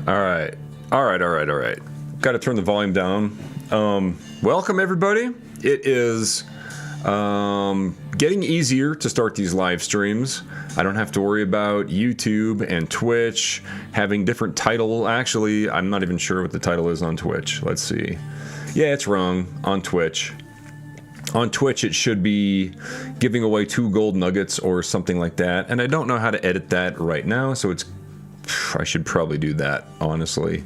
All right. Got to turn the volume down. Welcome, everybody. It is getting easier to start these live streams. I don't have to worry about YouTube and Twitch having different title. Actually, I'm not even sure what the title is on Twitch. Let's see. Yeah, it's wrong on Twitch. On Twitch, it should be giving away 2 gold nuggets or something like that. And I don't know how to edit that right now, so I should probably do that, honestly.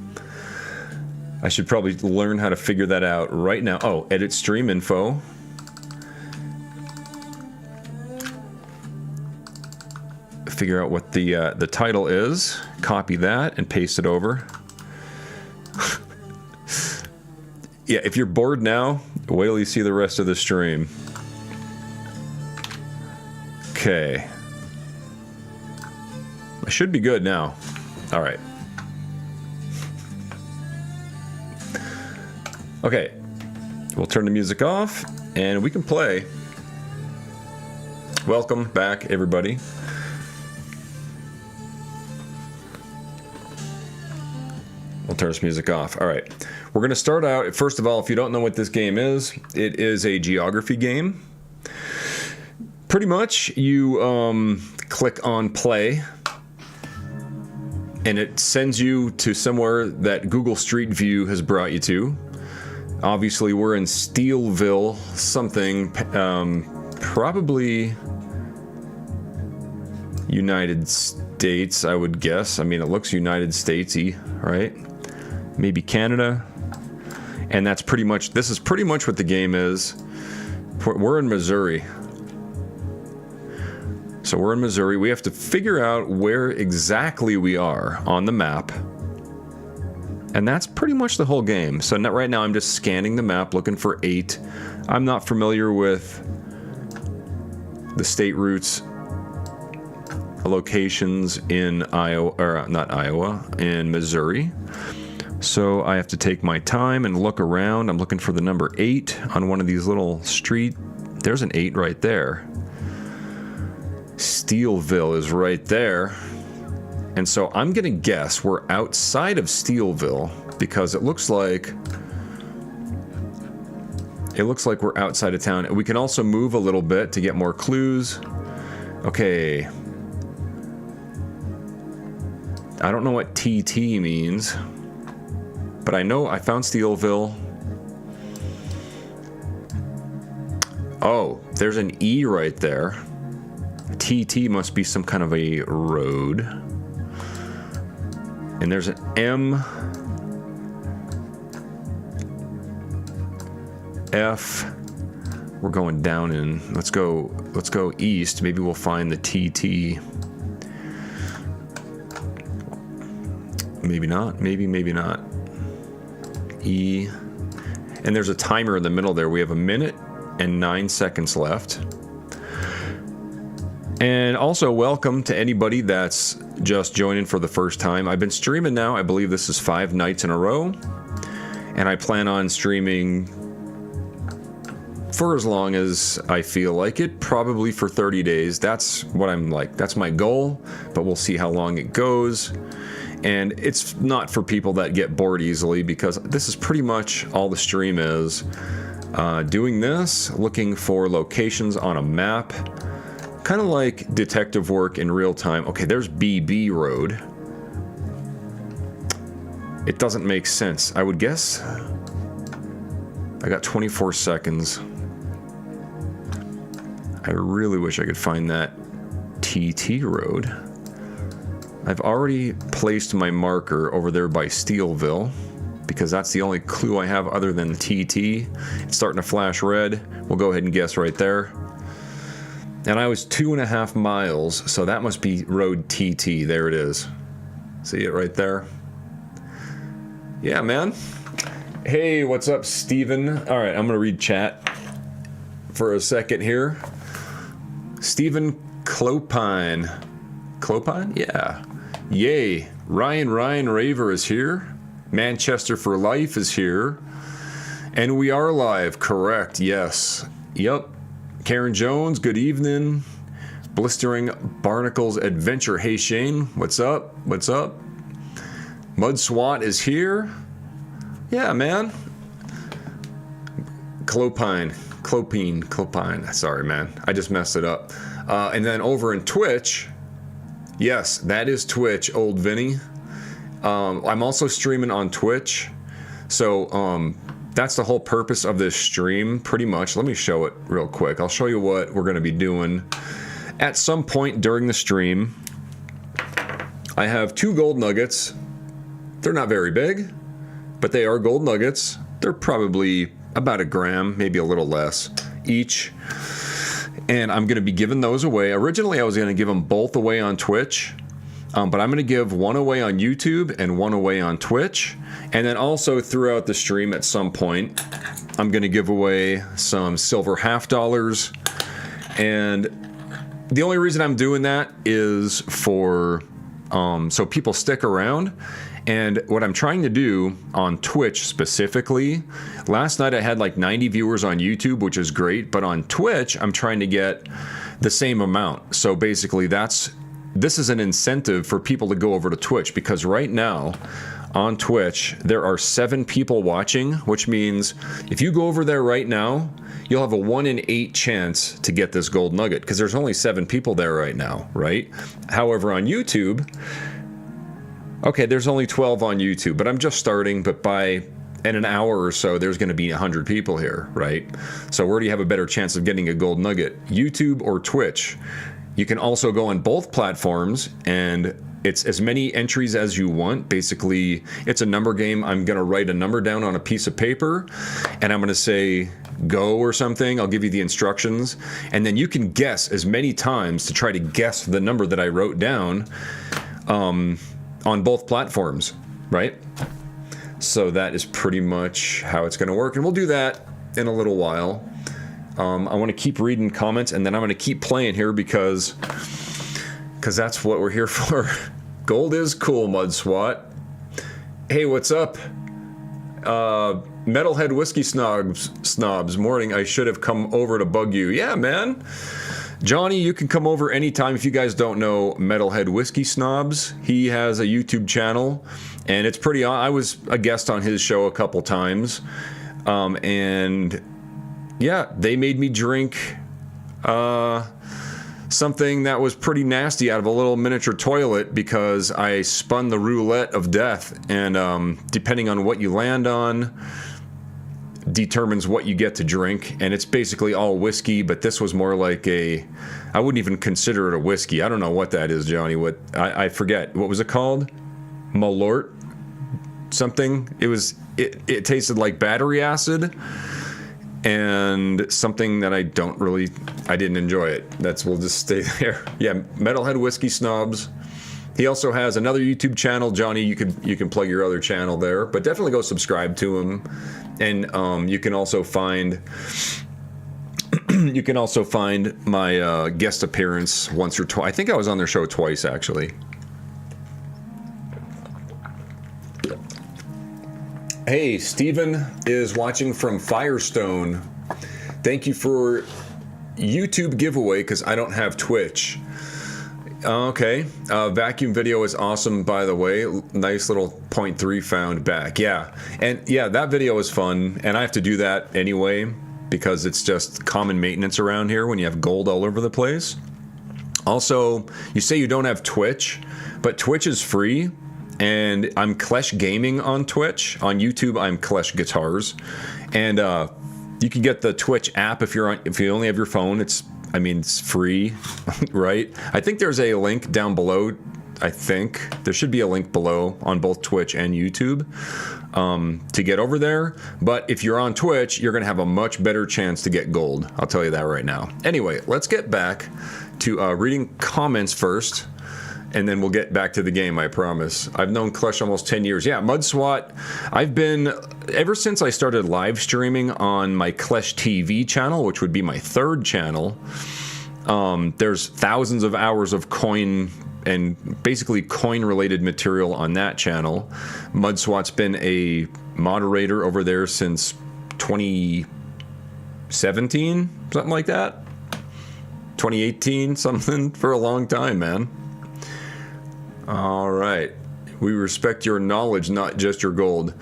I should probably learn how to figure that out right now. Oh, edit stream info. Figure out what the title is. Copy that and paste it over. Yeah, if you're bored now, wait till you see the rest of the stream. Okay. I should be good now. All right. Okay. We'll turn the music off and we can play. Welcome back, everybody. We'll turn this music off. All right. We're going to start out, first of all, if you don't know what this game is, it is a geography game. Pretty much, you click on play, and it sends you to somewhere that Google Street View has brought you to. Obviously, we're in Steelville, something, probably United States, I would guess. I mean, it looks United States-y, right? Maybe Canada. And that's pretty much, this is pretty much what the game is. We're in Missouri. So we're in Missouri. We have to figure out where exactly we are on the map. And that's pretty much the whole game. So right now I'm just scanning the map looking for 8. I'm not familiar with the state routes locations in Iowa, or not Iowa, in Missouri. So I have to take my time and look around. I'm looking for the number 8 on one of these little street. There's an 8 right there. Steelville is right there. And so I'm gonna guess we're outside of Steelville because it looks like we're outside of town. We can also move a little bit to get more clues. Okay. I don't know what TT means. But I know I found Steelville. Oh, there's an E right there. TT must be some kind of a road. And there's an M. F. We're going down in. Let's go east. Maybe we'll find the TT. Maybe not. Maybe not. E, and there's a timer in the middle there. We have 1 minute and 9 seconds left. And also welcome to anybody that's just joining for the first time. I've been streaming now, I believe this is 5 nights in a row, and I plan on streaming for as long as I feel like it, probably for 30 days. That's what I'm like, that's my goal, but we'll see how long it goes. And it's not for people that get bored easily because this is pretty much all the stream is. Doing this, looking for locations on a map, kind of like detective work in real time. Okay, there's BB Road. It doesn't make sense. I would guess I got 24 seconds. I really wish I could find that TT Road. I've already placed my marker over there by Steelville because that's the only clue I have other than TT. It's starting to flash red. We'll go ahead and guess right there. And I was 2.5 miles, so that must be road TT. There it is. See it right there? Yeah, man. Hey, what's up, Steven? All right, I'm gonna read chat for a second here. Steven Clopine. Clopine? Yeah. Yay. Ryan Raver is here. Manchester for Life is here. And we are live, correct, yes. Yep. Karen Jones, good evening. Blistering Barnacles Adventure. Hey, Shane, what's up? What's up? Mud SWAT is here. Yeah, man. Clopine. Sorry, man. I just messed it up. And then over in Twitch, yes, that is Twitch, old Vinny. I'm also streaming on Twitch. So that's the whole purpose of this stream, pretty much. Let me show it real quick. I'll show you what we're going to be doing at some point during the stream. I have 2 gold nuggets. They're not very big, but they are gold nuggets. They're probably about 1 gram, maybe a little less each. And I'm going to be giving those away. Originally, I was going to give them both away on Twitch, but I'm going to give 1 away on YouTube and 1 away on Twitch. And then also throughout the stream at some point, I'm going to give away some silver $half. And the only reason I'm doing that is for so people stick around. And what I'm trying to do on Twitch specifically, last night I had like 90 viewers on YouTube, which is great, but on Twitch I'm trying to get the same amount. So basically this is an incentive for people to go over to Twitch, because right now on Twitch there are 7 people watching, which means if you go over there right now, you'll have a 1 in 8 chance to get this gold nugget, because there's only 7 people there right now, right? However, on YouTube, okay, there's only 12 on YouTube, but I'm just starting, but in an hour or so, there's going to be 100 people here, right? So where do you have a better chance of getting a gold nugget? YouTube or Twitch? You can also go on both platforms, and it's as many entries as you want. Basically, it's a number game. I'm going to write a number down on a piece of paper, and I'm going to say go or something. I'll give you the instructions, and then you can guess as many times to try to guess the number that I wrote down on both platforms, right? So that is pretty much how it's going to work, and we'll do that in a little while. I want to keep reading comments, and then I'm going to keep playing here because that's what we're here for. Gold is cool, Mud SWAT. Hey, what's up? Metalhead Whiskey Snobs, morning. I should have come over to bug you. Yeah, man. Johnny, you can come over anytime. If you guys don't know Metalhead Whiskey Snobs, he has a YouTube channel, and it's pretty. I was a guest on his show a couple times, and yeah, they made me drink something that was pretty nasty out of a little miniature toilet, because I spun the roulette of death, and depending on what you land on determines what you get to drink. And it's basically all whiskey, but this was more like I wouldn't even consider it a whiskey. I don't know what that is, Johnny. I forget. What was it called? Malort? Something? It tasted like battery acid, and something that I didn't enjoy it. We'll just stay there. Yeah, Metalhead Whiskey Snobs. He also has another YouTube channel. Johnny, you can plug your other channel there, but definitely go subscribe to him. And you can also find my guest appearance once or twice. I think I was on their show twice, actually. Hey, Steven is watching from Firestone. Thank you for YouTube giveaway, because I don't have Twitch. Okay. Vacuum video is awesome, by the way. Nice little 0.3 found back. Yeah. And yeah, that video is fun. And I have to do that anyway, because it's just common maintenance around here when you have gold all over the place. Also, you say you don't have Twitch, but Twitch is free. And I'm KleshGaming on Twitch. On YouTube, I'm KleshGuitars. And you can get the Twitch app if you only have your phone. It's free, right? I think there's a link down below. I think there should be a link below on both Twitch and YouTube to get over there. But if you're on Twitch, you're going to have a much better chance to get gold. I'll tell you that right now. Anyway, let's get back to reading comments first, and then we'll get back to the game, I promise. I've known Klesh almost 10 years. Yeah, Mud SWAT. I've been, ever since I started live streaming on my Klesh TV channel, which would be my 3rd channel, there's thousands of hours of coin and basically coin-related material on that channel. Mud SWAT's been a moderator over there since 2017, something like that. 2018, something, for a long time, man. All right. We respect your knowledge, not just your gold.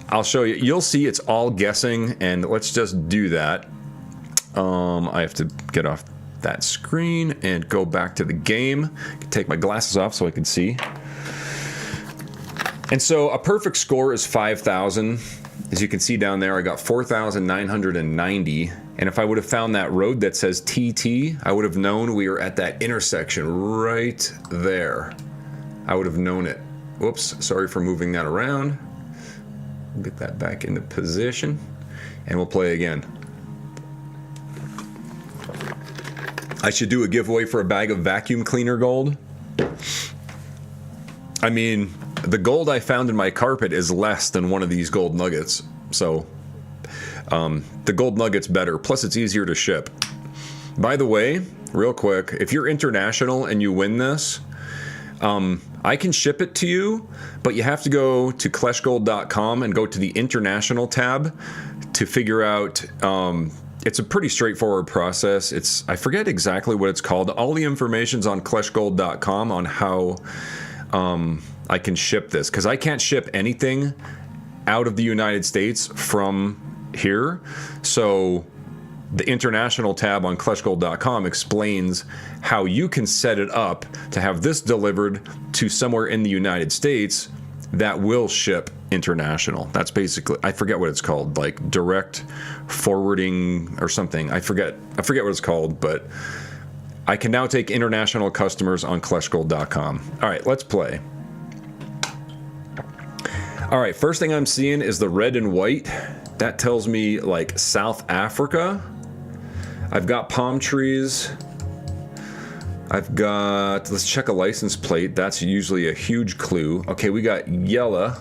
I'll show you. You'll see it's all guessing, and let's just do that. I have to get off that screen and go back to the game. Take my glasses off so I can see. And so a perfect score is 5,000. As you can see down there, I got 4,990. And if I would have found that road that says TT, I would have known we were at that intersection right there. I would have known it. Whoops, sorry for moving that around. We'll get that back into position, and we'll play again. I should do a giveaway for a bag of vacuum cleaner gold. I mean, the gold I found in my carpet is less than one of these gold nuggets, so the gold nugget's better, plus it's easier to ship. By the way, real quick, if you're international and you win this, I can ship it to you, but you have to go to KleshGold.com and go to the international tab to figure out. It's a pretty straightforward process. I forget exactly what it's called. All the information's on KleshGold.com on how I can ship this, because I can't ship anything out of the United States from here. So the international tab on KleshGold.com explains how you can set it up to have this delivered to somewhere in the United States that will ship international. That's basically, I forget what it's called, like direct forwarding or something. I forget what it's called, but I can now take international customers on KleshGold.com. All right, let's play. All right, first thing I'm seeing is the red and white. That tells me like South Africa. I've got palm trees. I've got, let's check a license plate. That's usually a huge clue. Okay, we got yellow.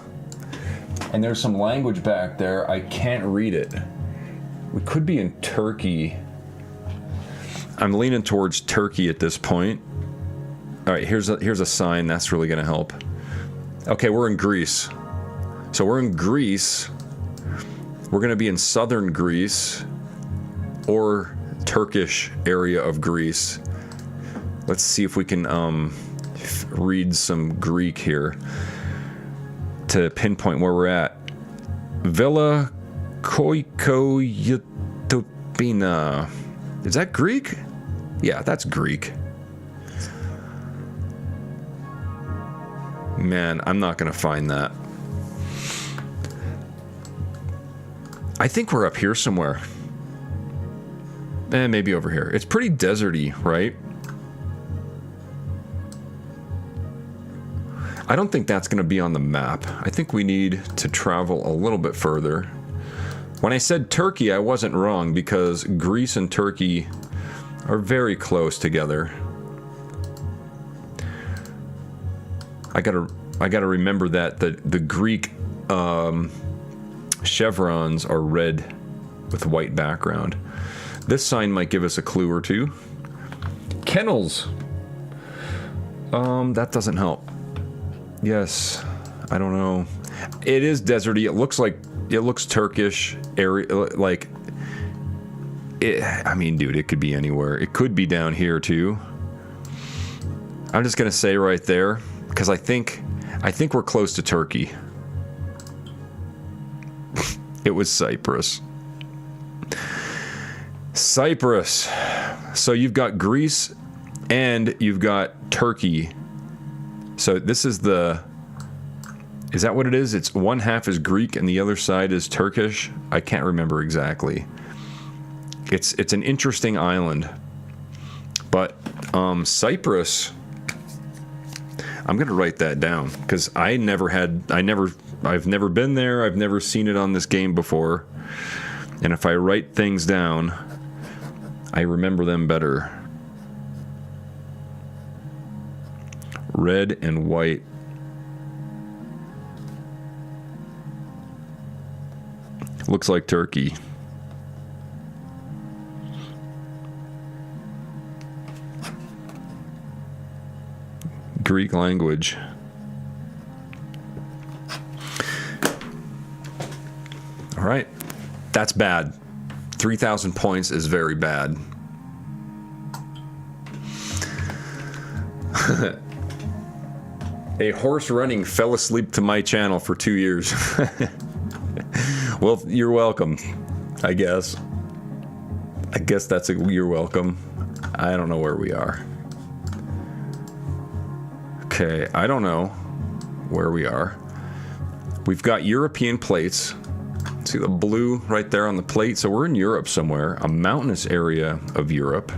And there's some language back there. I can't read it. We could be in Turkey. I'm leaning towards Turkey at this point. All right, here's a sign. That's really gonna help. Okay, we're in Greece. So we're in Greece. We're gonna be in southern Greece or Turkish area of Greece. Let's see if we can read some Greek here to pinpoint where we're at. Villa Koikoyotopina. Is that Greek? Yeah, that's Greek. Man, I'm not gonna find that. I think we're up here somewhere. Maybe over here. It's pretty deserty, right? I don't think that's going to be on the map. I think we need to travel a little bit further. When I said Turkey, I wasn't wrong, because Greece and Turkey are very close together. I gotta remember that the Greek chevrons are red with white background. This sign might give us a clue or two. Kennels. That doesn't help. Yes, I don't know. It is deserty. It looks Turkish area, like it. I mean, dude, it could be anywhere. It could be down here too. I'm just gonna say right there, because I think we're close to Turkey. It was Cyprus. Cyprus. So you've got Greece and you've got Turkey. So this is is that what it is? It's one half is Greek and the other side is Turkish. I can't remember exactly. It's an interesting island. But Cyprus, I'm gonna write that down, because I've never been there. I've never seen it on this game before. And if I write things down, I remember them better. Red and white. Looks like Turkey. Greek language. All right. That's bad. 3,000 points is very bad. A horse running fell asleep to my channel for 2 years. Well, you're welcome, I guess. I guess that's a you're welcome. I don't know where we are. Okay, I don't know where we are. We've got European plates. See the blue right there on the plate? So we're in Europe somewhere, a mountainous area of Europe.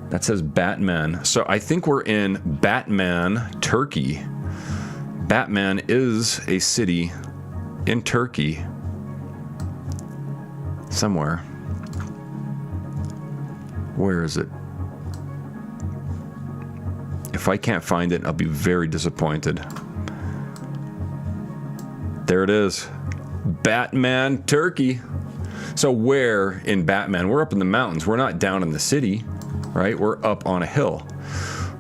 That says Batman. So I think we're in Batman, Turkey. Batman is a city in Turkey. Somewhere. Where is it? If I can't find it, I'll be very disappointed. There it is. Batman, Turkey. So where in Batman? We're up in the mountains. We're not down in the city, right? We're up on a hill.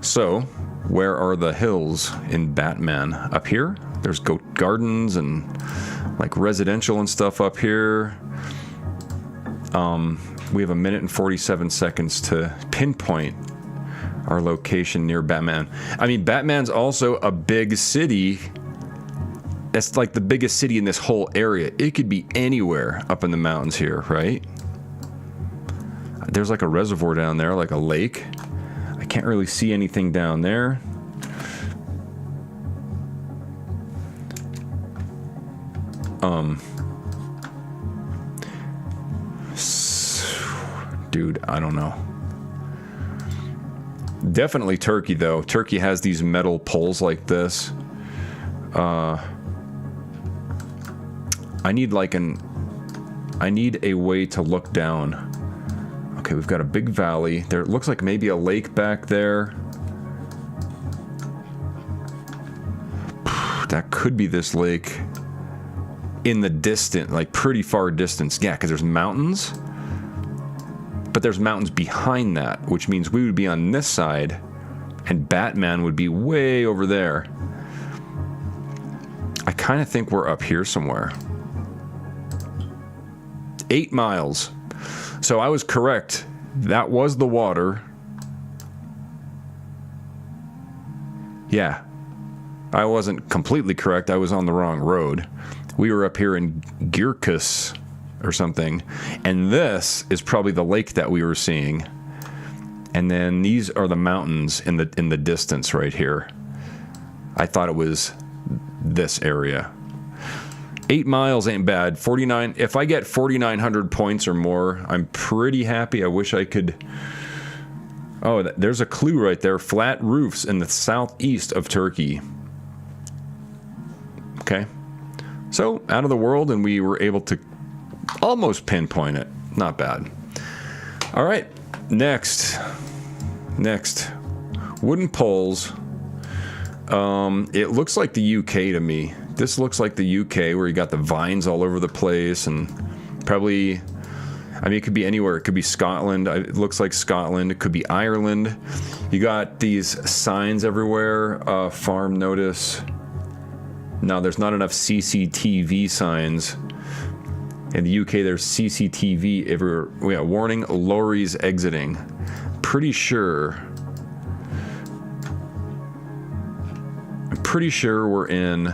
So where are the hills in Batman? Up here? There's goat gardens and like residential and stuff up here. We have 1 minute and 47 seconds to pinpoint our location near Batman. I mean, Batman's also a big city. That's like the biggest city in this whole area. It could be anywhere up in the mountains here, right? There's like a reservoir down there, like a lake. I can't really see anything down there. Dude, I don't know. Definitely Turkey, though. Turkey has these metal poles like this. I need like I need a way to look down. Okay, we've got a big valley. There looks like maybe a lake back there. That could be this lake in the distant, like pretty far distance. Yeah, because there's mountains. But there's mountains behind that, which means we would be on this side and Batman would be way over there. I kind of think we're up here somewhere. 8 miles. So I was correct. That was the water. Yeah. I wasn't completely correct. I was on the wrong road. We were up here in GEOGUESSR or something. And this is probably the lake that we were seeing. And then these are the mountains in the distance right here. I thought it was this area. 8 miles ain't bad. 49. If I get 4,900 points or more, I'm pretty happy. I wish I could. Oh, there's a clue right there. Flat roofs in the southeast of Turkey. Okay. So out of the world, and we were able to almost pinpoint it. Not bad. All right. Next. Wooden poles. It looks like the UK to me. This looks like the UK, where you got the vines all over the place, and probably, I mean, it could be anywhere. It could be Scotland. It looks like Scotland. It could be Ireland. You got these signs everywhere. Farm notice. No, there's not enough CCTV signs. In the UK, there's CCTV everywhere. We got warning, lorries exiting. Pretty sure we're in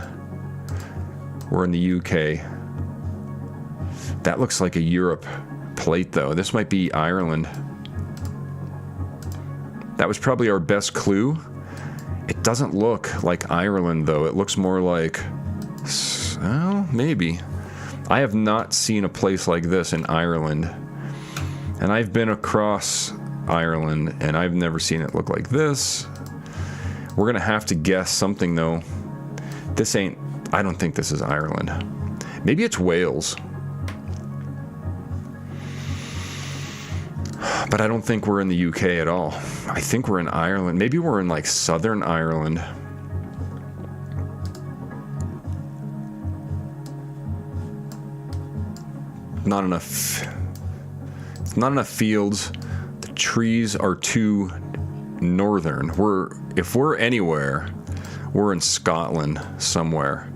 the UK. That looks like a Europe plate, though. This might be Ireland. That was probably our best clue. It doesn't look like Ireland, though. It looks more like, well, maybe. I have not seen a place like this in Ireland. And I've been across Ireland, and I've never seen it look like this. We're gonna have to guess something, though. This ain't, I don't think this is Ireland. Maybe it's Wales. But I don't think we're in the UK at all. I think we're in Ireland. Maybe we're in like Southern Ireland. Not enough. It's not enough fields. The trees are too northern. If we're anywhere, we're in Scotland somewhere.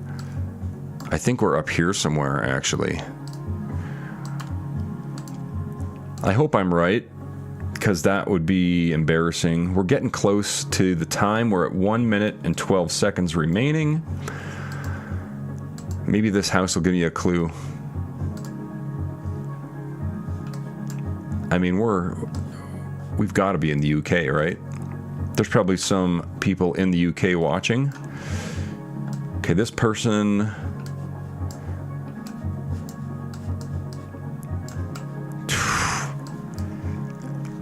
I think we're up here somewhere, actually. I hope I'm right. because that would be embarrassing. We're getting close to the time. We're at 1 minute and 12 seconds remaining. Maybe this house will give you a clue. I mean, we've got to be in the UK, right? There's probably some people in the UK watching. Okay, this person...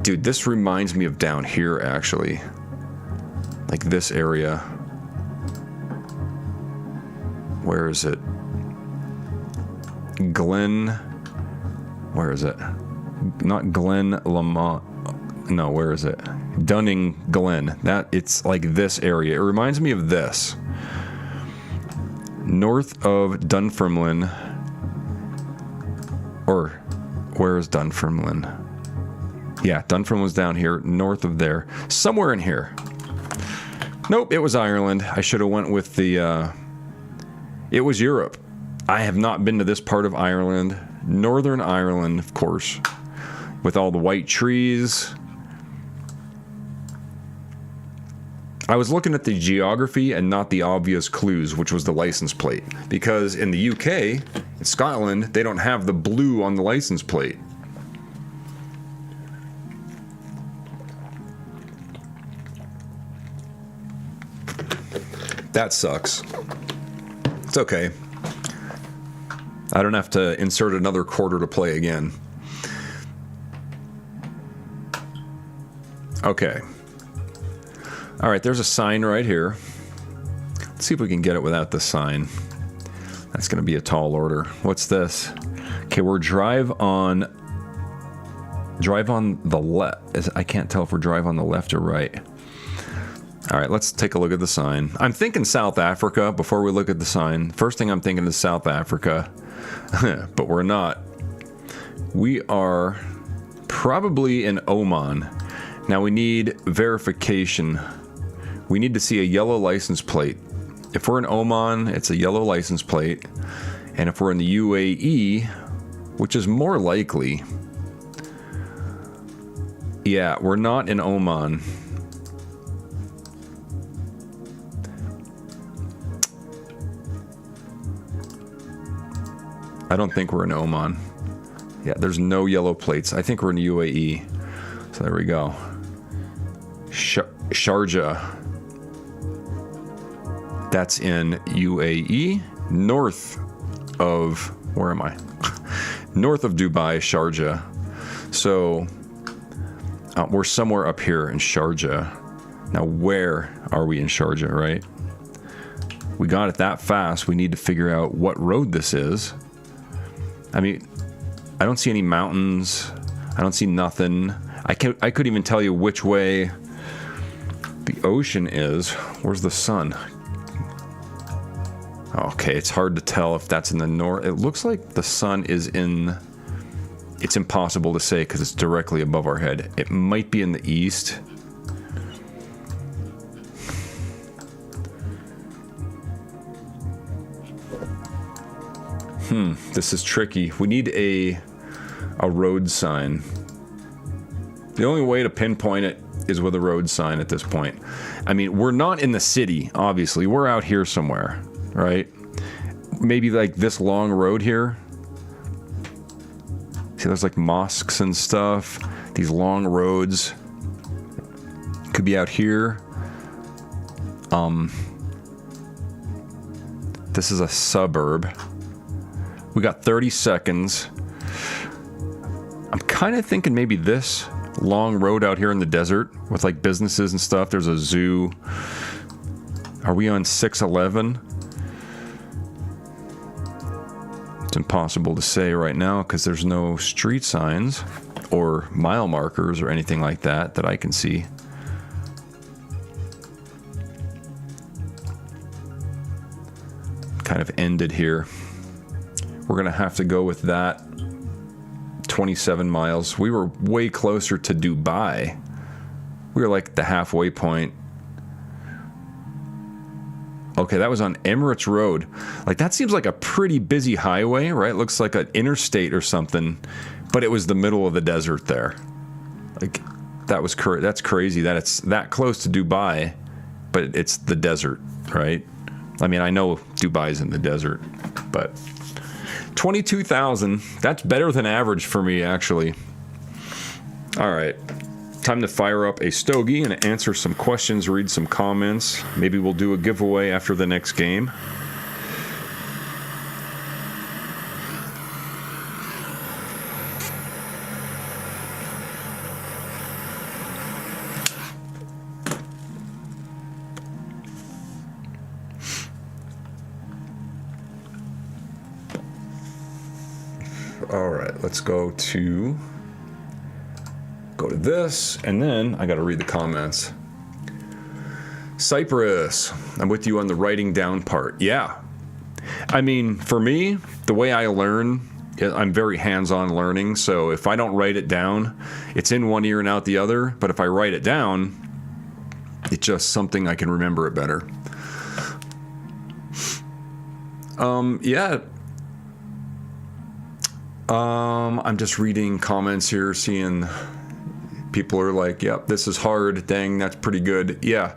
Dude, this reminds me of down here, actually. Like this area. Where is it? Glen... Where is it? Not Glen Lamont. No, where is it? Dunning Glen. It's like this area. It reminds me of this. North of Dunfermline. Or, where is Dunfermline? Yeah, Dunfermline's down here, north of there. Somewhere in here. Nope, it was Ireland. I should have went with the, it was Europe. I have not been to this part of Ireland. Northern Ireland, of course. With all the white trees. I was looking at the geography and not the obvious clues, which was the license plate. Because in the UK, in Scotland, they don't have the blue on the license plate. That sucks. It's okay. I don't have to insert another quarter to play again. Okay. Alright, there's a sign right here. Let's see if we can get it without the sign. That's going to be a tall order. What's this? Okay, we're drive on the left. I can't tell if we're drive on the left or right. Alright, let's take a look at the sign. I'm thinking South Africa before we look at the sign. First thing I'm thinking is South Africa. But we're not. We are probably in Oman. Now we need verification. We need to see a yellow license plate. If we're in Oman, it's a yellow license plate. And if we're in the UAE, which is more likely... Yeah, we're not in Oman. I don't think we're in Oman. Yeah, there's no yellow plates. I think we're in UAE. So there we go. Sharjah. That's in UAE. North of... Where am I? North of Dubai, Sharjah. So... we're somewhere up here in Sharjah. Now, where are we in Sharjah, right? We got it that fast. We need to figure out what road this is. I mean, I don't see any mountains. I don't see nothing. I could even tell you which way the ocean is. Where's the sun? Okay, it's hard to tell if that's in the north. It looks like the sun is in... It's impossible to say because it's directly above our head. It might be in the east. This is tricky. We need a road sign. The only way to pinpoint it is with a road sign at this point. I mean, we're not in the city, obviously. We're out here somewhere, right? Maybe like this long road here. See, there's like mosques and stuff. These long roads. Could be out here. This is a suburb. We got 30 seconds. I'm kind of thinking maybe this long road out here in the desert with like businesses and stuff. There's a zoo. Are we on 611? It's impossible to say right now because there's no street signs or mile markers or anything like that that I can see. Kind of ended here. We're gonna have to go with that. 27 miles. We were way closer to Dubai. We were like the halfway point. Okay, that was on Emirates Road. Like, that seems like a pretty busy highway, right? Looks like an interstate or something, but it was the middle of the desert there. Like, that's crazy that it's that close to Dubai, but it's the desert, right? I mean, I know Dubai's in the desert, but 22,000, that's better than average for me, actually. All right, time to fire up a stogie and answer some questions, read some comments. Maybe we'll do a giveaway after the next game. All right, let's go to this, and then I got to read the comments. Cypress, I'm with you on the writing down part. Yeah, I mean, for me, the way I learn, I'm very hands-on learning. So if I don't write it down, it's in one ear and out the other. But if I write it down, it's just something I can remember it better. Yeah. I'm just reading comments here, seeing people are like, yep, this is hard. Dang, that's pretty good. Yeah.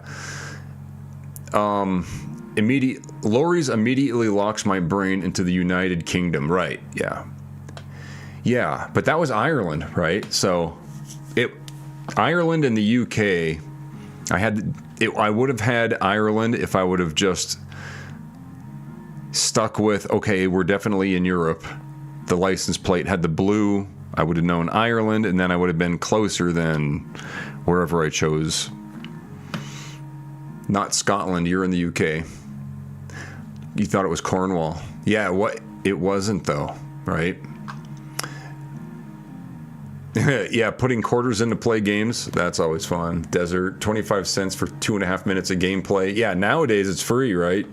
Lori's immediately locks my brain into the United Kingdom. Right. Yeah. Yeah. But that was Ireland, right? So Ireland and the UK, I would have had Ireland if I would have just stuck with, okay, we're definitely in Europe. The license plate had the blue, I would have known Ireland, and then I would have been closer than wherever I chose. Not Scotland, you're in the UK. You thought it was Cornwall. Yeah, it wasn't though, right? Yeah, putting quarters in to play games, that's always fun. Desert, 25 cents for 2.5 minutes of gameplay. Yeah, nowadays it's free, right?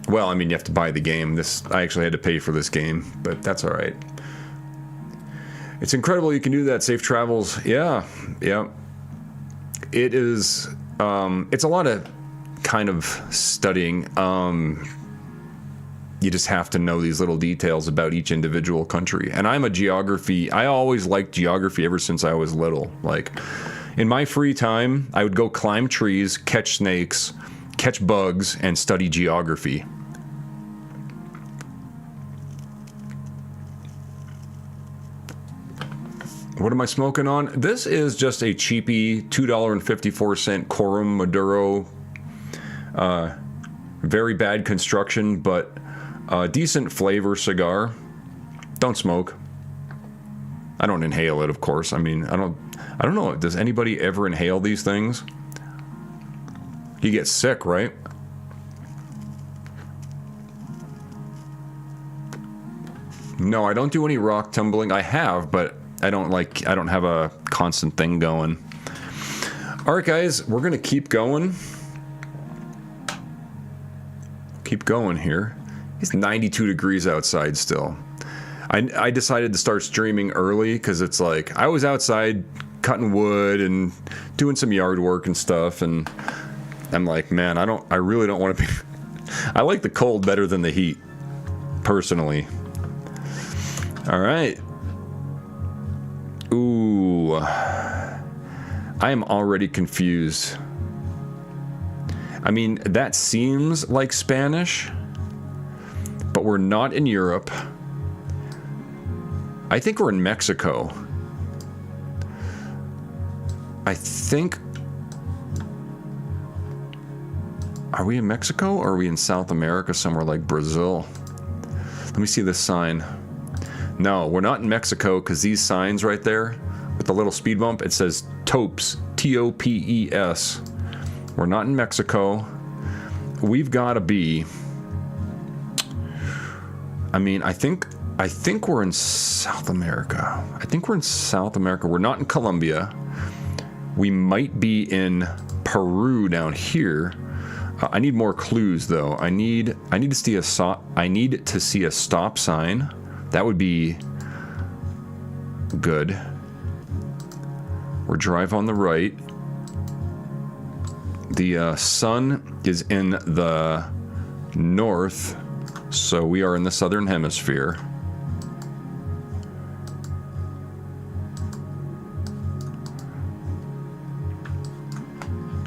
Well, I mean, you have to buy the game. I actually had to pay for this game, but that's all right. It's incredible you can do that. Safe travels. Yeah. It is. It's a lot of kind of studying. You just have to know these little details about each individual country. And I always liked geography ever since I was little. Like, in my free time, I would go climb trees, catch snakes, catch bugs, and study geography. What am I smoking on? This is just a cheapy $2.54 Coram Maduro. Very bad construction, but decent flavor cigar. Don't smoke. I don't inhale it, of course. I mean, I don't know. Does anybody ever inhale these things? You get sick, right? No, I don't do any rock tumbling. I have, but I don't have a constant thing going. All right, guys, we're gonna keep going. Keep going here. It's 92 degrees outside still. I decided to start streaming early because it's like I was outside cutting wood and doing some yard work and stuff, and I'm like, man, I really don't want to be. I like the cold better than the heat, personally. All right. Ooh, I am already confused. I mean, that seems like Spanish, but we're not in Europe. I think we're in Mexico. I think... Are we in Mexico or are we in South America somewhere like Brazil? Let me see this sign. No, we're not in Mexico because these signs right there with the little speed bump, it says TOPES, T-O-P-E-S. We're not in Mexico. We've got to be... I mean, I think we're in South America. I think we're in South America. We're not in Colombia. We might be in Peru down here. I need more clues though. I need to see a stop sign. That would be good. Or drive on the right. The sun is in the north, so we are in the southern hemisphere.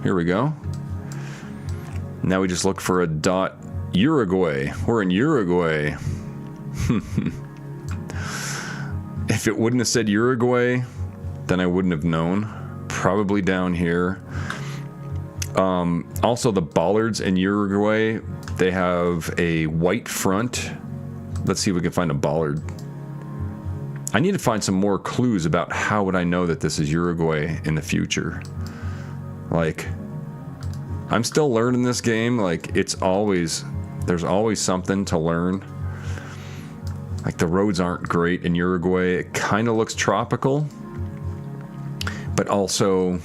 Here we go. Now we just look for a dot. Uruguay. We're in Uruguay. If it wouldn't have said Uruguay, then I wouldn't have known. Probably down here. Also, the bollards in Uruguay, they have a white front. Let's see if we can find a bollard. I need to find some more clues about how would I know that this is Uruguay in the future. Like, I'm still learning this game. Like, there's always something to learn. Like, the roads aren't great in Uruguay. It kind of looks tropical, but also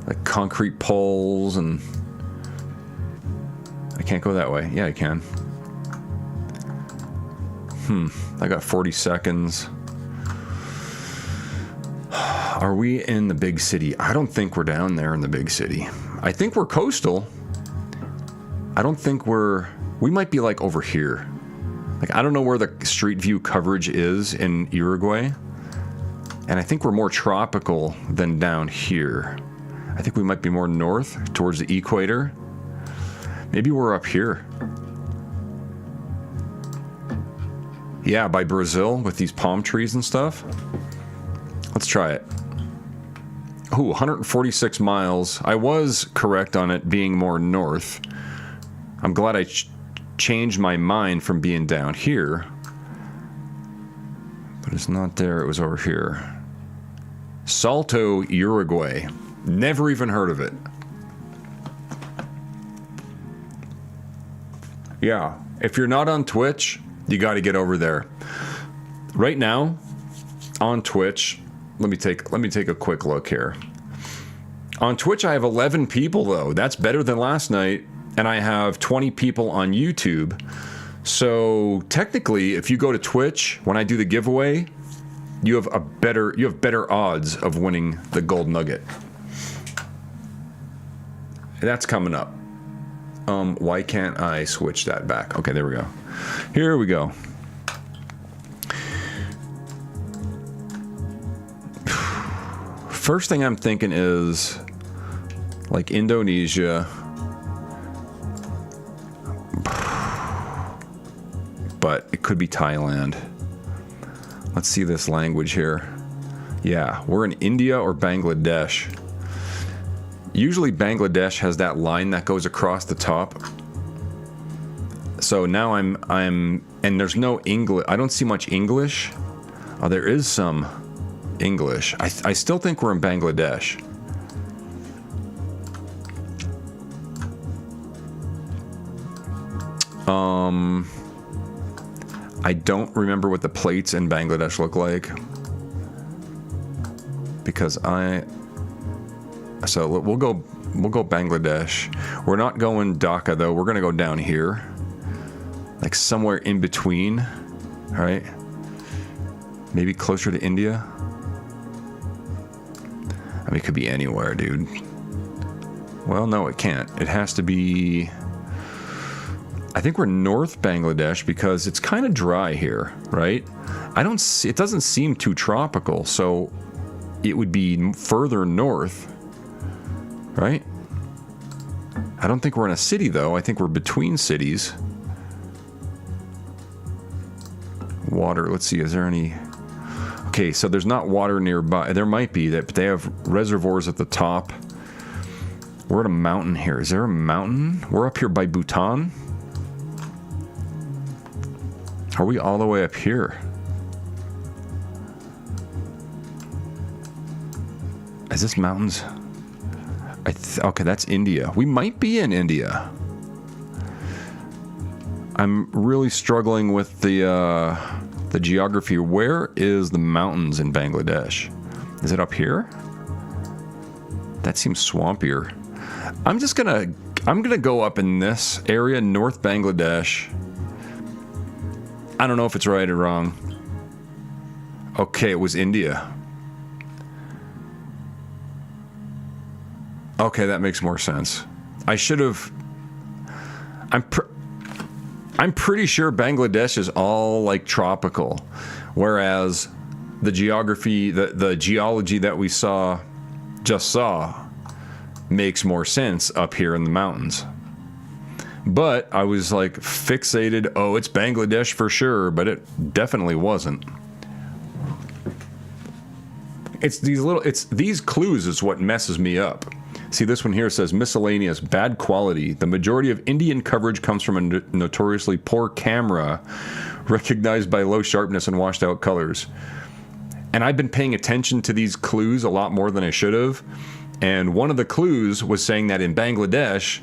like concrete poles, and I can't go that way. Yeah, I can. I got 40 seconds. Are we in the big city? I don't think we're down there in the big city. I think we're coastal. I don't think we might be like over here. Like, I don't know where the street view coverage is in Uruguay. And I think we're more tropical than down here. I think we might be more north towards the equator. Maybe we're up here. Yeah, by Brazil with these palm trees and stuff. Let's try it. Ooh, 146 miles. I was correct on it being more north. I'm glad I changed my mind from being down here. But it's not there, it was over here. Salto, Uruguay. Never even heard of it. Yeah, if you're not on Twitch, you got to get over there. Right now, on Twitch, let me take a quick look here. On Twitch, I have 11 people though. That's better than last night, and I have 20 people on YouTube. So technically, if you go to Twitch when I do the giveaway, you have better odds of winning the Gold Nugget. That's coming up. Why can't I switch that back? Okay, there we go. Here we go. First thing I'm thinking is like Indonesia. But it could be Thailand. Let's see this language here. Yeah, we're in India or Bangladesh. Usually Bangladesh has that line that goes across the top. So now I'm and there's no English. I don't see much English. Oh, there is some English. I still think we're in Bangladesh. I don't remember what the plates in Bangladesh look like. Because so we'll go Bangladesh. We're not going Dhaka though. We're gonna go down here, like somewhere in between. All right, maybe closer to India. I mean, it could be anywhere, dude. Well, no, it can't. It has to be. I think we're North Bangladesh because it's kind of dry here, right? It doesn't seem too tropical, so it would be further north. Right? I don't think we're in a city, though. I think we're between cities. Water. Let's see. Is there any... Okay, so there's not water nearby. There might be, but they have reservoirs at the top. We're at a mountain here. Is there a mountain? We're up here by Bhutan. Are we all the way up here? Is this mountains? Okay, that's India. We might be in India. I'm really struggling with the geography. Where is the mountains in Bangladesh? Is it up here? That seems swampier. I'm gonna go up in this area, North Bangladesh. I don't know if it's right or wrong. Okay, it was India. Okay, that makes more sense. I should have... I'm pretty sure Bangladesh is all like tropical, whereas the geography, the geology that we just saw, makes more sense up here in the mountains. But I was like fixated, oh, it's Bangladesh for sure, but it definitely wasn't. It's these clues is what messes me up. See, this one here says miscellaneous, bad quality. The majority of Indian coverage comes from a notoriously poor camera, recognized by low sharpness and washed out colors. And I've been paying attention to these clues a lot more than I should have. And one of the clues was saying that in Bangladesh,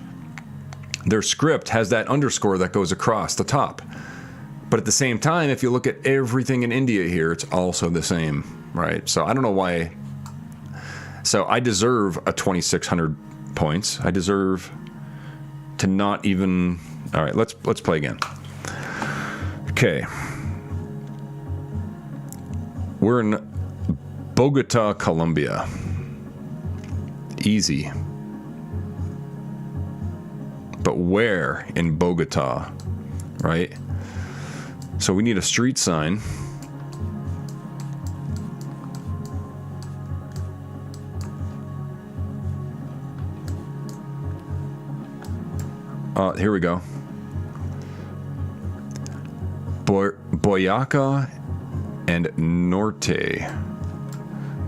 their script has that underscore that goes across the top. But at the same time, if you look at everything in India here, it's also the same, right? So I don't know why. So I deserve a 2,600 points. I deserve to not even. All right, let's play again. Okay. We're in Bogota, Colombia. Easy. But where in Bogota, right? So we need a street sign. Here we go. Boyaca and Norte.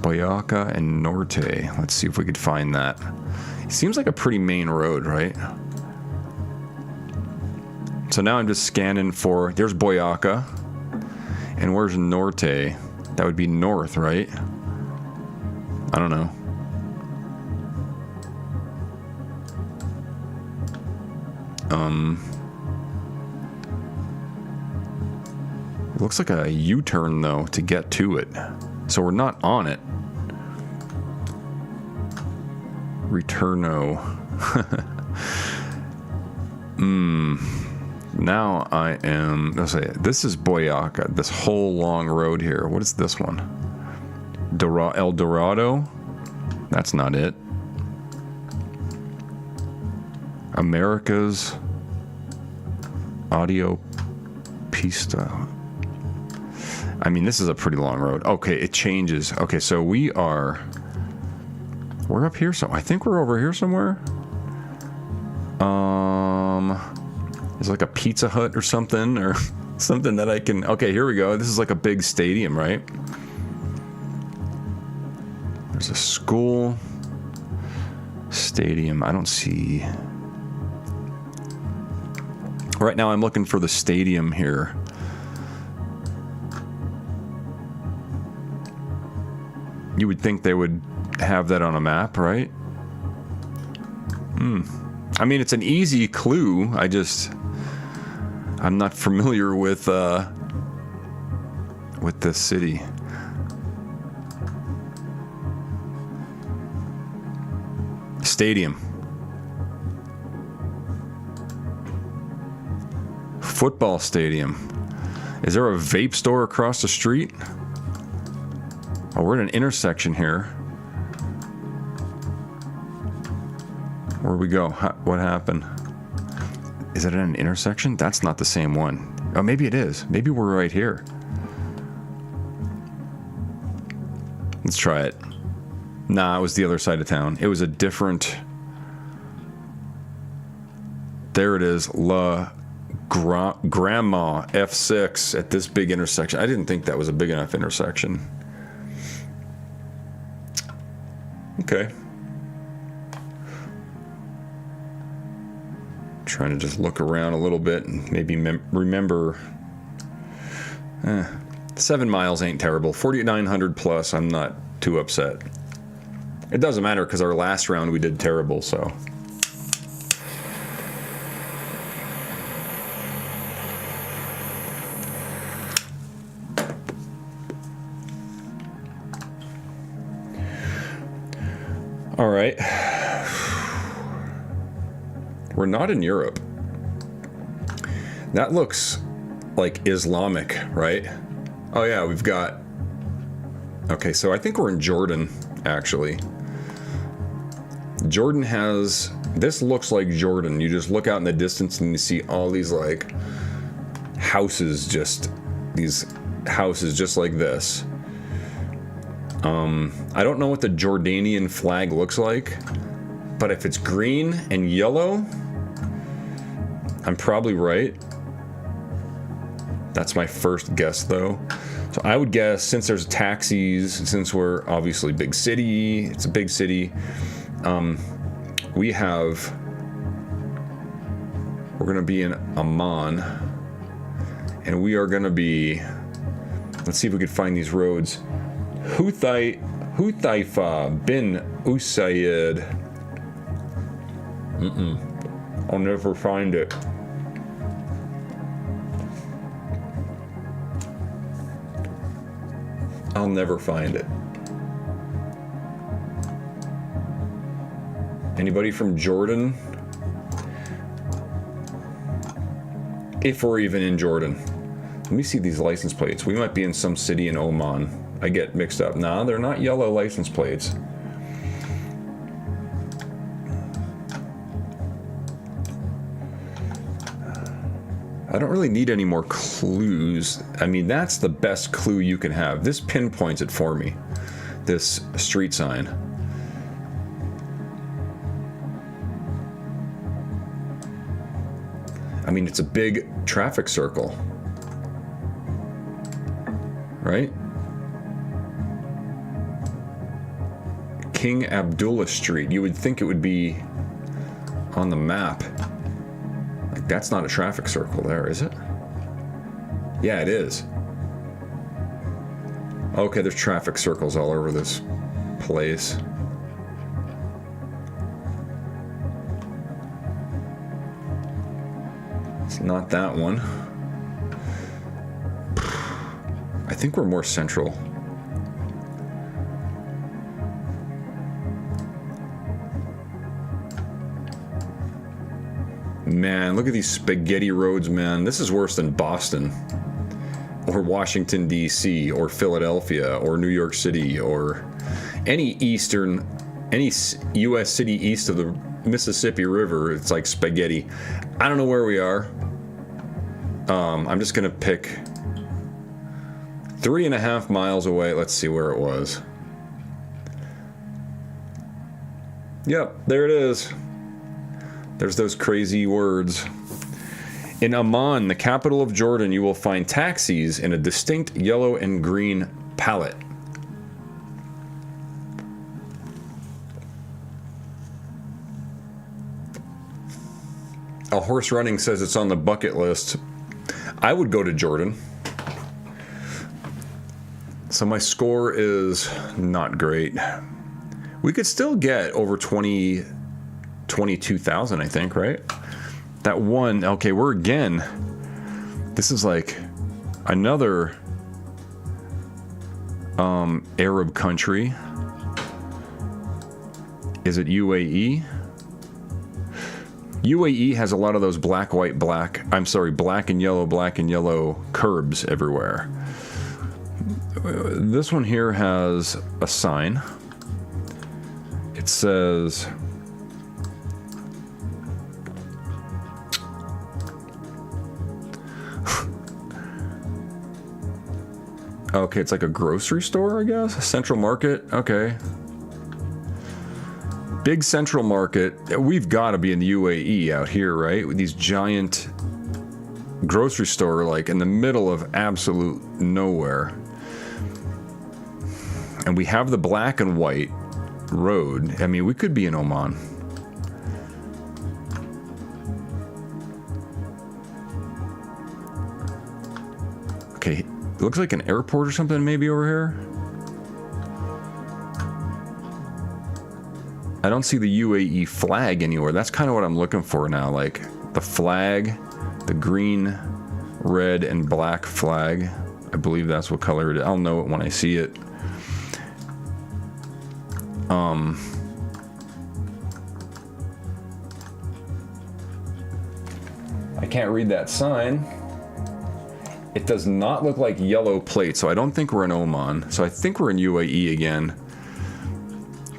Boyaca and Norte. Let's see if we could find that. It seems like a pretty main road, right? So now I'm just scanning for, there's Boyaca. And where's Norte? That would be north, right? I don't know. It looks like a U-turn though to get to it. So we're not on it. Returno. Now I am, let's say, this is Boyaca, this whole long road here. What is this one? El Dorado? That's not it. America's Audio Pista. I mean, this is a pretty long road. Okay, it changes. Okay, so we're up here, so I think we're over here somewhere. There's like a Pizza Hut or something that I can, okay, here we go. This is like a big stadium, right? There's a school stadium. I don't see. Right now I'm looking for the stadium here. You would think they would have that on a map, right? I mean, it's an easy clue. I'm not familiar with this city. Stadium. Football stadium. Is there a vape store across the street? Oh, we're at an intersection here. Where'd we go? What happened? Is it at an intersection? That's not the same one. Oh, maybe it is. Maybe we're right here. Let's try it. Nah, it was the other side of town. It was a different... There it is. Grandma F6 at this big intersection. I didn't think that was a big enough intersection. Okay. Trying to just look around a little bit and maybe remember. 7 miles ain't terrible. 4,900 plus, I'm not too upset. It doesn't matter because our last round we did terrible, so. All right. We're not in Europe. That looks like Islamic, right? Oh yeah, we've got... Okay, so I think we're in Jordan, actually. Jordan has... This looks like Jordan. You just look out in the distance and you see all these, like, houses just... These houses just like this. I don't know what the Jordanian flag looks like, But if it's green and yellow, I'm probably right. That's my first guess, though. So I would guess, since there's taxis, since we're obviously big city, it's a big city, we're gonna be in Amman, and we are gonna be, let's see if we could find these roads. Huthaifa bin Usaid. I'll never find it. I'll never find it. Anybody from Jordan? If we're even in Jordan. Let me see these license plates. We might be in some city in Oman. I get mixed up. Nah, they're not yellow license plates. I don't really need any more clues. I mean, that's the best clue you can have. This pinpoints it for me. This street sign. I mean, it's a big traffic circle. Right? King Abdullah Street. You would think it would be on the map. Like, that's not a traffic circle there, is it? Yeah, it is. Okay, there's traffic circles all over this place. It's not that one. I think we're more central. Man, look at these spaghetti roads, man. This is worse than Boston, or Washington, D.C., or Philadelphia, or New York City, or any U.S. city east of the Mississippi River. It's like spaghetti. I don't know where we are. I'm just gonna pick 3.5 miles away. Let's see where it was. Yep, there it is. There's those crazy words. In Amman, the capital of Jordan, you will find taxis in a distinct yellow and green palette. A Horse Running says it's on the bucket list. I would go to Jordan. So my score is not great. We could still get over 22,000, I think, right? That one, okay, we're again. This is like another Arab country. Is it UAE? UAE has a lot of those black and yellow curbs everywhere. This one here has a sign. It says okay, it's like a grocery store, I guess. A central market. Okay. Big central market. We've got to be in the UAE out here, right? With these giant grocery store, like in the middle of absolute nowhere. And we have the black and white road. I mean, we could be in Oman. Okay, it looks like an airport or something maybe over here. I don't see the UAE flag anywhere. That's kind of what I'm looking for now. Like the flag, the green, red, and black flag. I believe that's what color it is. I'll know it when I see it. I can't read that sign. It does not look like yellow plate, so I don't think we're in Oman. So I think we're in UAE again.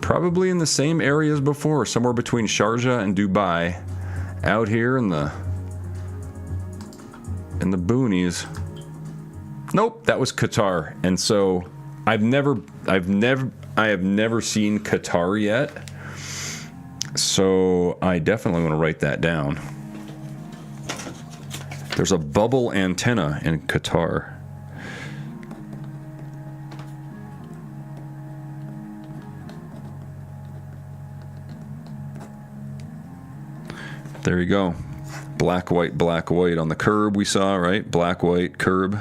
Probably in the same area as before, somewhere between Sharjah and Dubai. Out here in the boonies. Nope, that was Qatar. And so I have never seen Qatar yet. So I definitely want to write that down. There's a bubble antenna in Qatar. There you go. Black, white on the curb we saw, right? Black, white, curb.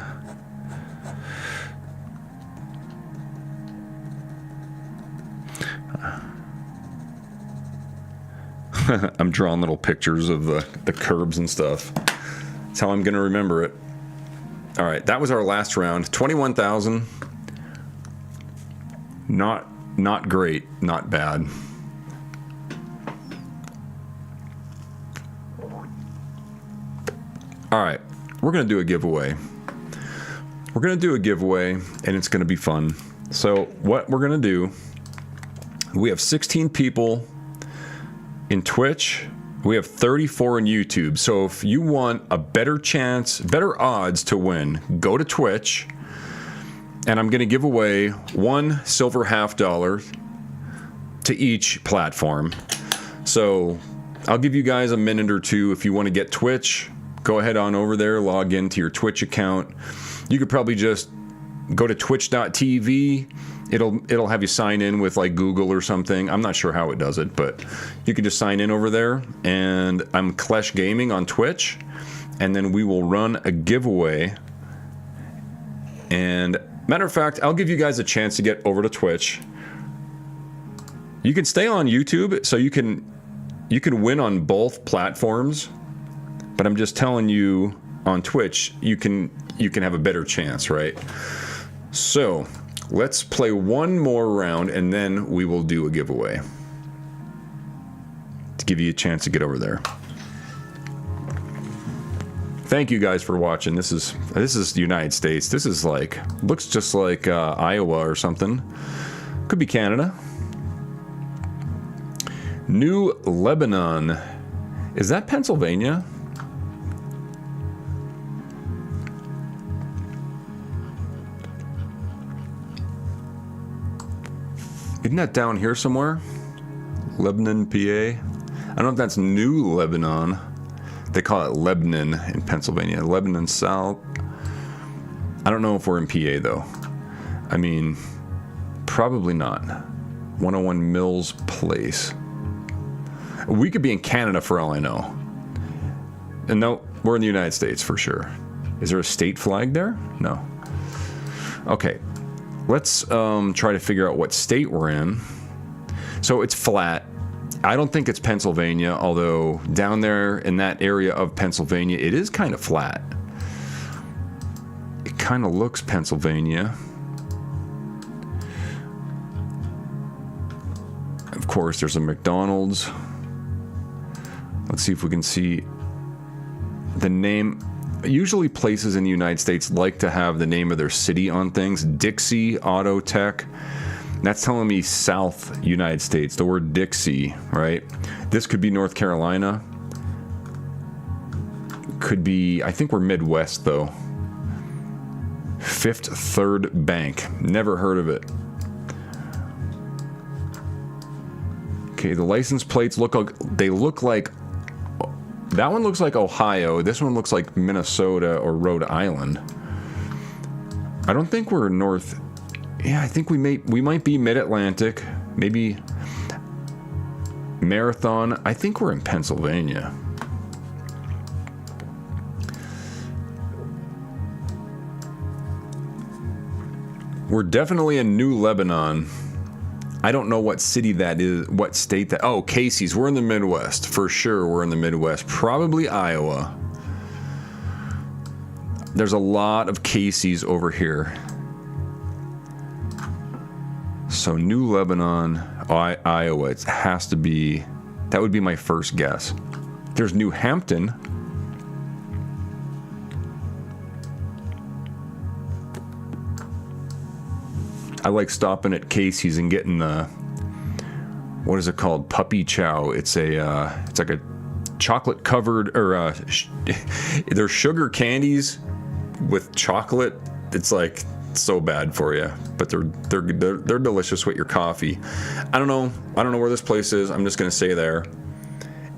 I'm drawing little pictures of the curbs and stuff. That's how I'm going to remember it. All right, that was our last round. 21,000. Not great, not bad. All right, we're going to do a giveaway. We're going to do a giveaway, and it's going to be fun. So what we're going to do, we have 16 people in Twitch. We have 34 in YouTube. So if you want a better chance, better odds to win, go to Twitch, and I'm going to give away one silver $half to each platform. So I'll give you guys a minute or two if you want to get Twitch. Go ahead on over there, log into your Twitch account. You could probably just go to twitch.tv. It'll have you sign in with like Google or something. I'm not sure how it does it, but you can just sign in over there. And I'm KleshGaming on Twitch, and then we will run a giveaway. And matter of fact, I'll give you guys a chance to get over to Twitch. You can stay on YouTube, so you can win on both platforms. But I'm just telling you, on Twitch, you can have a better chance, right? So let's play one more round, and then we will do a giveaway to give you a chance to get over there. Thank you guys for watching. This is the United States. This is like, looks just like Iowa or something. Could be Canada. New Lebanon. Is that Pennsylvania? Isn't that down here somewhere? Lebanon, PA? I don't know if that's New Lebanon. They call it Lebanon in Pennsylvania. Lebanon South. I don't know if we're in PA though. I mean, probably not. 101 Mills Place. We could be in Canada for all I know. And no, we're in the United States for sure. Is there a state flag there? No. Okay. Let's try to figure out what state we're in. So it's flat. I don't think it's Pennsylvania, although down there in that area of Pennsylvania, it is kind of flat. It kind of looks Pennsylvania. Of course, there's a McDonald's. Let's see if we can see the name. Usually places in the United States like to have the name of their city on things. Dixie Auto Tech. That's telling me South United States. The word Dixie, right? This could be North Carolina. Could be, I think we're Midwest though. Fifth Third Bank. Never heard of it. Okay, the license plates look like that one looks like Ohio. This one looks like Minnesota or Rhode Island. I don't think we're north. Yeah, I think we might be Mid-Atlantic. Maybe Marathon. I think we're in Pennsylvania. We're definitely in New Lebanon. I don't know what city that is, what state that... Oh, Casey's. We're in the Midwest. For sure, we're in the Midwest. Probably Iowa. There's a lot of Casey's over here. So New Lebanon, Iowa. It has to be... That would be my first guess. There's New Hampton. I like stopping at Casey's and getting the, what is it called? Puppy chow. It's like a chocolate covered, or they're sugar candies with chocolate. It's like so bad for you, but they're delicious with your coffee. I don't know where this place is. I'm just gonna say there.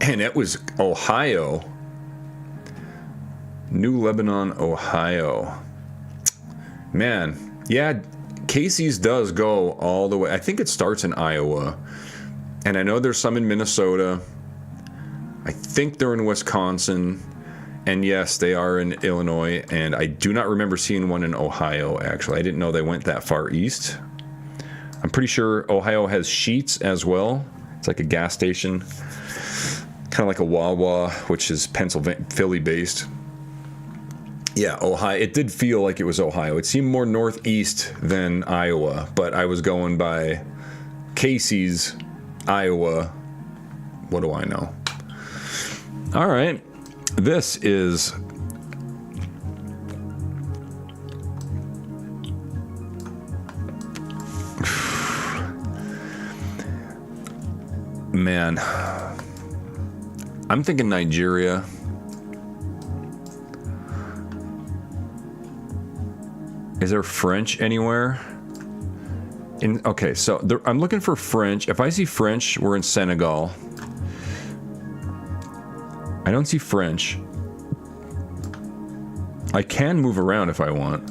And it was Ohio. New Lebanon, Ohio. Man, yeah, Casey's does go all the way. I think it starts in Iowa. And I know there's some in Minnesota. I think they're in Wisconsin. And yes, they are in Illinois. And I do not remember seeing one in Ohio, actually. I didn't know they went that far east. I'm pretty sure Ohio has Sheetz as well. It's like a gas station. Kind of like a Wawa, which is Philly-based. Yeah, Ohio. It did feel like it was Ohio. It seemed more northeast than Iowa, but I was going by Casey's, Iowa. What do I know? All right. This is man. I'm thinking Nigeria. Is there French anywhere? Okay, so I'm looking for French. If I see French, we're in Senegal. I don't see French. I can move around if I want.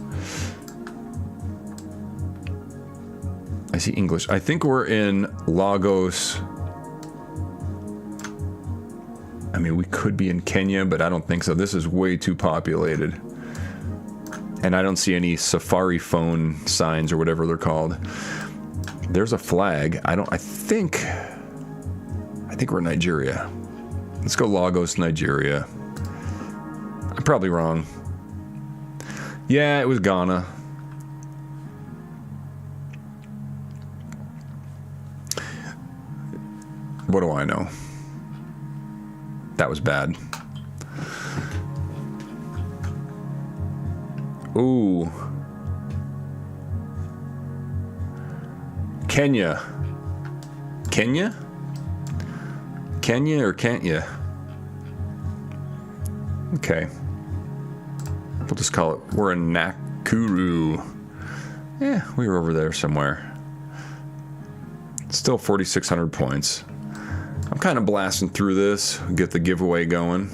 I see English. I think we're in Lagos. I mean, we could be in Kenya, but I don't think so. This is way too populated. And I don't see any Safari phone signs or whatever they're called. There's a flag. I think we're in Nigeria. Let's go Lagos, Nigeria. I'm probably wrong. Yeah, it was Ghana. What do I know? That was bad. Ooh. Kenya. Kenya? Kenya or can't you? Okay. We'll just call it, we're in Nakuru. Yeah, we were over there somewhere. Still 4,600 points. I'm kind of blasting through this, get the giveaway going.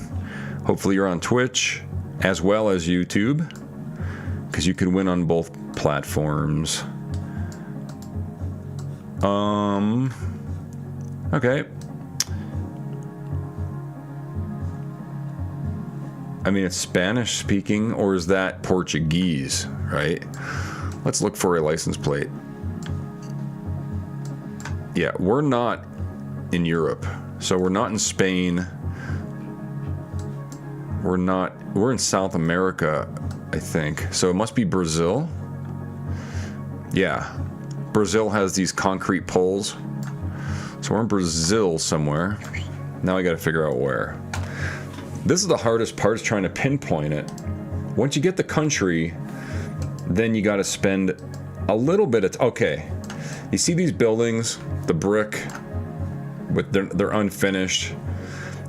Hopefully you're on Twitch as well as YouTube, because you can win on both platforms. Okay. I mean, it's Spanish speaking, or is that Portuguese, right? Let's look for a license plate. Yeah, we're not in Europe, so we're not in Spain. We're in South America, I think. So it must be Brazil. Yeah, Brazil has these concrete poles. So we're in Brazil somewhere. Now I gotta figure out where. This is the hardest part, is trying to pinpoint it. Once you get the country, then you gotta spend a little bit of okay. You see these buildings, the brick, with they're unfinished.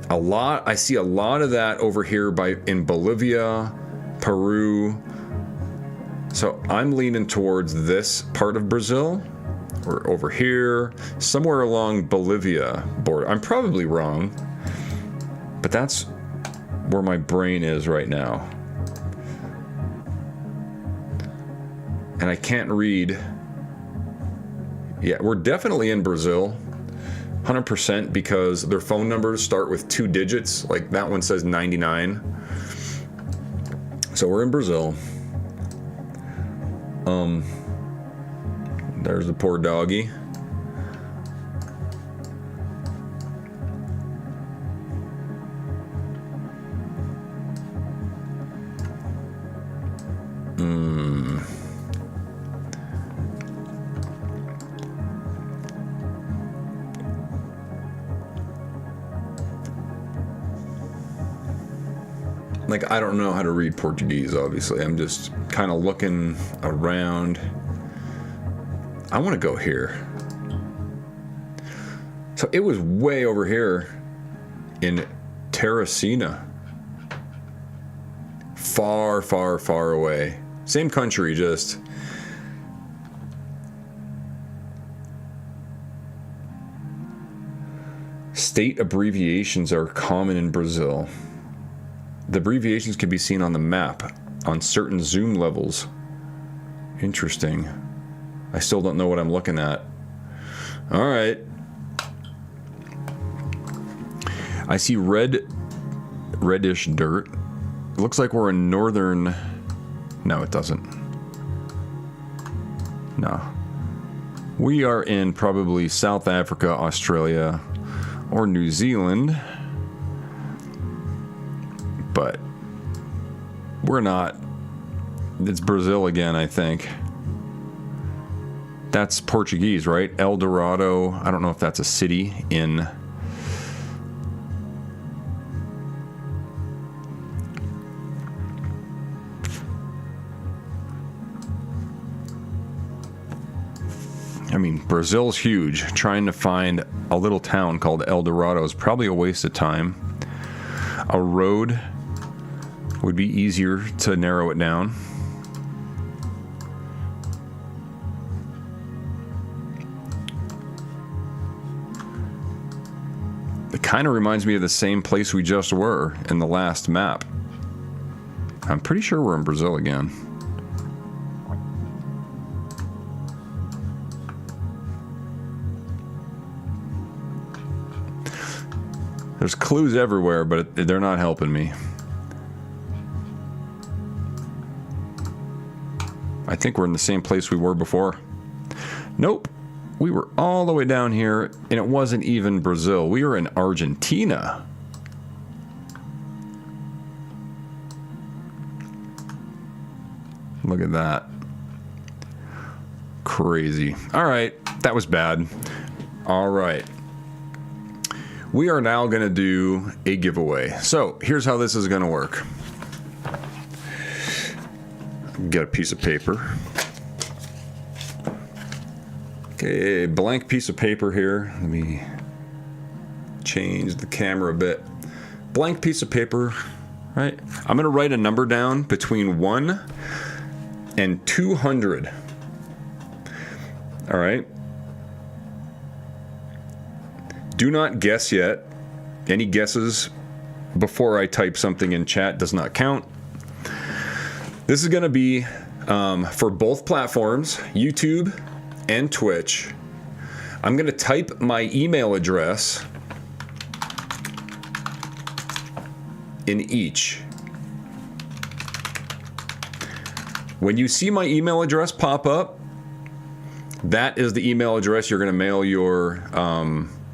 I see a lot of that over here in Bolivia, Peru. So I'm leaning towards this part of Brazil, or over here, somewhere along Bolivia border. I'm probably wrong, but that's where my brain is right now. And I can't read. Yeah, we're definitely in Brazil. 100%, because their phone numbers start with 2 digits. Like that one says 99. So we're in Brazil. There's the poor doggy. Like, I don't know how to read Portuguese, obviously. I'm just kind of looking around. I want to go here. So it was way over here in Teresina. Far, far, far away. Same country, just... State abbreviations are common in Brazil. The abbreviations can be seen on the map on certain zoom levels. Interesting. I still don't know what I'm looking at. All right. I see reddish dirt. It looks like we're in northern... No, it doesn't. No. We are in probably South Africa, Australia, or New Zealand. But we're not. It's Brazil again, I think. That's Portuguese, right? El Dorado. I don't know if that's a city in... I mean, Brazil's huge. Trying to find a little town called El Dorado is probably a waste of time. A road would be easier to narrow it down. It kind of reminds me of the same place we just were in the last map. I'm pretty sure we're in Brazil again. There's clues everywhere, but they're not helping me. I think we're in the same place we were before. Nope. We were all the way down here, and it wasn't even Brazil. We were in Argentina. Look at that. Crazy. All right. That was bad. All right. We are now going to do a giveaway. So here's how this is going to work. Get a piece of paper. Okay, blank piece of paper here. Let me change the camera a bit. Blank piece of paper, right? I'm going to write a number down between 1 and 200. All right. Do not guess yet. Any guesses before I type something in chat does not count. This is going to be for both platforms, YouTube and Twitch. I'm going to type my email address in each. When you see my email address pop up, that is the email address you're going to mail your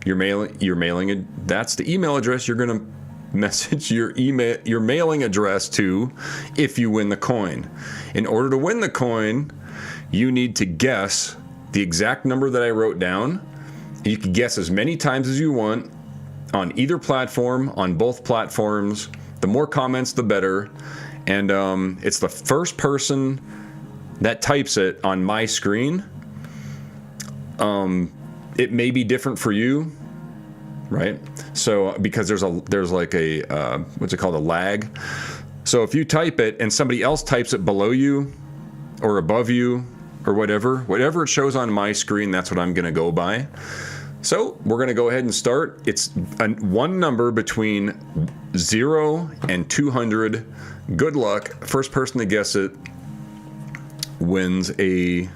mailing it. That's the email address you're going to message your mailing address to if you win the coin. In order to win the coin, you need to guess the exact number that I wrote down. You can guess as many times as you want on either platform, on both platforms. The more comments, the better. And it's the first person that types it on my screen. It may be different for you, right? So because there's like a what's it called, a lag. So if you type it and somebody else types it below you or above you or whatever it shows on my screen, that's what I'm gonna go by. So we're gonna go ahead and start. It's one number between 0 and 200. Good luck. First person to guess it wins a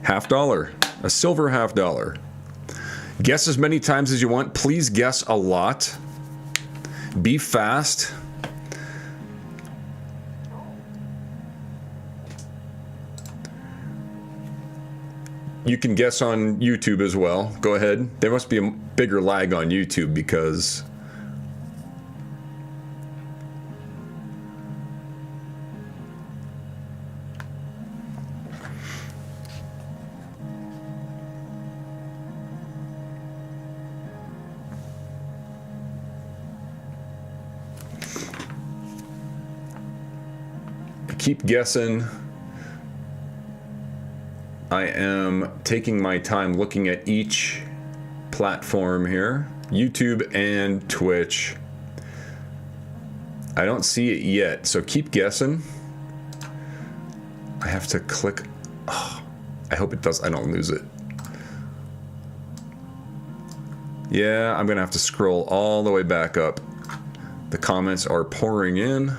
$50, a silver $50. Guess as many times as you want. Please guess a lot. Be fast. You can guess on YouTube as well. Go ahead. There must be a bigger lag on YouTube because keep guessing. I am taking my time looking at each platform here, YouTube and Twitch. I don't see it yet, so keep guessing. I have to click. Oh, I hope it does. I don't lose it. Yeah, I'm gonna have to scroll all the way back up. The comments are pouring in.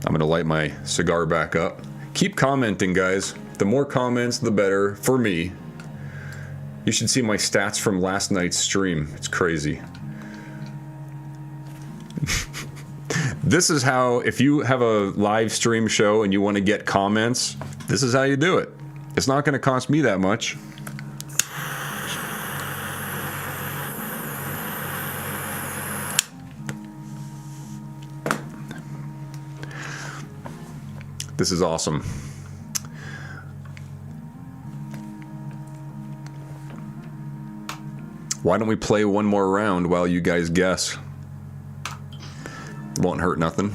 I'm gonna light my cigar back up. Keep commenting, guys. The more comments, the better for me. You should see my stats from last night's stream. It's crazy. This is how, if you have a live stream show and you want to get comments, this is how you do it. It's not going to cost me that much. This is awesome. Why don't we play one more round while you guys guess? Won't hurt nothing.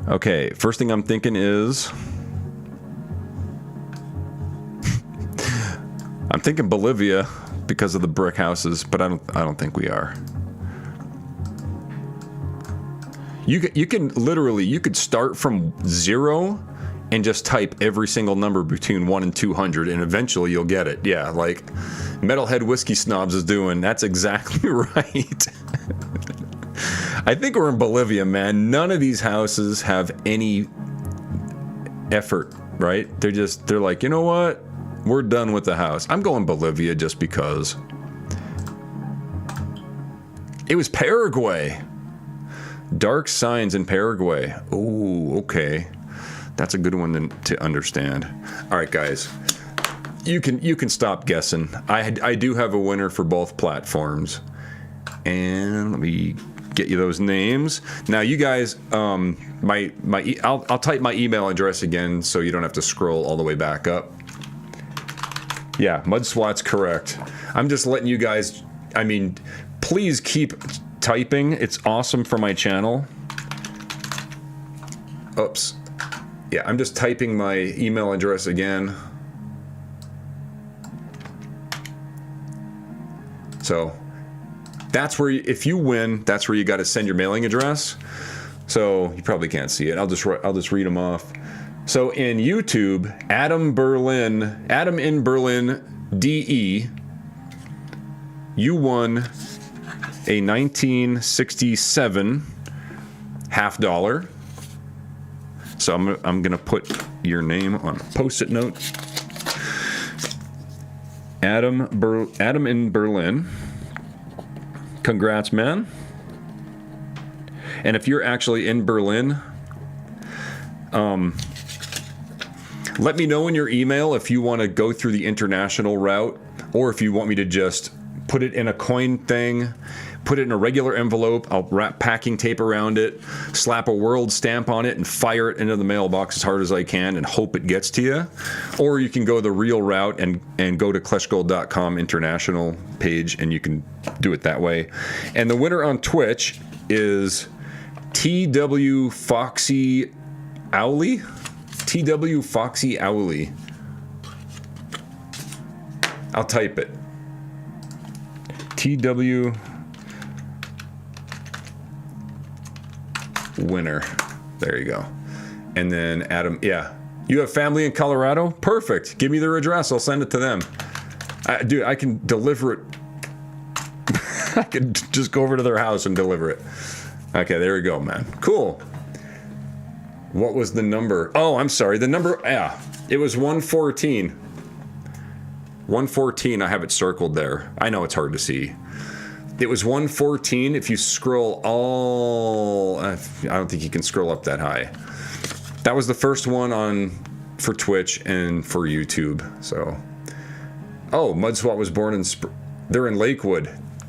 Okay, first thing I'm thinking is I'm thinking Bolivia because of the brick houses, but I don't think we are. You can literally, you could start from 0 and just type every single number between 1 and 200 and eventually you'll get it. Yeah, like Metalhead Whiskey Snobs is doing. That's exactly right. I think we're in Bolivia, man. None of these houses have any effort, right? They're like, you know what? We're done with the house. I'm going Bolivia just because. It was Paraguay. Dark signs in Paraguay. Oh, okay. That's a good one to understand. All right, guys. You can stop guessing. I do have a winner for both platforms. And let me get you those names. Now, you guys, I'll type my email address again so you don't have to scroll all the way back up. Yeah, Mudswat's correct. I'm just letting you guys, I mean, please keep typing. It's awesome for my channel. Oops. Yeah, I'm just typing my email address again. So that's where, if you win, that's where you got to send your mailing address. So you probably can't see it. I'll just read them off. So in YouTube, Adam in Berlin DE, you won a 1967 $50. So I'm gonna put your name on a post-it note. Adam in Berlin. Congrats, man. And if you're actually in Berlin, let me know in your email if you want to go through the international route, or if you want me to just put it in a coin thing, put it in a regular envelope. I'll wrap packing tape around it, slap a world stamp on it, and fire it into the mailbox as hard as I can and hope it gets to you. Or you can go the real route and go to KleshGold.com international page, and you can do it that way. And the winner on Twitch is TW Foxy Owly. TW Foxy Owly. I'll type it. TW winner. There you go. And then Adam, yeah. You have family in Colorado? Perfect. Give me their address. I'll send it to them. Dude, I can deliver it. I can just go over to their house and deliver it. Okay, there we go, man. Cool. What was the number? Oh, I'm sorry. The number, yeah. It was 114. 114, I have it circled there. I know it's hard to see. It was 114. If you scroll all, I don't think you can scroll up that high. That was the first one for Twitch and for YouTube. So, oh, Mudswat was born in, they're in Lakewood.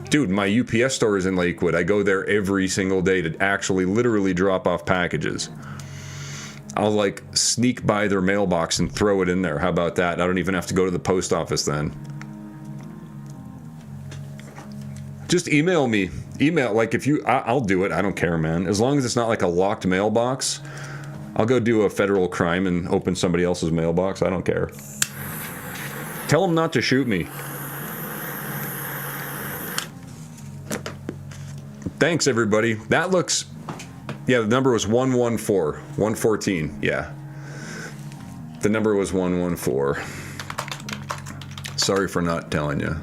Dude, my UPS store is in Lakewood. I go there every single day to actually literally drop off packages. I'll like sneak by their mailbox and throw it in there. How about that? I don't even have to go to the post office then. Just email me email, like if you, I'll do it. I don't care, man. As long as it's not like a locked mailbox, I'll go do a federal crime and open somebody else's mailbox. I don't care. Tell them not to shoot me. Thanks, everybody. That looks, yeah, the number was 114. 114, yeah. The number was 114. Sorry for not telling you.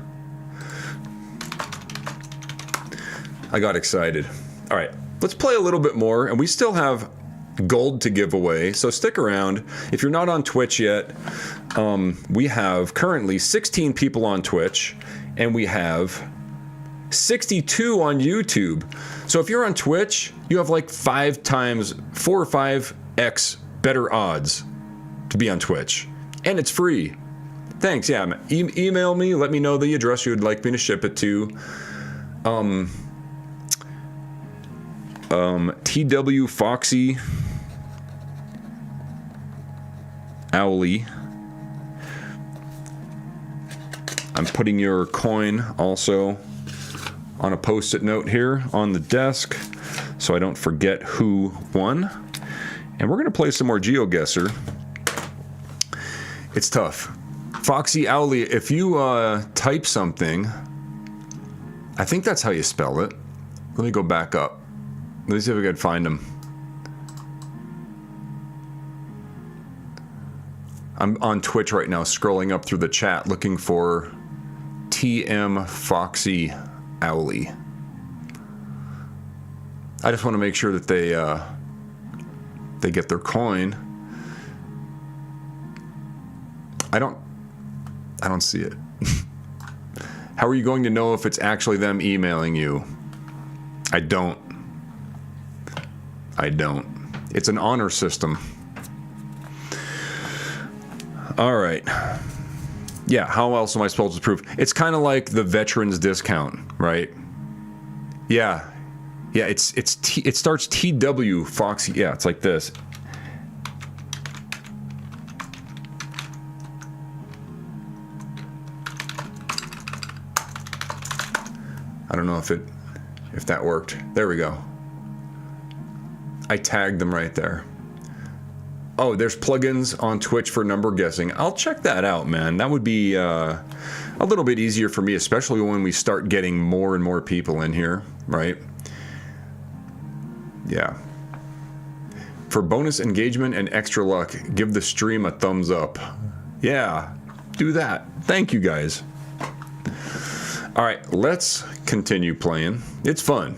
I got excited. All right, let's play a little bit more, and we still have gold to give away, so stick around. If you're not on Twitch yet, we have currently 16 people on Twitch, and we have 62 on YouTube. So if you're on Twitch, you have like 4 or 5x better odds to be on Twitch, and it's free. Thanks. Yeah, email me, let me know the address you would like me to ship it to. TW Foxy Owly. I'm putting your coin also on a post-it note here on the desk so I don't forget who won. And we're gonna play some more GeoGuessr. It's tough. Foxy Owly, if you type something, I think that's how you spell it. Let me go back up. Let me see if I can find him. I'm on Twitch right now, scrolling up through the chat, looking for TM Foxy Owly. I just want to make sure that they get their coin. I don't see it. How are you going to know if it's actually them emailing you? I don't. It's an honor system. All right. Yeah, how else am I supposed to prove? It's kind of like the veterans discount, right? Yeah. Yeah, it starts TW Foxy. Yeah, it's like this. I don't know if that worked. There we go. I tagged them right there. Oh, there's plugins on Twitch for number guessing. I'll check that out, man. That would be a little bit easier for me, especially when we start getting more and more people in here, right? Yeah. For bonus engagement and extra luck, give the stream a thumbs up. Yeah, do that. Thank you, guys. All right, let's continue playing. It's fun.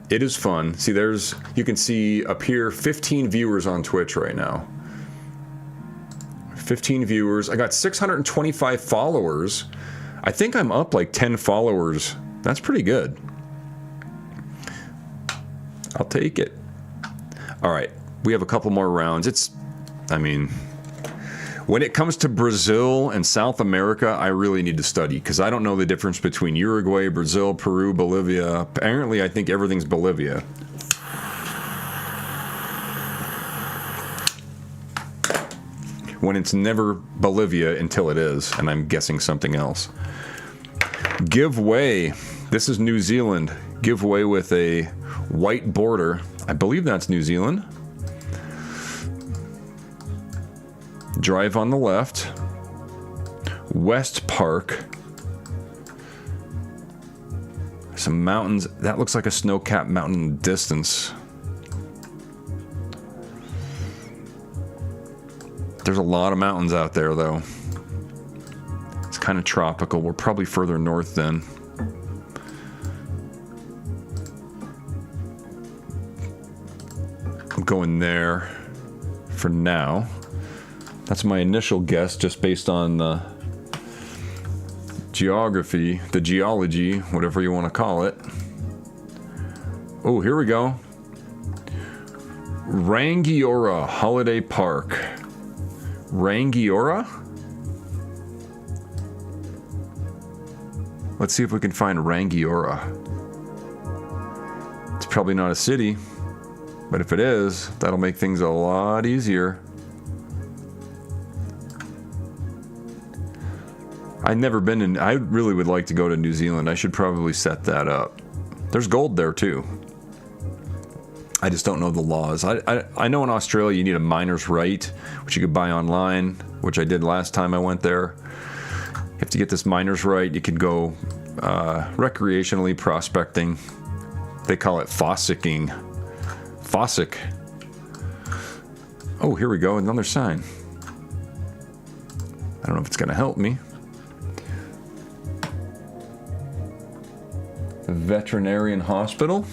It is fun. See, you can see up here 15 viewers on Twitch right now. 15 viewers. I got 625 followers. I think I'm up like 10 followers. That's pretty good. I'll take it. All right, we have a couple more rounds. I mean, when it comes to Brazil and South America, I really need to study because I don't know the difference between Uruguay, Brazil, Peru, Bolivia. Apparently, I think everything's Bolivia. When it's never Bolivia until it is, and I'm guessing something else. Give way. This is New Zealand. Give way with a white border. I believe that's New Zealand. Drive on the left. West Park. Some mountains. That looks like a snow-capped mountain in the distance. There's a lot of mountains out there, though. It's kind of tropical. We're probably further north then. I'm going there for now. That's my initial guess, just based on the geography, the geology, whatever you want to call it. Oh, here we go. Rangiora Holiday Park. Rangiora? Let's see if we can find Rangiora. It's probably not a city, but if it is, that'll make things a lot easier. I've never been in. I really would like to go to New Zealand. I should probably set that up. There's gold there too. I just don't know the laws. I know in Australia you need a miner's right, which you could buy online, which I did last time I went there. You have to get this miner's right. You could go recreationally prospecting. They call it fossicking. Fossick. Oh, here we go. Another sign. I don't know if it's going to help me. Veterinarian hospital.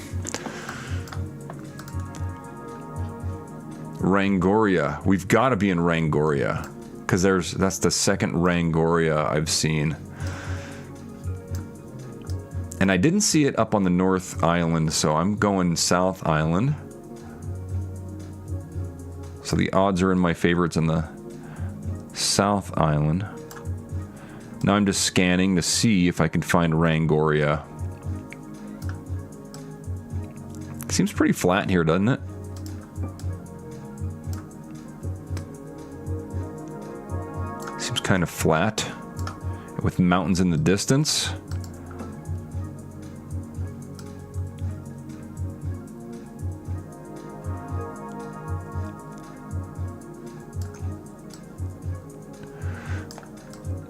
Rangoria. We've got to be in Rangoria because that's the second Rangoria I've seen. And I didn't see it up on the North Island, so I'm going South Island. So the odds are in my favorites in the South Island. Now I'm just scanning to see if I can find Rangoria. Seems pretty flat here, doesn't it? Seems kind of flat with mountains in the distance.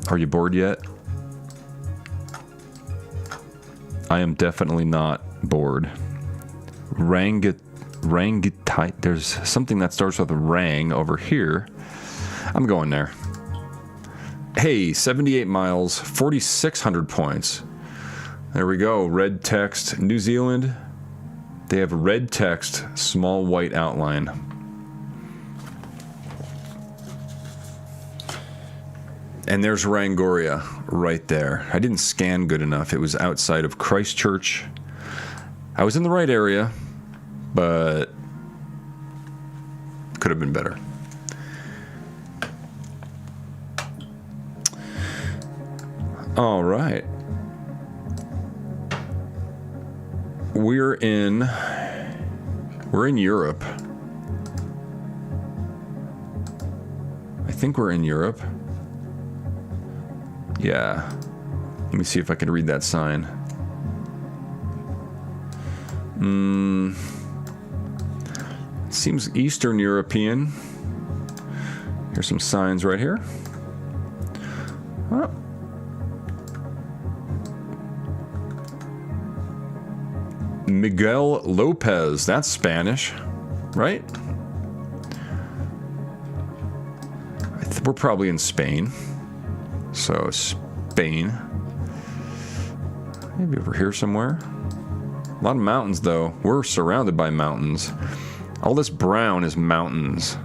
Are you bored yet? I am definitely not bored. Rangitai. There's something that starts with rang over here. I'm going there. Hey, 78 miles, 4,600 points. There we go. Red text. New Zealand. They have red text, small white outline. And there's Rangoria right there. I didn't scan good enough. It was outside of Christchurch. I was in the right area, but could have been better. All right. We're in Europe. I think we're in Europe. Yeah. Let me see if I can read that sign. Seems Eastern European. Here's some signs right here. Oh. Miguel Lopez. That's Spanish, right? We're probably in Spain. So, Spain. Maybe over here somewhere. A lot of mountains, though. We're surrounded by mountains. All this brown is mountains.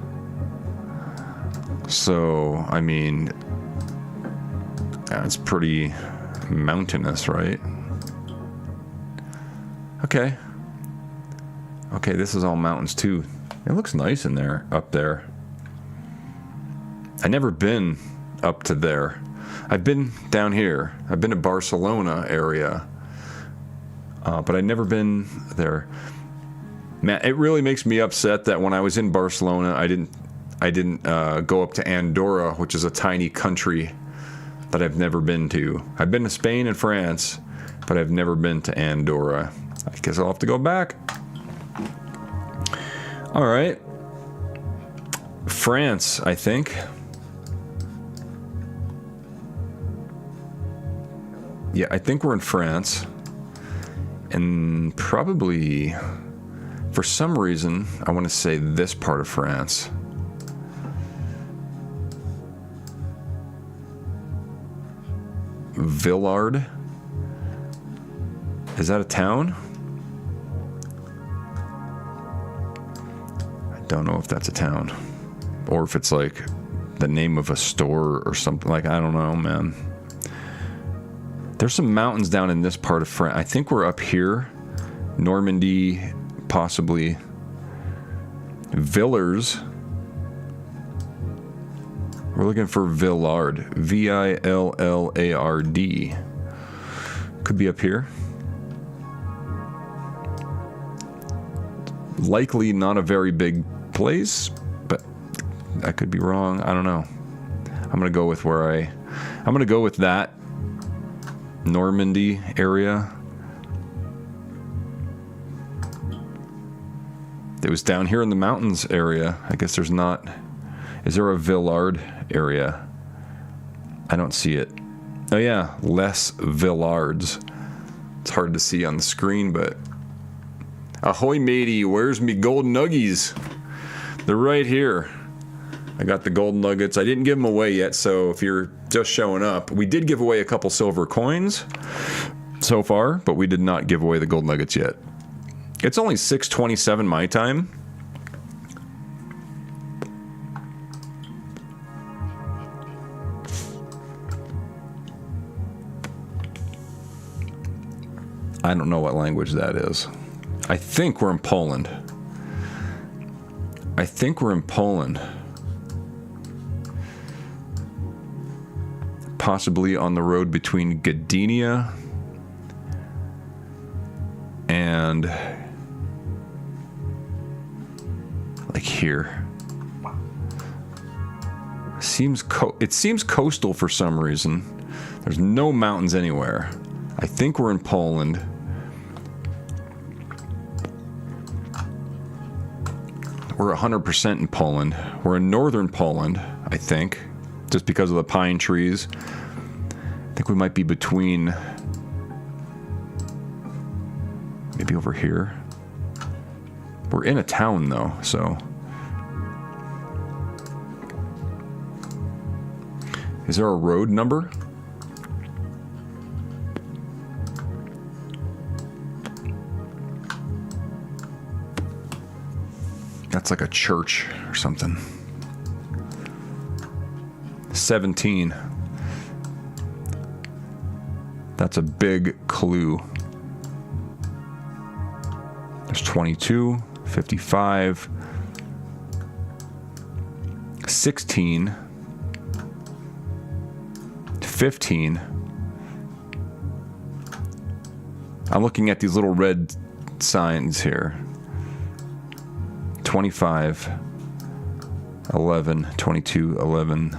So, I mean, yeah, it's pretty mountainous, right? Okay. Okay, this is all mountains, too. It looks nice in there, up there. I've never been up to there. I've been down here. I've been to Barcelona area. But I've never been there. Man, it really makes me upset that when I was in Barcelona, I didn't go up to Andorra, which is a tiny country that I've never been to. I've been to Spain and France, but I've never been to Andorra. I guess I'll have to go back. All right. France, I think. Yeah, I think we're in France. And probably, for some reason, I want to say this part of France. Villard. Is that a town? I don't know if that's a town. Or if it's like the name of a store or something. Like, I don't know, man. There's some mountains down in this part of France. I think we're up here. Normandy, possibly. Villars. We're looking for Villard. V-I-L-L-A-R-D. Could be up here. Likely not a very big place, but I could be wrong. I don't know. I'm gonna go with I'm gonna go with that Normandy area. It was down here in the mountains area. I guess there's not. Is there a Villard area? I don't see it. Oh yeah, less Villards. It's hard to see on the screen, but... Ahoy matey, where's me gold nuggies? They're right here. I got the gold nuggets. I didn't give them away yet, so if you're just showing up, we did give away a couple silver coins so far, but we did not give away the gold nuggets yet. It's only 6:27 my time. I don't know what language that is. I think we're in Poland. I think we're in Poland. Possibly on the road between Gdynia and like here. It seems coastal for some reason. There's no mountains anywhere. I think we're in Poland. We're 100% in Poland. We're in northern Poland, I think, just because of the pine trees. I think we might be between, maybe over here. We're in a town though, so. Is there a road number? That's like a church or something. 17. That's a big clue. There's 22, 55, 16, 15. I'm looking at these little red signs here. 25, 11, 22, 11,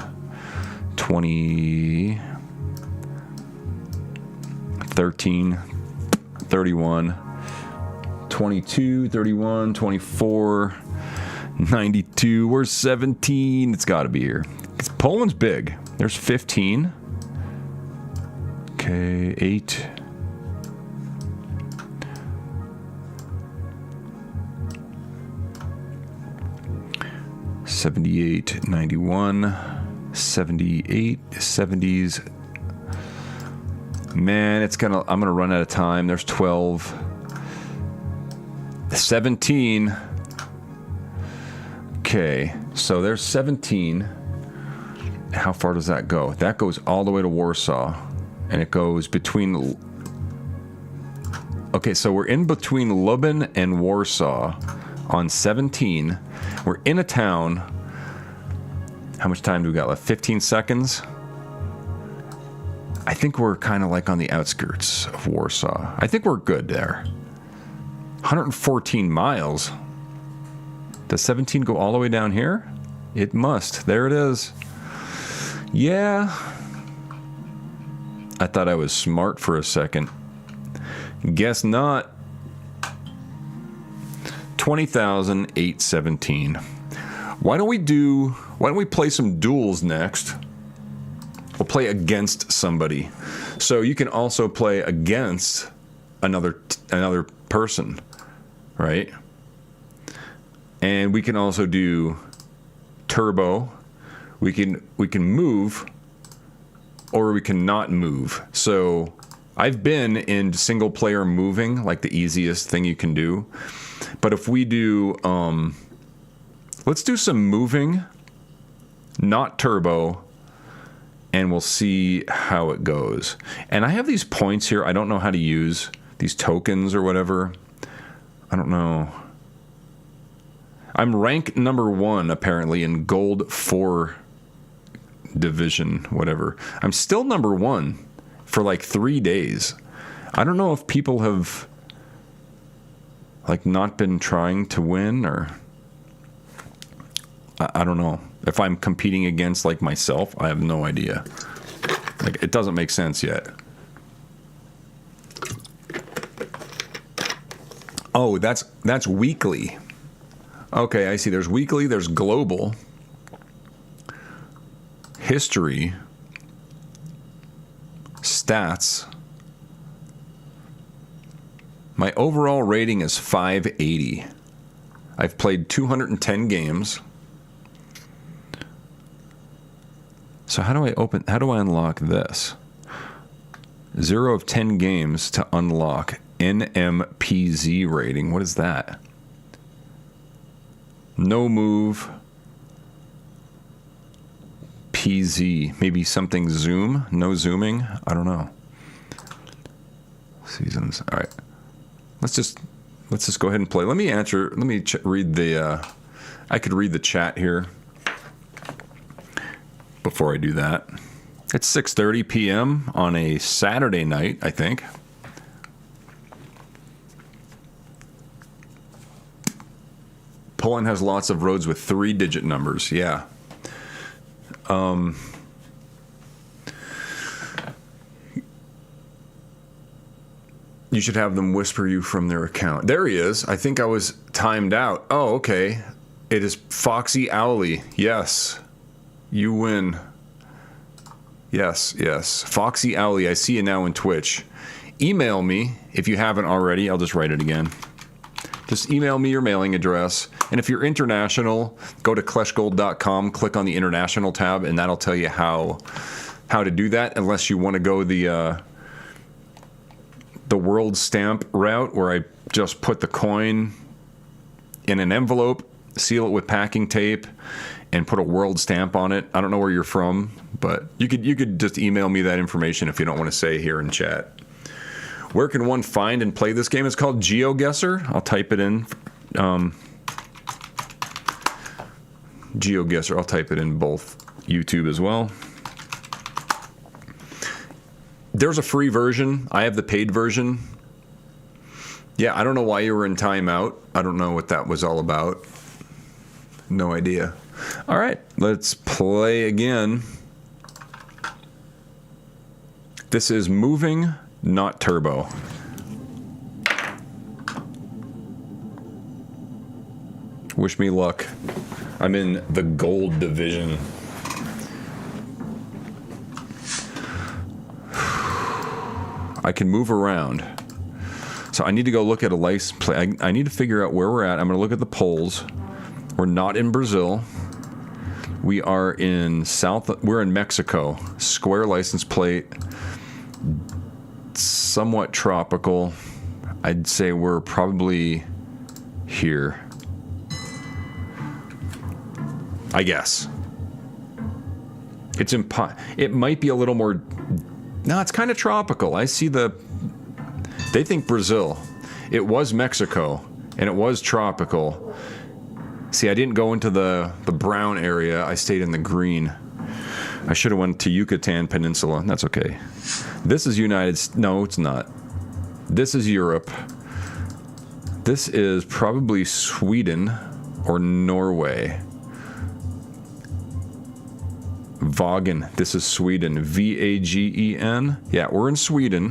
20, 13, 31, 22, 31, 24, 92. Where's 17? It's got to be here. Poland's big. There's 15. Okay, 8. $78, 91, 78, 70s. Man, I'm gonna run out of time. There's 12, 17. Okay, so there's 17. How far does that go? That goes all the way to Warsaw, and it goes between. Okay, so we're in between Lublin and Warsaw on 17. We're in a town. How much time do we got left? 15 seconds. I think we're kind of like on the outskirts of Warsaw. I think we're good there. 114 miles. Does 17 go all the way down here? It must. There it is. Yeah. I thought I was smart for a second. Guess not. 20,817. Why don't we play some duels next? We'll play against somebody. So you can also play against another person, right? And we can also do turbo. We can move, or we can not move. So I've been in single player moving, like the easiest thing you can do. But if we do, let's do some moving, not turbo, and we'll see how it goes. And I have these points here. I don't know how to use these tokens or whatever. I don't know. I'm rank number 1 apparently in Gold 4 division, whatever. I'm still number 1 for like 3 days. I don't know if people have like not been trying to win, or I don't know. If I'm competing against like myself, I have no idea. Like, it doesn't make sense yet. Oh, that's weekly. Okay, I see. There's weekly, there's global, history, stats. My overall rating is 580. I've played 210 games. So how do I unlock this? 0 of 10 games to unlock NMPZ rating. What is that? No move. PZ. Maybe something zoom? No zooming? I don't know. Seasons. All right. Let's just go ahead and play. Let me answer. Let me read the. I could read the chat here before I do that. It's 6:30 p.m. on a Saturday night, I think. Poland has lots of roads with 3-digit numbers. Yeah. You should have them whisper you from their account. There he is. I think I was timed out. Oh, okay. It is Foxy Owly. Yes. You win. Yes, yes. Foxy Owly, I see you now in Twitch. Email me if you haven't already. I'll just write it again. Just email me your mailing address. And if you're international, go to KleshGold.com, click on the international tab, and that'll tell you how to do that, unless you want to go the world stamp route, where I just put the coin in an envelope, seal it with packing tape, and put a world stamp on it. I don't know where you're from, but you could just email me that information if you don't want to say here in chat. Where can one find and play this game? It's called GeoGuessr. I'll type it in. GeoGuessr. I'll type it in both YouTube as well. There's a free version. I have the paid version. Yeah, I don't know why you were in timeout. I don't know what that was all about. No idea. All right, let's play again. This is moving, not turbo. Wish me luck. I'm in the gold division. I can move around. So I need to go look at a license plate. I need to figure out where we're at. I'm going to look at the polls. We're not in Brazil. We are in we're in Mexico. Square license plate. Somewhat tropical. I'd say we're probably here. I guess. It might be a little more. No, it's kind of tropical. I see they think Brazil. It was Mexico, and it was tropical. See, I didn't go into the brown area. I stayed in the green. I should have went to Yucatan Peninsula. That's okay. This is no, it's not. This is Europe. This is probably Sweden or Norway. Vagen. This is Sweden. V-A-G-E-N. Yeah, we're in Sweden.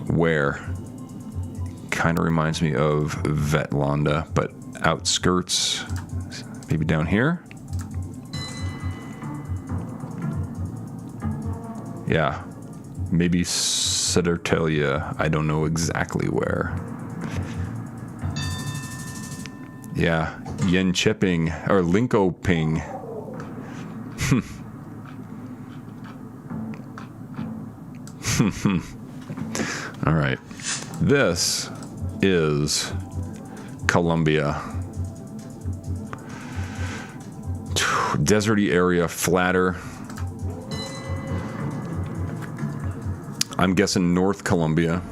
Where? Kind of reminds me of Vetlanda, but outskirts. Maybe down here? Yeah. Maybe Södertälje. I don't know exactly where. Yeah. Jönköping or Linköping. All right. This is Colombia. Deserty area, flatter. I'm guessing North Colombia.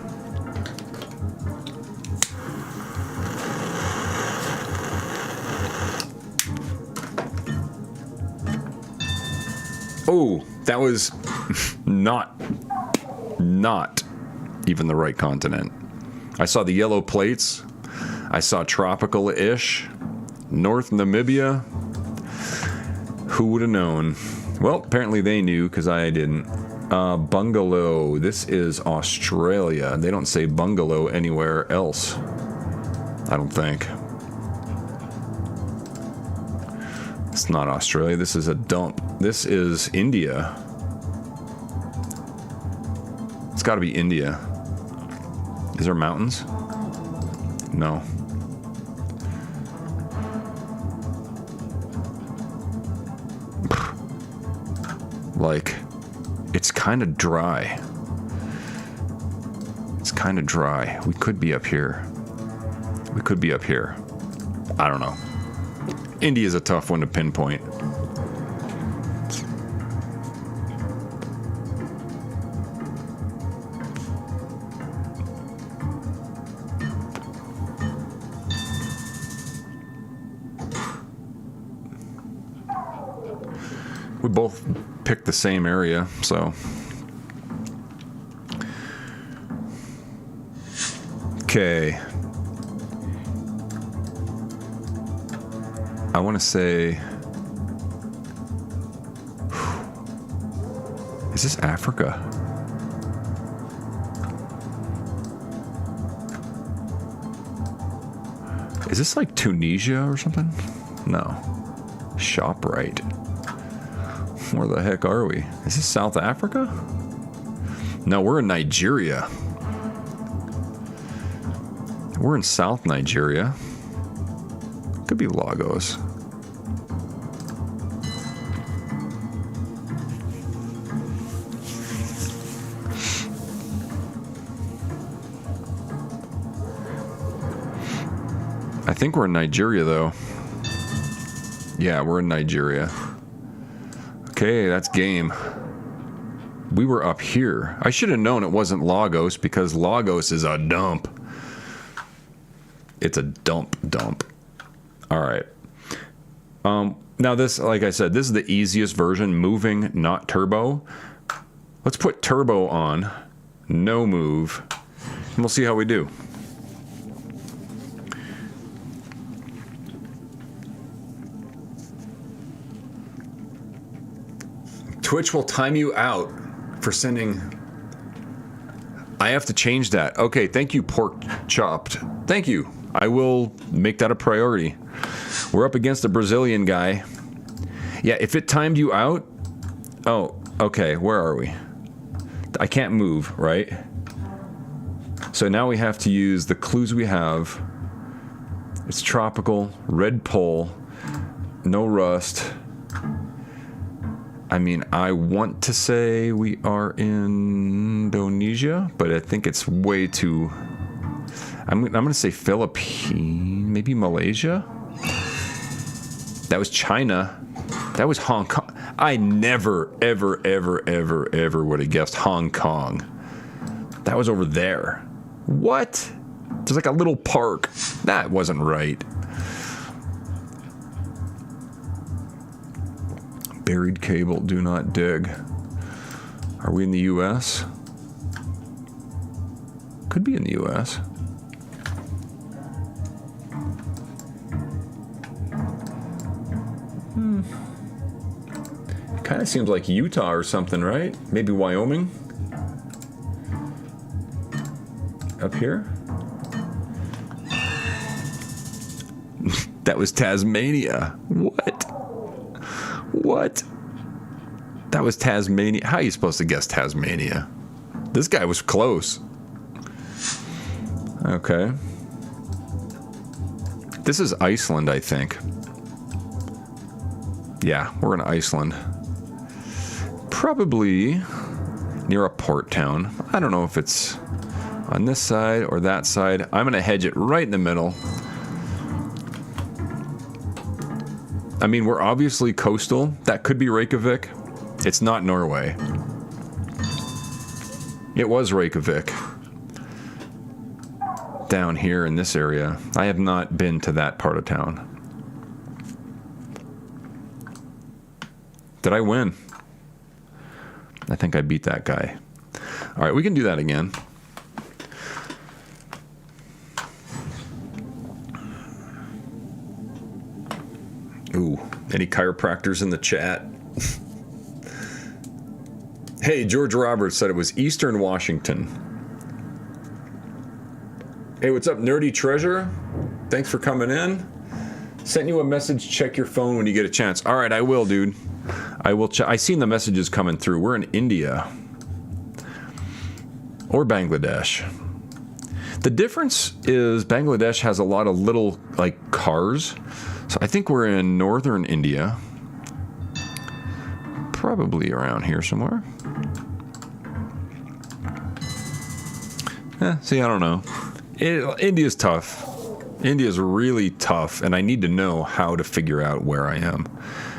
Oh, that was not even the right continent. I saw the yellow plates. I saw tropical-ish. North Namibia. Who would have known? Well, apparently they knew because I didn't. Bungalow. This is Australia. They don't say bungalow anywhere else. I don't think. It's not Australia. This is a dump. This is India. It's got to be India. Is there mountains? No. Like, it's kind of dry. It's kind of dry. We could be up here. We could be up here. I don't know. India's a tough one to pinpoint. We both picked the same area, so. Okay. I want to say. Is this Africa? Is this like Tunisia or something? No. ShopRite. Where the heck are we? Is this South Africa? No, we're in Nigeria. We're in South Nigeria. Could be Lagos. I think we're in Nigeria, though. Yeah, we're in Nigeria. Okay, that's game. We were up here. I should have known it wasn't Lagos because Lagos is a dump. It's a dump. All right. Now this, like I said, this is the easiest version, moving, not turbo. Let's put turbo on, no move, and we'll see how we do. Twitch will time you out for sending. I have to change that. Okay, thank you, Pork Chopped. Thank you. I will make that a priority. We're up against a Brazilian guy. Yeah, if it timed you out. Oh, okay, where are we? I can't move, right? So now we have to use the clues we have. It's tropical, red pole, no rust. I mean, I want to say we are in Indonesia, but I think it's way too. I'm going to say Philippines, maybe Malaysia. That was China. That was Hong Kong. I never, ever would have guessed Hong Kong. That was over there. What? There's like a little park. That wasn't right. Buried cable, do not dig. Are we in the U.S.? Could be in the U.S. Kind of seems like Utah or something, right? Maybe Wyoming? Up here? That was Tasmania. What? What? That was Tasmania. How are you supposed to guess Tasmania? This guy was close. Okay. This is Iceland, I think. Yeah, we're in Iceland. Probably near a port town. I don't know if it's on this side or that side. I'm going to hedge it right in the middle. I mean, we're obviously coastal. That could be Reykjavik. It's not Norway. It was Reykjavik. Down here in this area. I have not been to that part of town. Did I win? I think I beat that guy. All right, we can do that again. Ooh, any chiropractors in the chat? Hey, George Roberts said it was Eastern Washington. Hey, what's up, Nerdy Treasure? Thanks for coming in. Sent you a message. Check your phone when you get a chance. All right, I will, dude. I will check. I seen the messages coming through. We're in India or Bangladesh. The difference is Bangladesh has a lot of little like cars. So I think we're in northern India. Probably around here somewhere. See, I don't know. India's tough. India's really tough, and I need to know how to figure out where I am.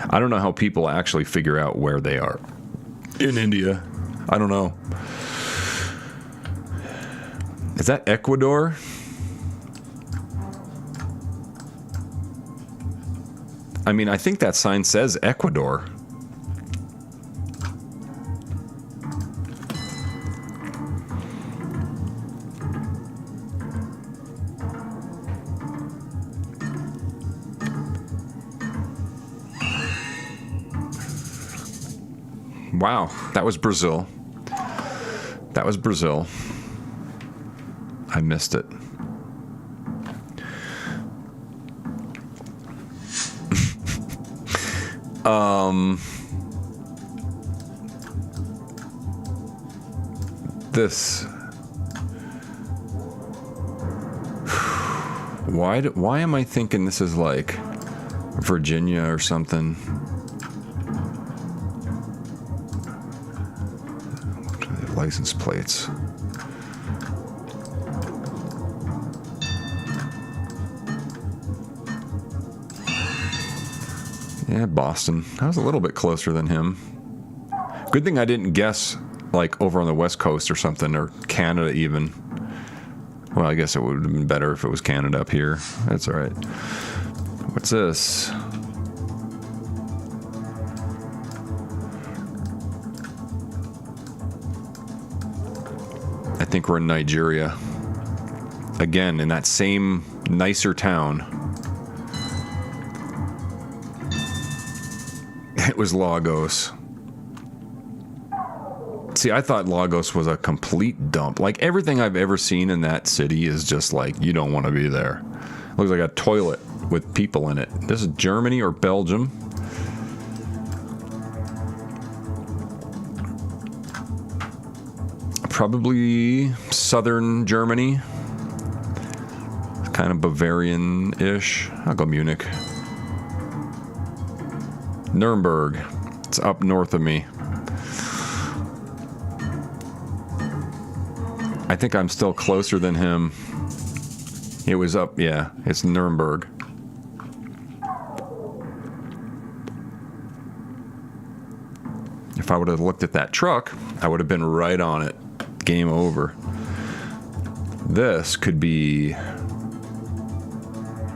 I don't know how people actually figure out where they are in India. I don't know. Is that Ecuador? I mean, I think that sign says Ecuador. Wow, that was Brazil. That was Brazil. I missed it. This. Why am I thinking this is like Virginia or something? License plates. Yeah, Boston. I was a little bit closer than him. Good thing I didn't guess like over on the West Coast or something, or Canada even. Well, I guess it would have been better if it was Canada up here. That's all right. What's this? I think we're in Nigeria. Again, in that same nicer town. It was Lagos. See, I thought Lagos was a complete dump. Like, everything I've ever seen in that city is just like, you don't want to be there. Looks like a toilet with people in it. This is Germany or Belgium. Probably southern Germany. Kind of Bavarian-ish. I'll go Munich. Nuremberg. It's up north of me. I think I'm still closer than him. It was up, yeah. It's Nuremberg. If I would have looked at that truck, I would have been right on it. Game over. This could be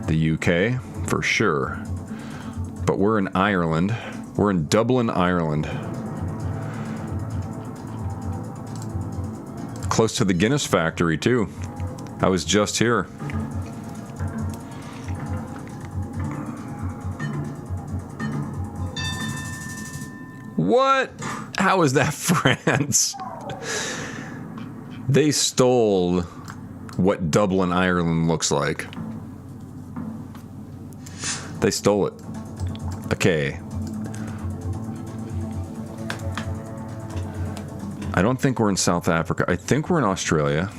the UK for sure. But we're in Ireland. We're in Dublin, Ireland. Close to the Guinness factory, too. I was just here. What? How is that France? They stole what Dublin, Ireland looks like. They stole it. Okay. I don't think we're in South Africa. I think we're in Australia.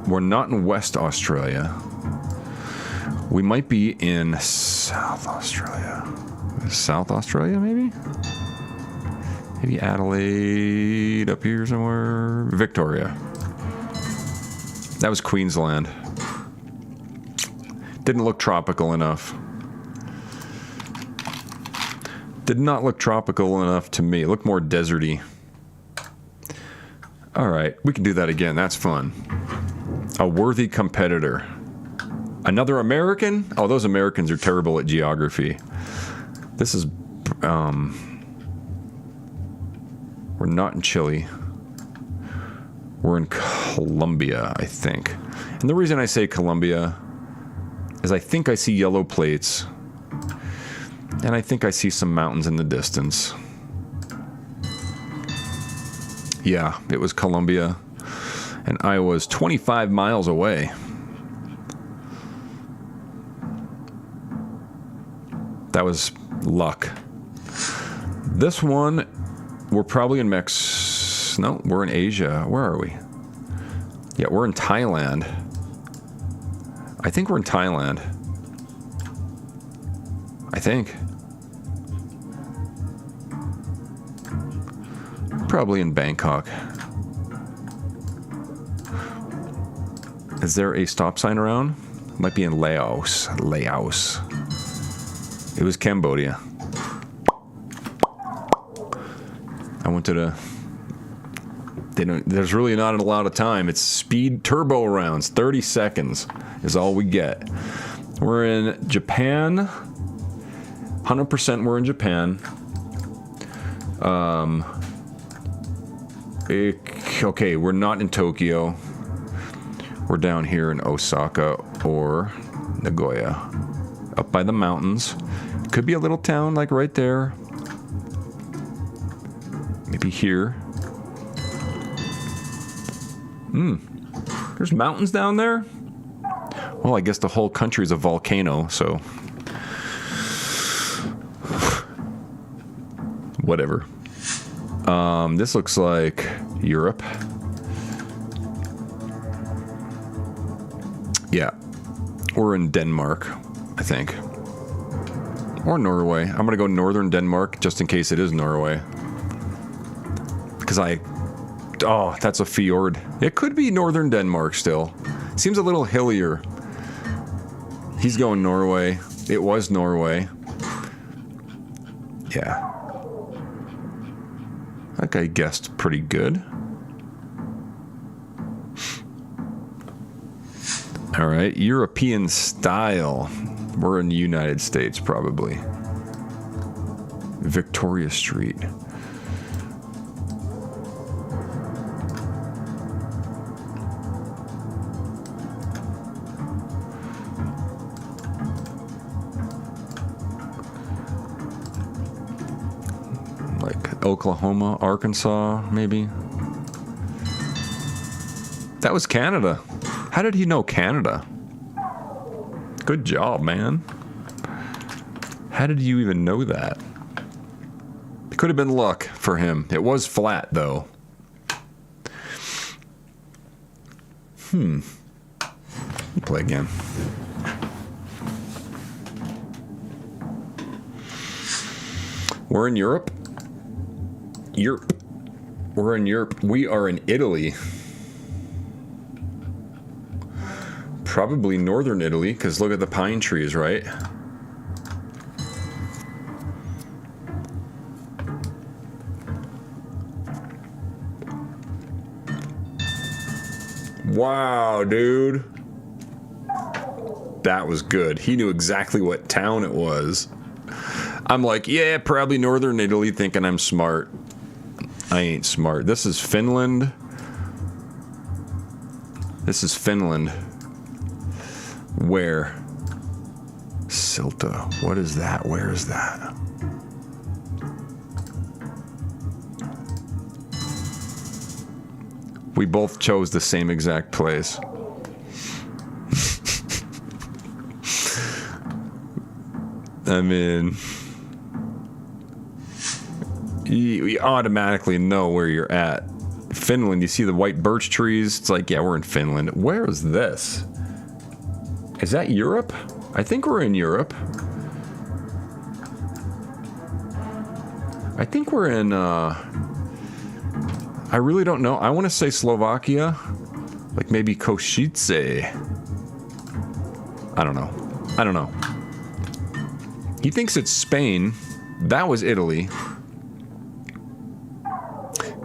We're not in West Australia. We might be in South Australia. South Australia, maybe? Maybe Adelaide up here somewhere. Victoria. That was Queensland. Didn't look tropical enough. Did not look tropical enough to me. It looked more deserty. Alright, we can do that again. That's fun. A worthy competitor. Another American? Oh, those Americans are terrible at geography. This is... we're not in Chile. We're in Colombia, I think. And the reason I say Colombia is I think I see yellow plates. And I think I see some mountains in the distance. Yeah, it was Colombia. And I was 25 miles away. That was luck. This one, we're probably in no, we're in Asia. Where are we? Yeah, we're in Thailand. I think we're in Thailand. I think. Probably in Bangkok. Is there a stop sign around? Might be in Laos. Laos. It was Cambodia. I went to the... There's really not a lot of time. It's speed turbo rounds. 30 seconds is all we get. We're in Japan. 100% we're in Japan. Okay, we're not in Tokyo. We're down here in Osaka or Nagoya. Up by the mountains. Could be a little town like right there. Maybe here. There's mountains down there? Well, I guess the whole country is a volcano, so... Whatever. This looks like Europe. Yeah. We're in Denmark, I think. Or Norway. I'm gonna go northern Denmark, just in case it is Norway. Because oh, that's a fjord. It could be northern Denmark still. Seems a little hillier. He's going Norway. It was Norway. Yeah. That guy guessed pretty good. Alright, European style. We're in the United States, probably. Victoria Street. Like Oklahoma, Arkansas, maybe. That was Canada. How did he know Canada? Good job, man. How did you even know that? It could have been luck for him. It was flat, though. Play again. We're in Europe. We're in Europe. We are in Italy. Probably northern Italy, because look at the pine trees, right? Wow, dude. That was good. He knew exactly what town it was. I'm like, yeah, probably northern Italy, thinking I'm smart. I ain't smart. This is Finland. This is Finland. Where? Silta. What is that? Where is that? We both chose the same exact place. I mean, you automatically know where you're at. Finland, you see the white birch trees? It's like, yeah, we're in Finland. Where is this? Is that Europe? I think we're in Europe. I think we're in, I really don't know. I want to say Slovakia. Like maybe Košice. I don't know. I don't know. He thinks it's Spain. That was Italy.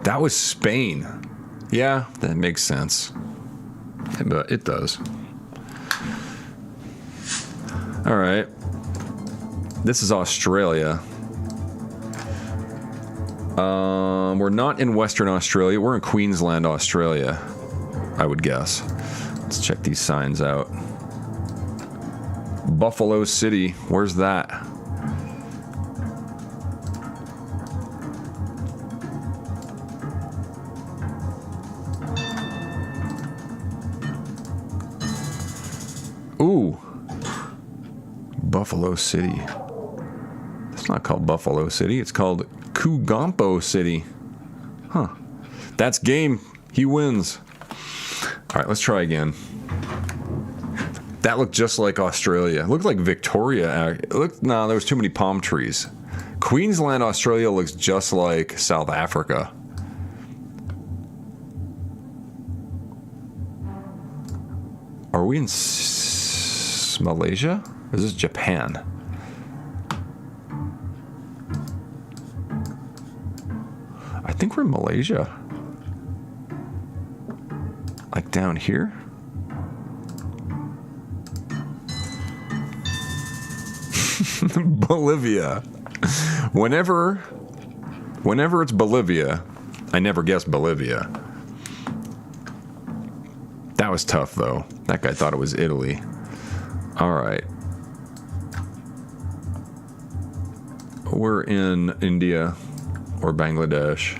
That was Spain. Yeah, that makes sense. It does. All right. This is Australia. We're not in Western Australia. We're in Queensland, Australia, I would guess. Let's check these signs out. Buffalo City. Where's that? Ooh. Buffalo City. It's not called Buffalo City. It's called Kugampo City. Huh. That's game. He wins. All right, let's try again. That looked just like Australia. It looked like Victoria. It looked, no, there was too many palm trees. Queensland, Australia looks just like South Africa. Are we in Malaysia? Or is this Japan? I think we're in Malaysia. Like down here? Bolivia. Whenever it's Bolivia, I never guess Bolivia. That was tough, though. That guy thought it was Italy. All right. We're in India or Bangladesh.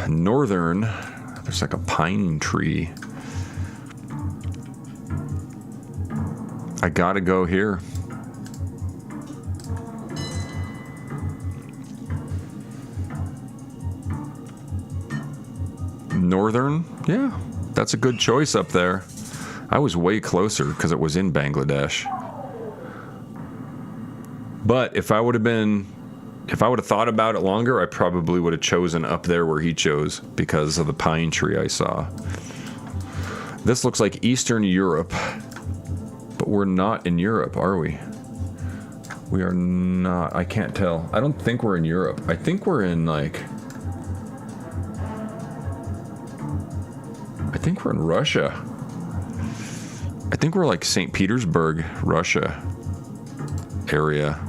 Northern. There's like a pine tree. I gotta go here. Northern? Yeah, that's a good choice up there. I was way closer because it was in Bangladesh. But if I would have thought about it longer, I probably would have chosen up there where he chose because of the pine tree I saw. This looks like Eastern Europe, but we're not in Europe, are we? We are not. I can't tell. I don't think we're in Europe. I think we're in like... I think we're in Russia. I think we're like St. Petersburg, Russia area.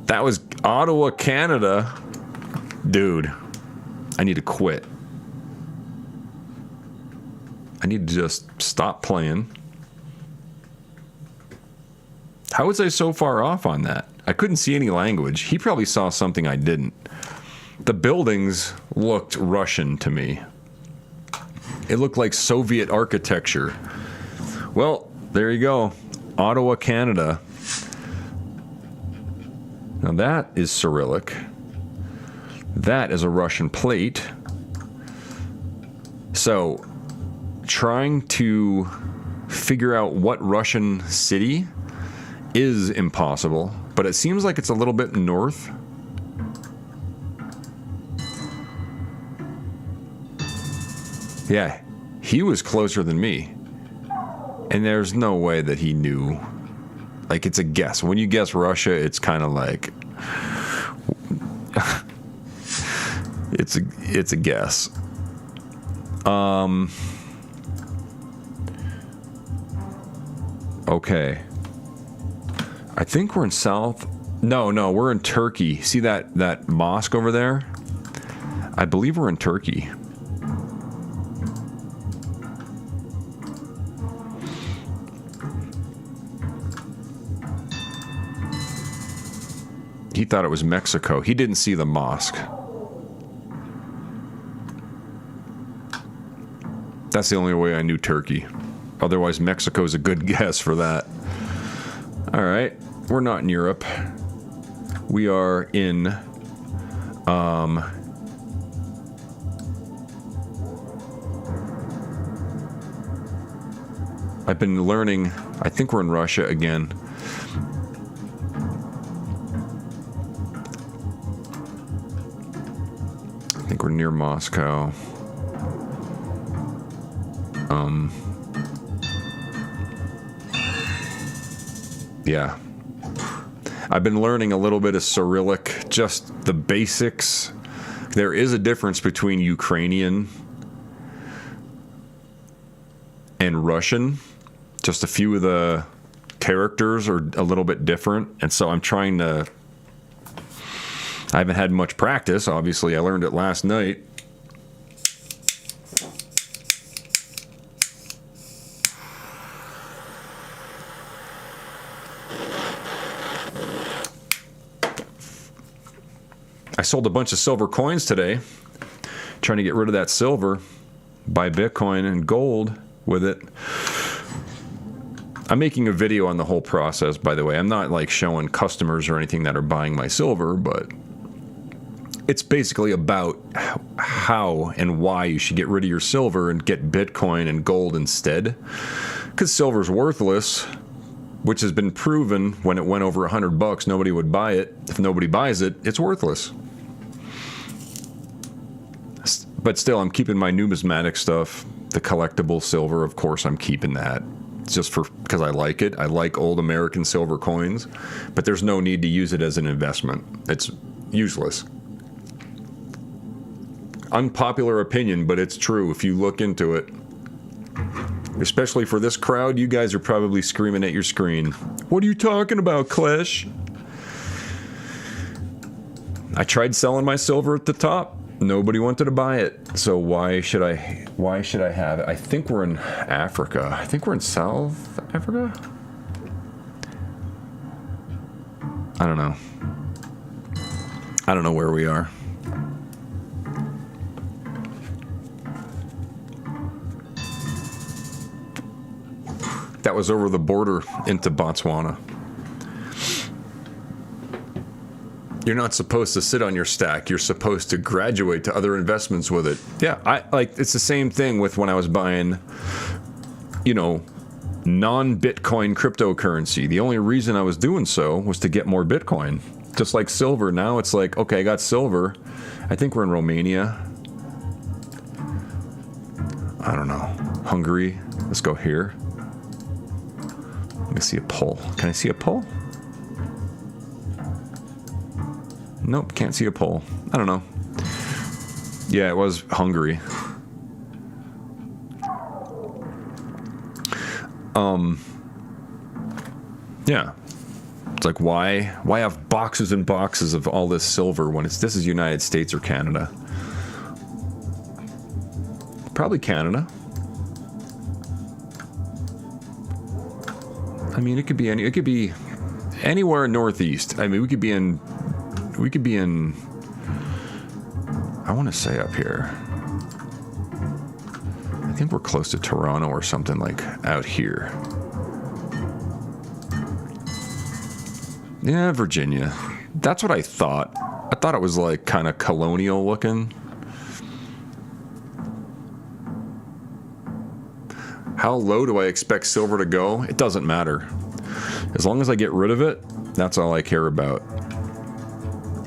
That was Ottawa, Canada. Dude, I need to quit. I need to just stop playing. How was I so far off on that? I couldn't see any language. He probably saw something I didn't. The buildings looked Russian to me. It looked like Soviet architecture. Well, there you go. Ottawa, Canada. Now that is Cyrillic. That is a Russian plate. So, trying to figure out what Russian city is impossible, but it seems like it's a little bit north. Yeah, he was closer than me. And there's no way that he knew. Like, it's a guess. When you guess Russia, it's kind of like... it's a guess. Okay. I think we're in South... No, we're in Turkey. See that mosque over there? I believe we're in Turkey. He thought it was Mexico. He didn't see the mosque. That's the only way I knew Turkey. Otherwise, Mexico's a good guess for that. All right. We're not in Europe. We are in... I've been learning... I think we're in Russia again. I think we're near Moscow. Yeah. I've been learning a little bit of Cyrillic, just the basics. There is a difference between Ukrainian and Russian. Just a few of the characters are a little bit different, and so I'm trying to... I haven't had much practice, obviously. I learned it last night. I sold a bunch of silver coins today, trying to get rid of that silver. buy Bitcoin and gold with it. I'm making a video on the whole process, by the way. I'm not like showing customers or anything that are buying my silver, but it's basically about how and why you should get rid of your silver and get Bitcoin and gold instead. Because silver's worthless, which has been proven. When it went over $100, nobody would buy it. If nobody buys it, it's worthless. But still, I'm keeping my numismatic stuff. The collectible silver, of course, I'm keeping that. It's just because I like it. I like old American silver coins, but there's no need to use it as an investment. It's useless. Unpopular opinion, but it's true if you look into it. Especially for this crowd, you guys are probably screaming at your screen. What are you talking about, Klesh? I tried selling my silver at the top. Nobody wanted to buy it. So why should I have it? I think we're in Africa. I think we're in South Africa? I don't know. I don't know where we are. That was over the border into Botswana. You're not supposed to sit on your stack. You're supposed to graduate to other investments with it. Yeah, it's the same thing with when I was buying, you know, non-Bitcoin cryptocurrency. The only reason I was doing so was to get more Bitcoin. Just like silver. Now it's like, okay, I got silver. I think we're in Romania. I don't know. Hungary. Let's go here. Let me see a poll. Can I see a poll? Nope, can't see a poll. I don't know. Yeah, it was Hungary. Yeah. It's like, why have boxes and boxes of all this silver when this is United States or Canada? Probably Canada. I mean, it could be anywhere northeast. I mean, we could be in, I want to say up here. I think we're close to Toronto or something, like out here. Yeah, Virginia. That's what I thought. I thought it was like kind of colonial looking. How low do I expect silver to go? It doesn't matter. As long as I get rid of it, that's all I care about.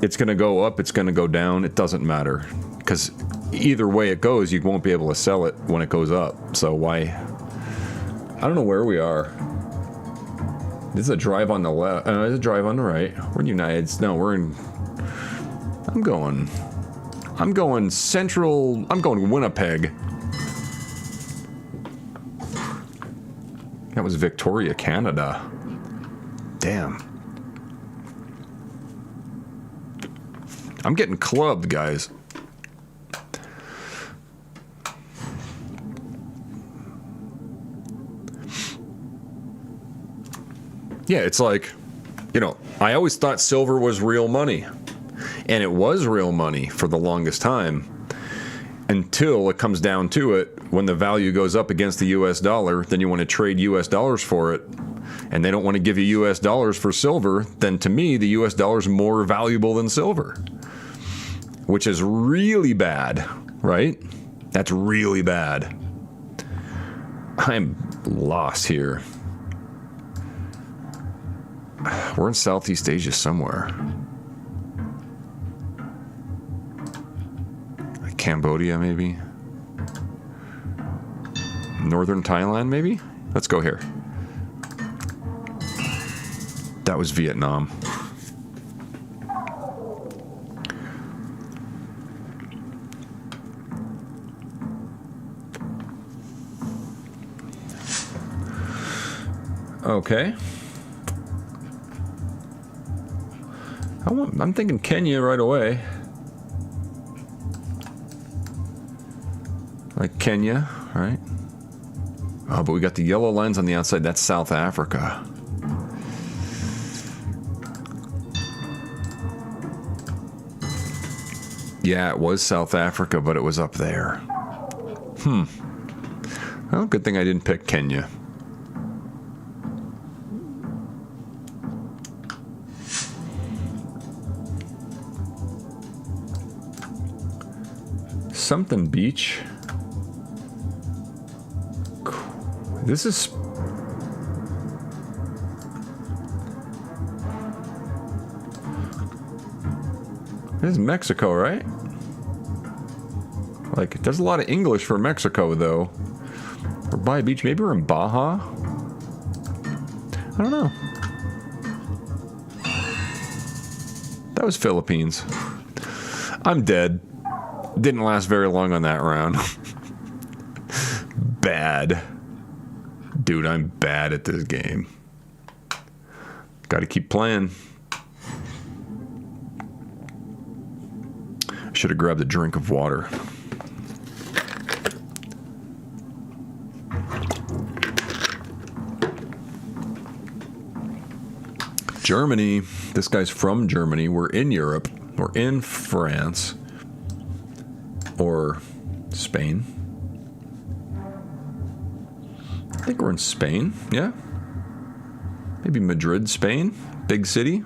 It's going to go up, it's going to go down, it doesn't matter. Because either way it goes, you won't be able to sell it when it goes up. So why? I don't know where we are. This is a drive on the left. This is a drive on the right. We're in United. No, we're in. I'm going central. I'm going Winnipeg. That was Victoria, Canada. Damn. I'm getting clubbed, guys. Yeah, it's like, you know, I always thought silver was real money. And it was real money for the longest time. Until it comes down to it, when the value goes up against the US dollar, then you want to trade US dollars for it. And they don't want to give you US dollars for silver. Then to me, the US dollar is more valuable than silver. Which is really bad, right? That's really bad. I'm lost here. We're in Southeast Asia somewhere. Like Cambodia, maybe? Northern Thailand, maybe? Let's go here. That was Vietnam. Okay. I'm thinking Kenya right away. Like Kenya, right? Oh, but we got the yellow lines on the outside. That's South Africa. Yeah, it was South Africa, but it was up there. Well, good thing I didn't pick Kenya. Something beach. This is... This is Mexico, right? Like, there's a lot of English for Mexico, though. Or by beach. Maybe we're in Baja? I don't know. That was Philippines. I'm dead. Didn't last very long on that round. Bad. Dude, I'm bad at this game. Gotta keep playing. Should have grabbed a drink of water. Germany. This guy's from Germany. We're in Europe. We're in France. Or Spain. I think we're in Spain. Yeah. Maybe Madrid, Spain. Big city.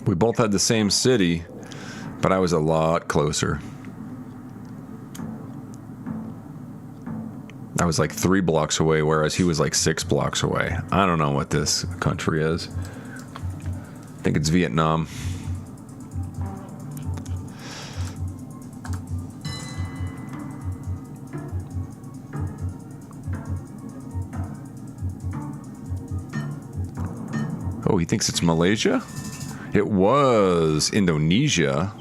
We both had the same city, but I was a lot closer. I was like 3 blocks away, whereas he was like 6 blocks away. I don't know what this country is. I think it's Vietnam. Oh, he thinks it's Malaysia? It was Indonesia.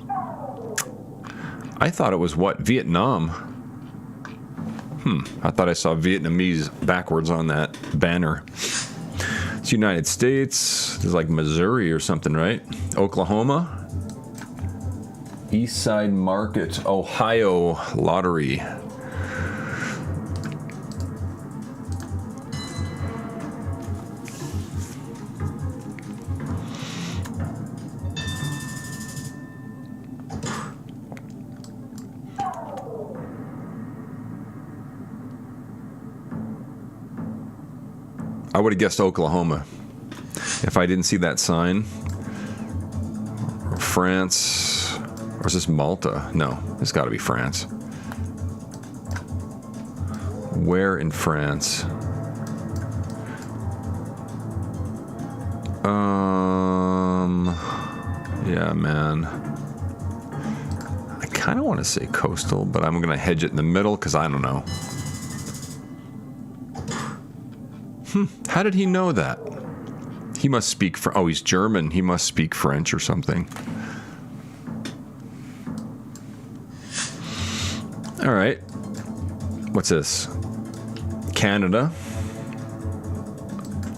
I thought it was what? Vietnam. I thought I saw Vietnamese backwards on that banner. It's United States. There's like Missouri or something, right? Oklahoma. East Side Market, Ohio Lottery. I would have guessed Oklahoma if I didn't see that sign. France, or is this Malta? No, it's got to be France. Where in France? Yeah, man. I kind of want to say coastal, but I'm gonna hedge it in the middle because I don't know. How did he know that? He must speak oh, he's German. He must speak French or something. All right. What's this? Canada.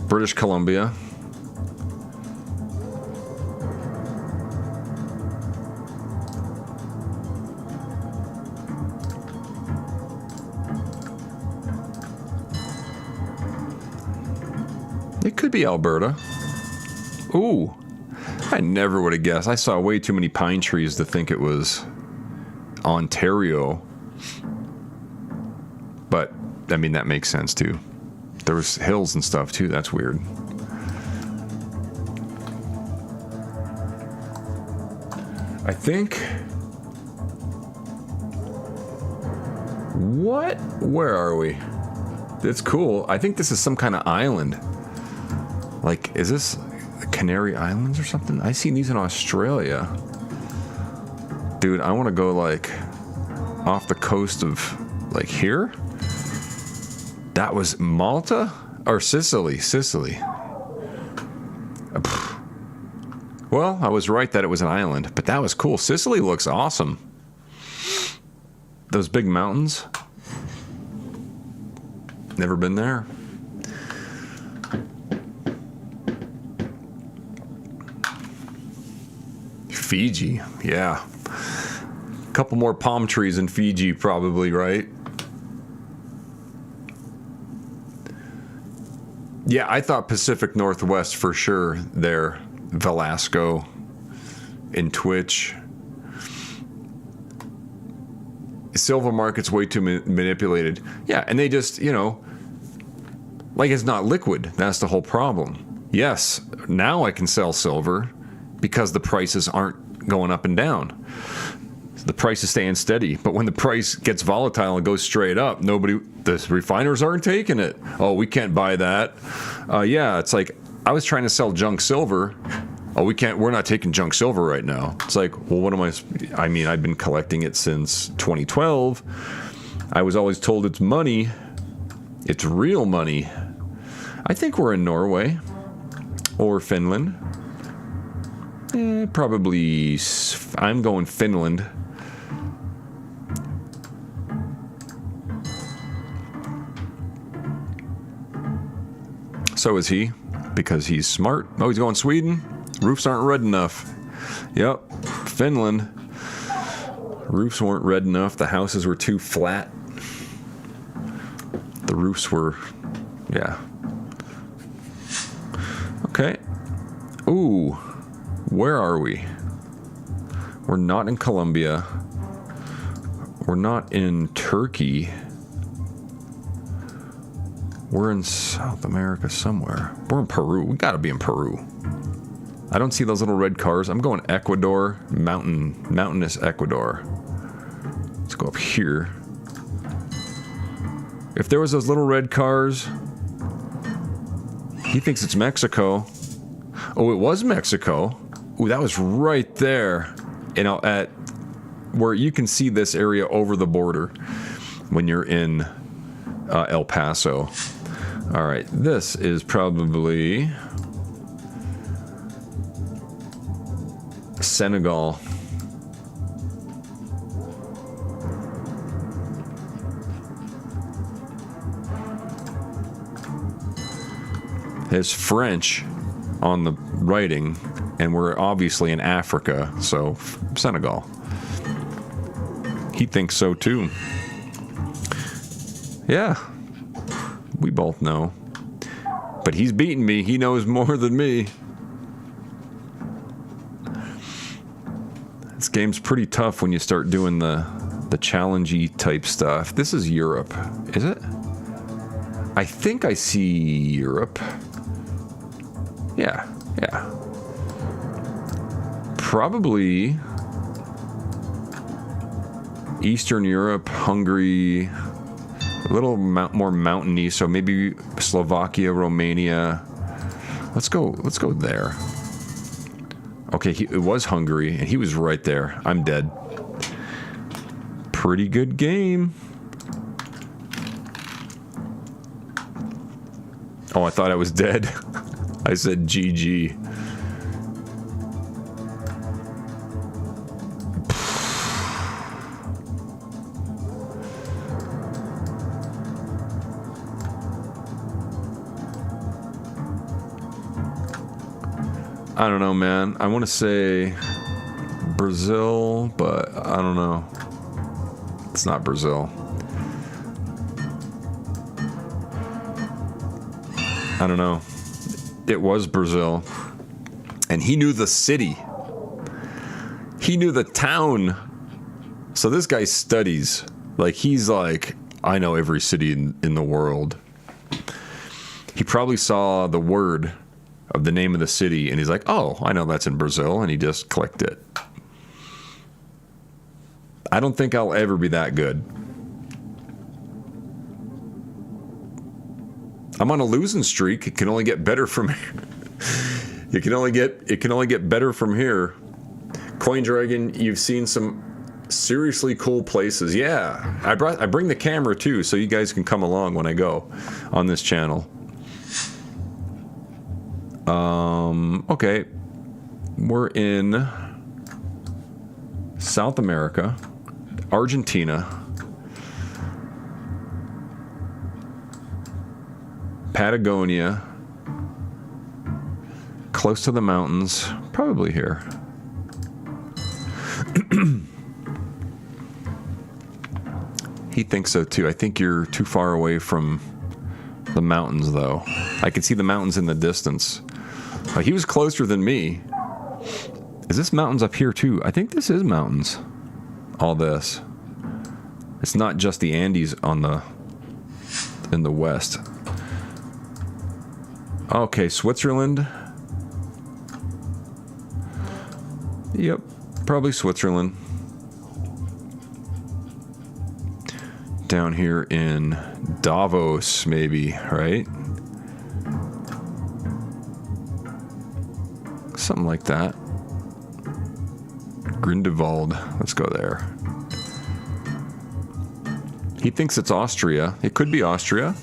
British Columbia. It could be Alberta. Ooh, I never would have guessed. I saw way too many pine trees to think it was Ontario. But, I mean, that makes sense too. There was hills and stuff too. That's weird. I think... What? Where are we? It's cool. I think this is some kind of island. Like, is this the Canary Islands or something? I seen these in Australia. Dude, I want to go, like, off the coast of, like, here? That was Malta? Or Sicily. Sicily. Well, I was right that it was an island, but that was cool. Sicily looks awesome. Those big mountains. Never been there. Fiji, yeah. A couple more palm trees in Fiji, probably, right? Yeah, I thought Pacific Northwest for sure there. Velasco in Twitch. Silver market's way too manipulated. Yeah, and they just, you know, like it's not liquid. That's the whole problem. Yes, now I can sell silver because the prices aren't going up and down. The price is staying steady. But when the price gets volatile and goes straight up, the refiners aren't taking it. Oh, we can't buy that. Yeah, it's like I was trying to sell junk silver. Oh, we're not taking junk silver right now. It's like, well, what am I mean, I've been collecting it since 2012. I was always told it's money. It's real money. I think we're in Norway or Finland. Probably, I'm going Finland. So is he, because he's smart. Oh, he's going Sweden. Roofs aren't red enough. Yep, Finland. Roofs weren't red enough. The houses were too flat. The roofs were, yeah. Okay. Ooh, where are we? We're not in Colombia. We're not in Turkey. We're in South America somewhere. We're in Peru. We gotta be in Peru. I don't see those little red cars. I'm going Ecuador, mountainous Ecuador. Let's go up here. If there was those little red cars, he thinks it's Mexico. Oh, it was Mexico. Ooh, that was right there. You know, at where you can see this area over the border when you're in El Paso. All right, this is probably Senegal. There's French on the writing, and we're obviously in Africa, so Senegal. He thinks so too. Yeah, we both know. But he's beaten me. He knows more than me. This game's pretty tough when you start doing the challenge-y type stuff. This is Europe, is it? I think I see Europe. Yeah. Probably Eastern Europe, Hungary, a little more mountainy, so maybe Slovakia, Romania. Let's go there. Okay, it was Hungary, and he was right there. I'm dead. Pretty good game. Oh, I thought I was dead. I said GG. I don't know, man. I want to say Brazil, but I don't know. It's not Brazil. I don't know. It was Brazil. And he knew the city. He knew the town. So this guy studies. Like, he's like, I know every city in the world. He probably saw the word of the name of the city, and he's like, oh, I know that's in Brazil, and he just clicked it. I don't think I'll ever be that good. I'm on a losing streak. It can only get better from here. It can only get better from here. Coin Dragon, you've seen some seriously cool places. Yeah, I bring the camera too, so you guys can come along when I go on this channel. Okay, we're in South America, Argentina, Patagonia, close to the mountains, probably here. He thinks so too. I think you're too far away from the mountains, though. I could see the mountains in the distance. He was closer than me. Is this mountains up here, too? I think this is mountains. All this. It's not just the Andes on the... in the west. Okay, Switzerland. Yep, probably Switzerland. Down here in Davos, maybe, right? Something like that. Grindelwald. Let's go there. He thinks it's Austria. It could be Austria.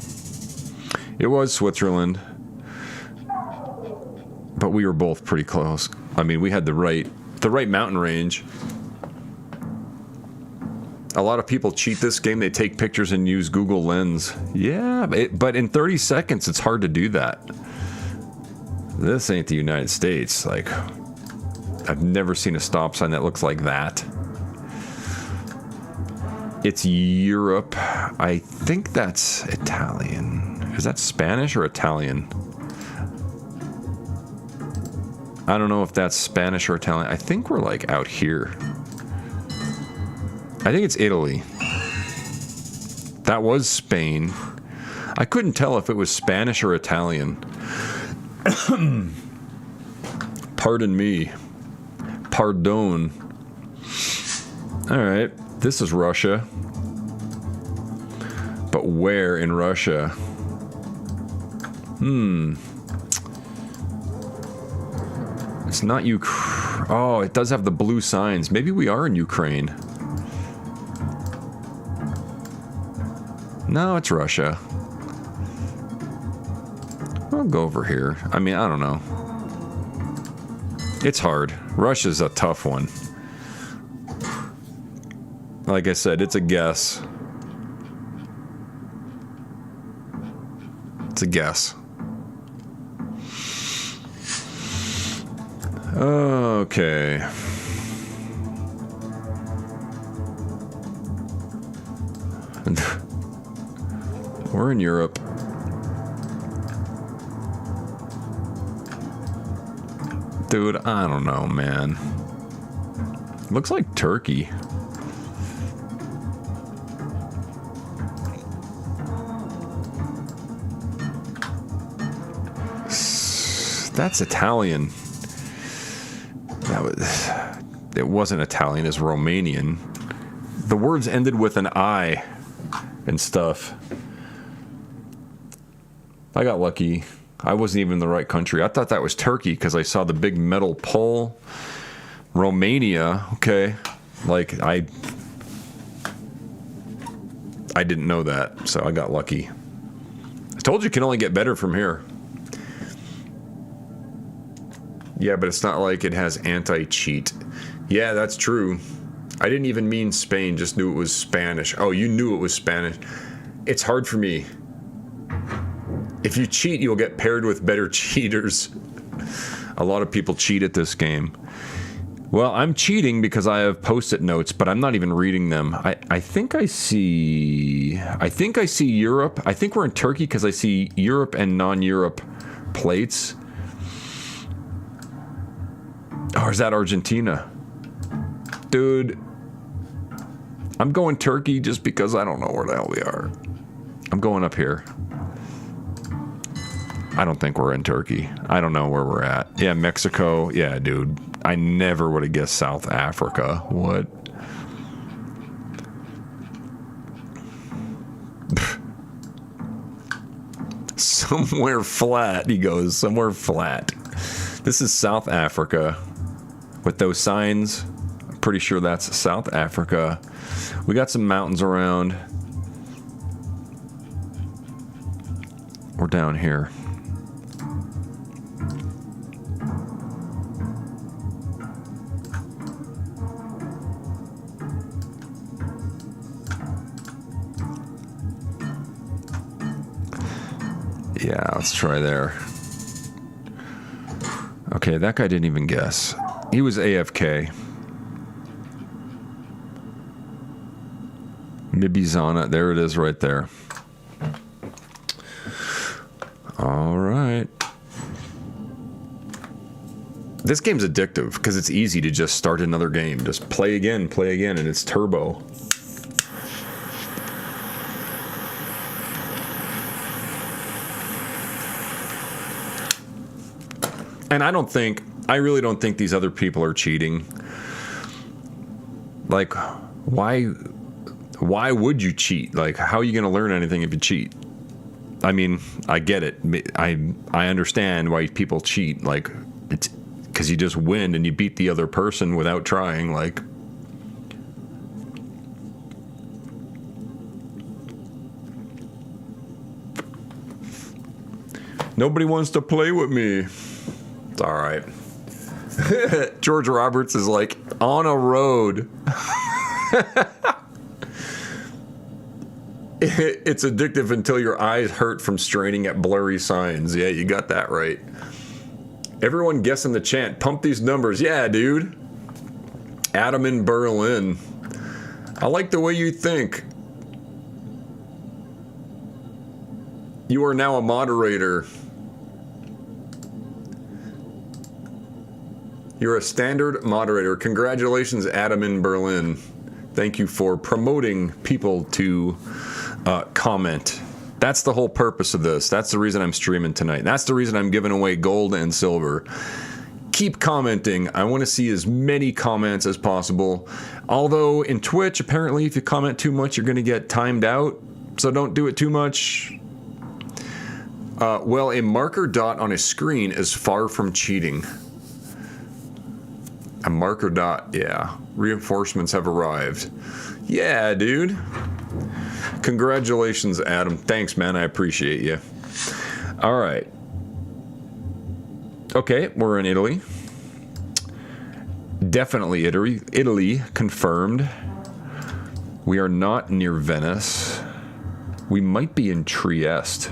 It was Switzerland. But we were both pretty close. I mean, we had the right mountain range. A lot of people cheat this game. They take pictures and use Google Lens. Yeah, but in 30 seconds, it's hard to do that. This ain't the United States. Like, I've never seen a stop sign that looks like that. It's Europe. I think that's Italian. Is that Spanish or Italian? I don't know if that's Spanish or Italian. I think we're like out here. I think it's Italy. That was Spain. I couldn't tell if it was Spanish or Italian. Pardon me. Pardon. Alright. This is Russia. But where in Russia? It's not Ukraine. Oh, it does have the blue signs. Maybe we are in Ukraine. No, it's Russia. I'll go over here. I mean, I don't know. It's hard. Russia's a tough one. Like I said, it's a guess. It's a guess. Okay. We're in Europe. Dude, I don't know, man. Looks like Turkey. That's Italian. It wasn't Italian, it's Romanian. The words ended with an I and stuff. I got lucky. I wasn't even in the right country. I thought that was Turkey because I saw the big metal pole. Romania, okay. Like, I didn't know that, so I got lucky. I told you it can only get better from here. Yeah, but it's not like it has anti-cheat. Yeah, that's true. I didn't even mean Spain, just knew it was Spanish. Oh, you knew it was Spanish. It's hard for me. If you cheat, you'll get paired with better cheaters. A lot of people cheat at this game. Well, I'm cheating because I have post-it notes, but I'm not even reading them. I think I see Europe. I think we're in Turkey because I see Europe and non-Europe plates. Or is that Argentina? Dude, I'm going Turkey just because I don't know where the hell we are. I'm going up here. I don't think we're in Turkey. I don't know where we're at. Yeah, Mexico. Yeah, dude. I never would have guessed South Africa. What? Somewhere flat, he goes. Somewhere flat. This is South Africa. With those signs, I'm pretty sure that's South Africa. We got some mountains around. We're down here. Yeah, let's try there. Okay, that guy didn't even guess. He was AFK. Mibizana, there it is right there. All right. This game's addictive because it's easy to just start another game. Just play again, and it's turbo. And I really don't think these other people are cheating. Like, why would you cheat? Like, how are you going to learn anything if you cheat? I mean, I get it. I understand why people cheat. Like, it's because you just win and you beat the other person without trying. Like, nobody wants to play with me. It's all right. George Roberts is like on a road. It's addictive until your eyes hurt from straining at blurry signs. Yeah, you got that right. Everyone guessing the chant. Pump these numbers. Yeah, dude. Adam in Berlin. I like the way you think. You are now a moderator. You're a standard moderator. Congratulations, Adam in Berlin. Thank you for promoting people to comment. That's the whole purpose of this. That's the reason I'm streaming tonight. That's the reason I'm giving away gold and silver. Keep commenting. I want to see as many comments as possible. Although in Twitch, apparently if you comment too much, you're going to get timed out. So don't do it too much. Well, a marker dot on a screen is far from cheating. A marker dot, yeah. Reinforcements have arrived. Yeah, dude. Congratulations, Adam. Thanks, man. I appreciate you. All right. Okay, we're in Italy. Definitely Italy. Italy, confirmed. We are not near Venice. We might be in Trieste.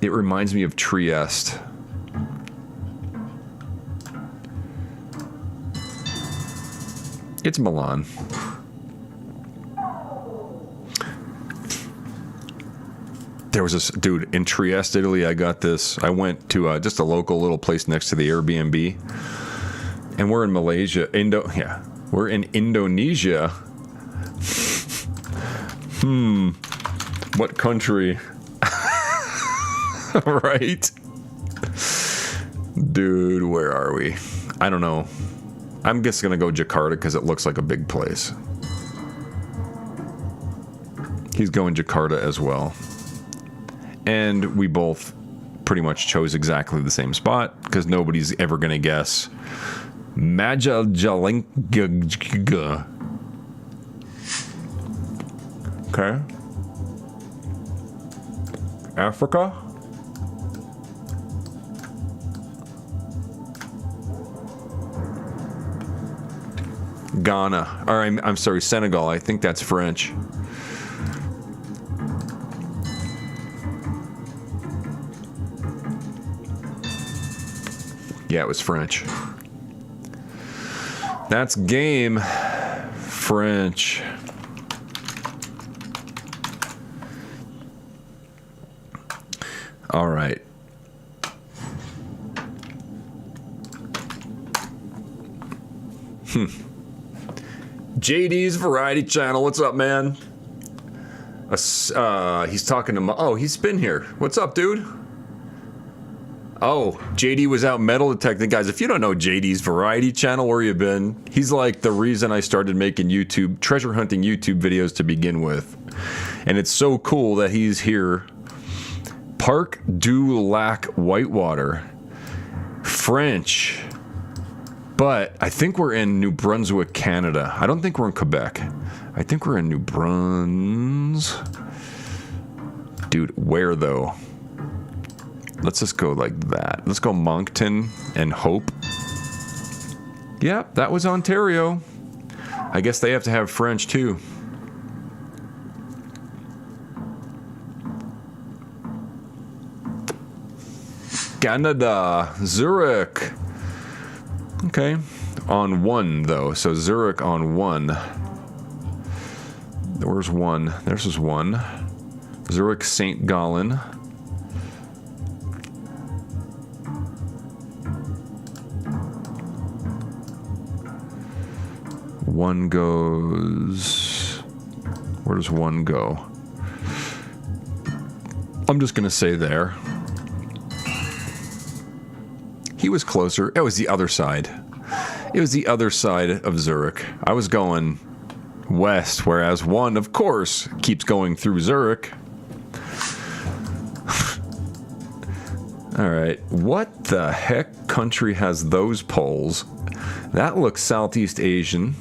It reminds me of Trieste. It's Milan. There was this dude in Trieste, Italy. I got this. I went to just a local little place next to the Airbnb, and we're in Malaysia. We're in Indonesia. What country? Right, dude. Where are we? I don't know. I'm just gonna go Jakarta because it looks like a big place. He's going Jakarta as well. And we both pretty much chose exactly the same spot because nobody's ever going to guess. Majajalinga. Okay. Africa. Ghana. Or I'm sorry, Senegal. I think that's French. Yeah, it was French. That's game. French. All right. JD's Variety Channel. What's up, man? He's talking to oh, he's been here. What's up, dude? Oh, JD was out metal detecting. Guys, if you don't know JD's Variety Channel, where you been? He's like the reason I started making YouTube, treasure hunting YouTube videos to begin with. And it's so cool that he's here. Parc du Lac Whitewater. French. But I think we're in New Brunswick, Canada. I don't think we're in Quebec. I think we're in New Bruns. Dude, where though? Let's just go like that. Let's go Moncton and Hope. Yep, that was Ontario. I guess they have to have French too. Canada, Zurich. Okay, on 1 though. So Zurich on 1. Where's 1? There's 1. Zurich, St. Gallen. 1 goes... Where does 1 go? I'm just going to say there. He was closer. It was the other side. It was the other side of Zurich. I was going west, whereas 1, of course, keeps going through Zurich. All right. What the heck country has those poles? That looks Southeast Asian.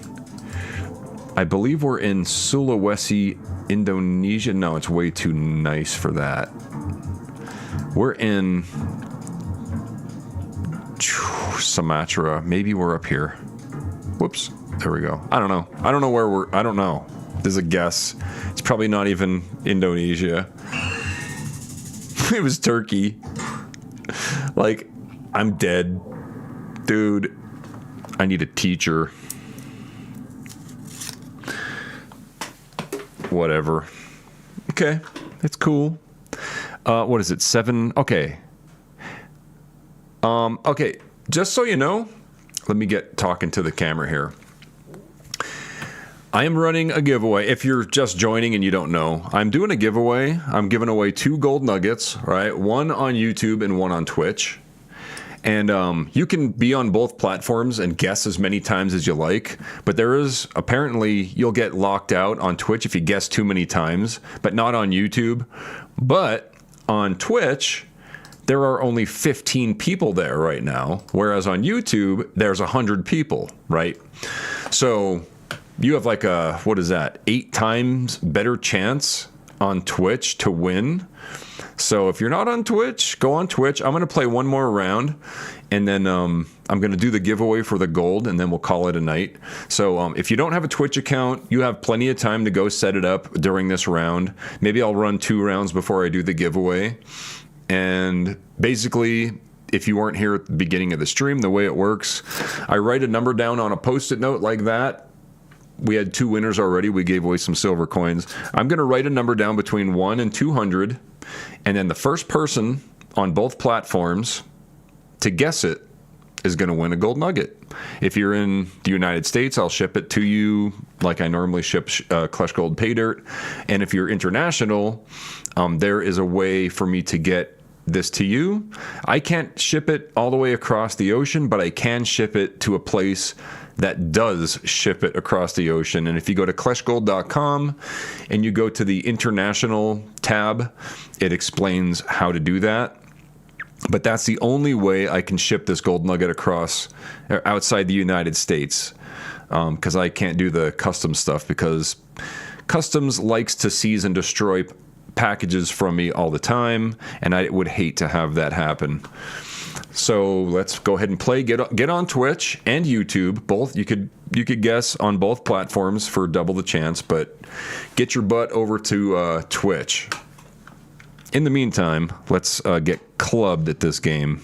I believe we're in Sulawesi, Indonesia. No, it's way too nice for that. We're in Sumatra. Maybe we're up here. Whoops. There we go. I don't know. I don't know where we're... I don't know. This is a guess. It's probably not even Indonesia. It was Turkey. Like, I'm dead. Dude, I need a teacher. Whatever. Okay. It's cool. What is it? 7? Okay. Okay. Just so you know, let me get talking to the camera here. I am running a giveaway. If you're just joining and you don't know, I'm doing a giveaway. I'm giving away 2 gold nuggets, right? 1 on YouTube and 1 on Twitch. And you can be on both platforms and guess as many times as you like. But there is, apparently, you'll get locked out on Twitch if you guess too many times, but not on YouTube. But on Twitch, there are only 15 people there right now, whereas on YouTube, there's 100 people, right? So you have like a, what is that, 8 times better chance on Twitch to win. So if you're not on Twitch, go on Twitch. I'm going to play one more round, and then I'm going to do the giveaway for the gold, and then we'll call it a night. So if you don't have a Twitch account, you have plenty of time to go set it up during this round. Maybe I'll run 2 rounds before I do the giveaway. And basically, if you weren't here at the beginning of the stream, the way it works, I write a number down on a Post-it note like that. We had 2 winners already. We gave away some silver coins. I'm going to write a number down between 1 and 200, and then the first person on both platforms to guess it is going to win a gold nugget. If you're in the United States, I'll ship it to you like I normally ship Klesh Gold Pay Dirt. And if you're international, there is a way for me to get this to you. I can't ship it all the way across the ocean, but I can ship it to a place that does ship it across the ocean. And if you go to kleshgold.com and you go to the international tab, it explains how to do that. But that's the only way I can ship this gold nugget across outside the United States, because I can't do the customs stuff, because customs likes to seize and destroy packages from me all the time, and I would hate to have that happen. So let's go ahead and play. Get on Twitch and YouTube. Both you could guess on both platforms for double the chance, but get your butt over to Twitch. In the meantime, let's get clubbed at this game.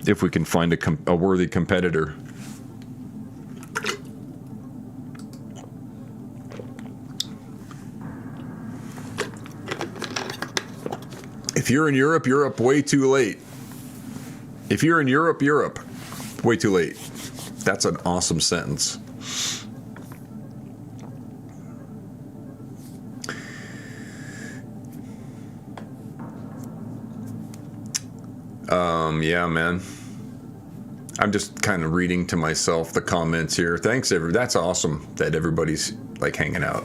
If we can find a worthy competitor. If you're in Europe, you're up way too late. If you're in Europe, you're up way too late. That's an awesome sentence. Yeah, man. I'm just kind of reading to myself the comments here. Thanks, that's awesome that everybody's like hanging out.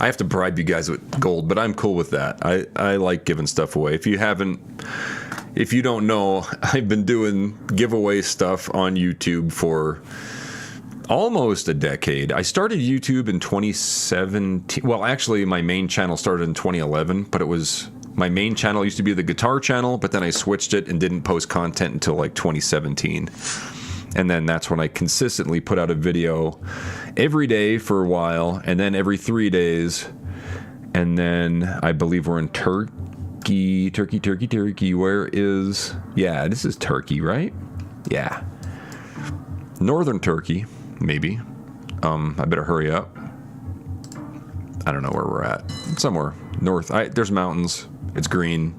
I have to bribe you guys with gold, but I'm cool with that. I like giving stuff away. If you don't know, I've been doing giveaway stuff on YouTube for almost a decade. I started YouTube in 2017. Well, actually, my main channel started in 2011, but my main channel used to be the guitar channel, but then I switched it and didn't post content until like 2017. And then that's when I consistently put out a video every day for a while, and then every 3 days. And then I believe we're in Turkey. Where is... Yeah, this is Turkey, right? Yeah. Northern Turkey, maybe. I better hurry up. I don't know where we're at. Somewhere north. There's mountains. It's green.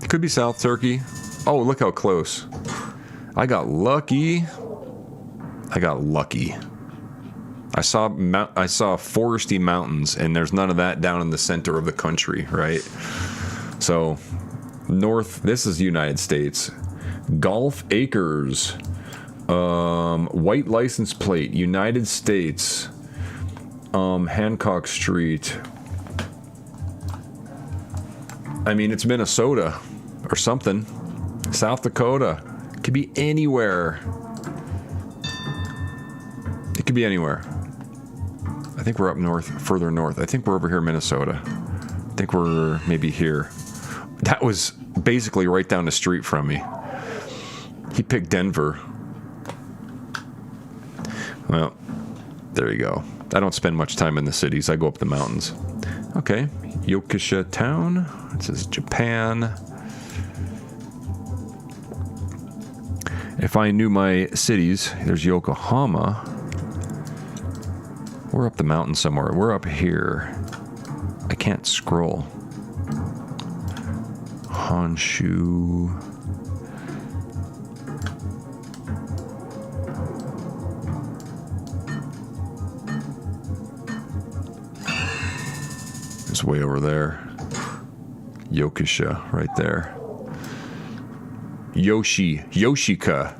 It could be South Turkey. Oh, look how close. I got lucky. I got lucky. I saw foresty mountains, and there's none of that down in the center of the country, right? So, north, this is United States. Golf Acres. White license plate, United States. Hancock Street. I mean, it's Minnesota or something. South Dakota. It could be anywhere. It could be anywhere. I think we're up north, further north. I think we're over here in Minnesota. I think we're maybe here. That was basically right down the street from me. He picked Denver. Well, there you go. I don't spend much time in the cities. I go up the mountains. Okay. Yokisha Town. It says Japan. If I knew my cities, there's Yokohama. We're up the mountain somewhere. We're up here. I can't scroll. Honshu. It's way over there. Yokisha, right there. Yoshika.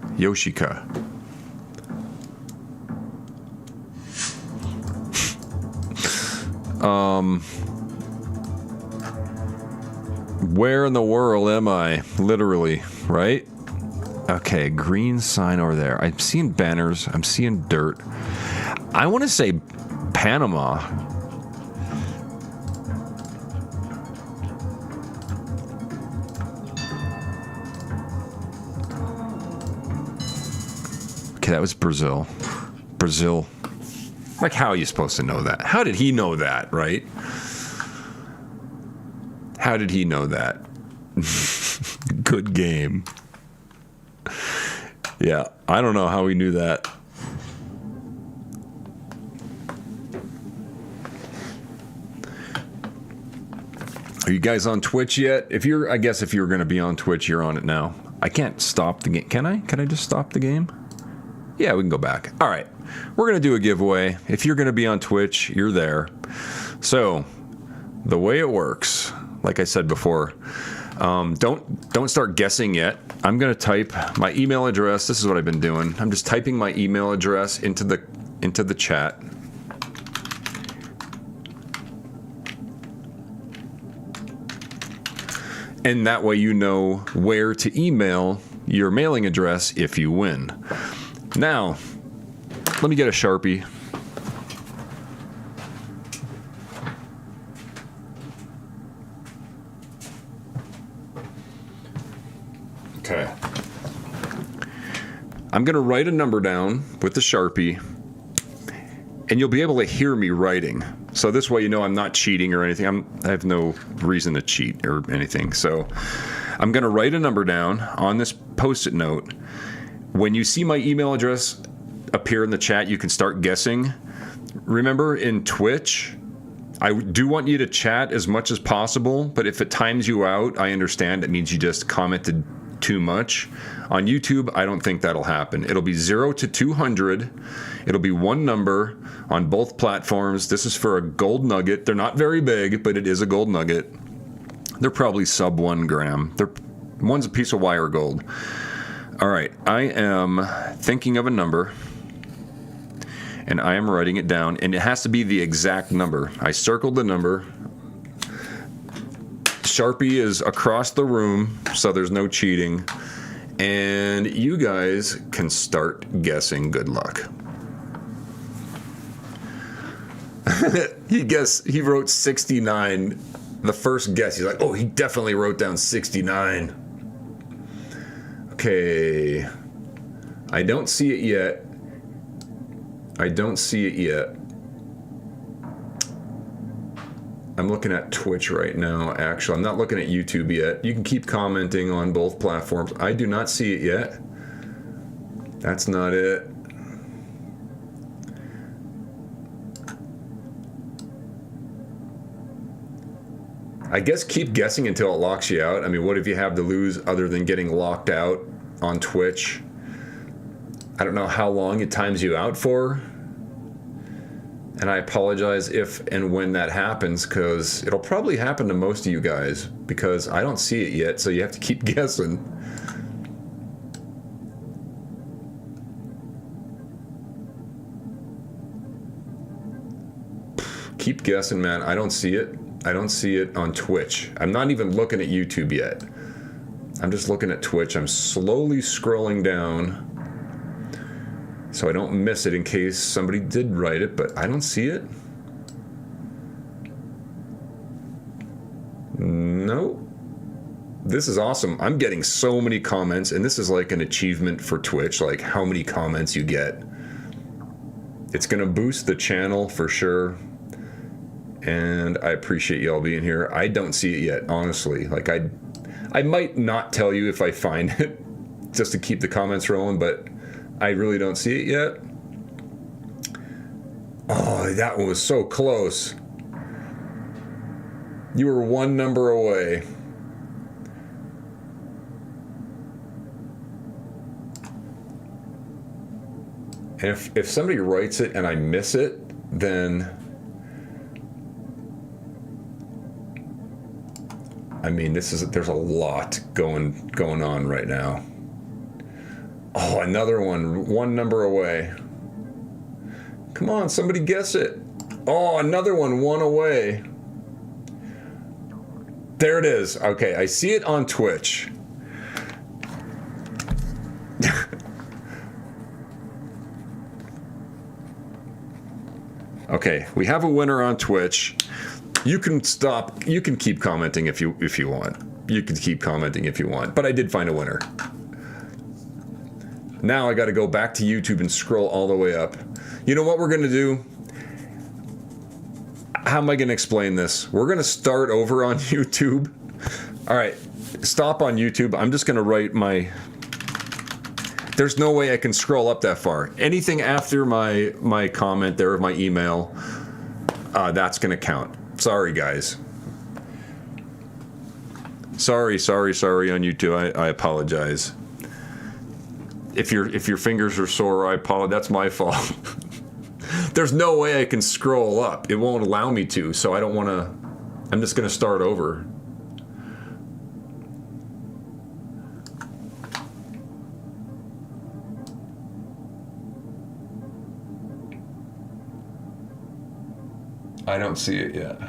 Where in the world am I? Literally, right? Okay, green sign over there. I'm seeing banners. I'm seeing dirt. I want to say Panama. Okay, that was Brazil. Brazil. Like, how are you supposed to know that? How did he know that, right? How did he know that? Good game. Yeah, I don't know how he knew that. Are you guys on Twitch yet? I guess if you're going to be on Twitch, you're on it now. I can't stop the game. Can I? Can I just stop the game? Yeah, we can go back. All right. We're going to do a giveaway. If you're going to be on Twitch, you're there. So, the way it works, like I said before, don't start guessing yet. I'm going to type my email address. This is what I've been doing. I'm just typing my email address into the chat. And that way you know where to email your mailing address if you win. Now, let me get a Sharpie. Okay. I'm going to write a number down with the Sharpie, and you'll be able to hear me writing. So this way you know I'm not cheating or anything. I have no reason to cheat or anything. So I'm going to write a number down on this Post-it note. When you see my email address appear in the chat, you can start guessing. Remember, in Twitch, I do want you to chat as much as possible, but if it times you out, I understand. It means you just commented too much. On YouTube, I don't think that'll happen. It'll be 0 to 200. It'll be one number on both platforms. This is for a Gold Nugget. They're not very big, but it is a Gold Nugget. They're probably sub 1 gram. One's a piece of wire gold. All right, I am thinking of a number, and I am writing it down, and it has to be the exact number. I circled the number. Sharpie is across the room, so there's no cheating. And you guys can start guessing. Good luck. He wrote 69. The first guess, he's like, oh, he definitely wrote down 69. Okay. I don't see it yet. I'm looking at Twitch right now, actually. I'm not looking at YouTube yet. You can keep commenting on both platforms. I do not see it yet. That's not it. I guess keep guessing until it locks you out. I mean, what if you have to lose other than getting locked out on Twitch? I don't know how long it times you out for. And I apologize if and when that happens, because it'll probably happen to most of you guys, because I don't see it yet, so you have to keep guessing. Keep guessing, man. I don't see it. I don't see it on Twitch. I'm not even looking at YouTube yet. I'm just looking at Twitch. I'm slowly scrolling down so I don't miss it in case somebody did write it, but I don't see it. No. This is awesome. I'm getting so many comments, and this is like an achievement for Twitch, like how many comments you get. It's gonna boost the channel for sure. And I appreciate y'all being here. I don't see it yet, honestly. Like I might not tell you if I find it, just to keep the comments rolling, but I really don't see it yet. Oh, that one was so close. You were one number away. And if somebody writes it and I miss it, then I mean, there's a lot going on right now. Oh, another one number away. Come on, somebody guess it. Oh, another one away. There it is. Okay, I see it on Twitch. Okay, we have a winner on Twitch. You can stop. You can keep commenting if you want. You can keep commenting if you want. But I did find a winner. Now I got to go back to YouTube and scroll all the way up. You know what we're going to do? How am I going to explain this? We're going to start over on YouTube. All right, stop on YouTube. I'm just going to write my... There's no way I can scroll up that far. Anything after my comment there, my email, that's going to count. Sorry, guys. Sorry on YouTube. I apologize. If your fingers are sore, I apologize. That's my fault. There's no way I can scroll up. It won't allow me to, so I don't want to. I'm just going to start over. I don't see it yet.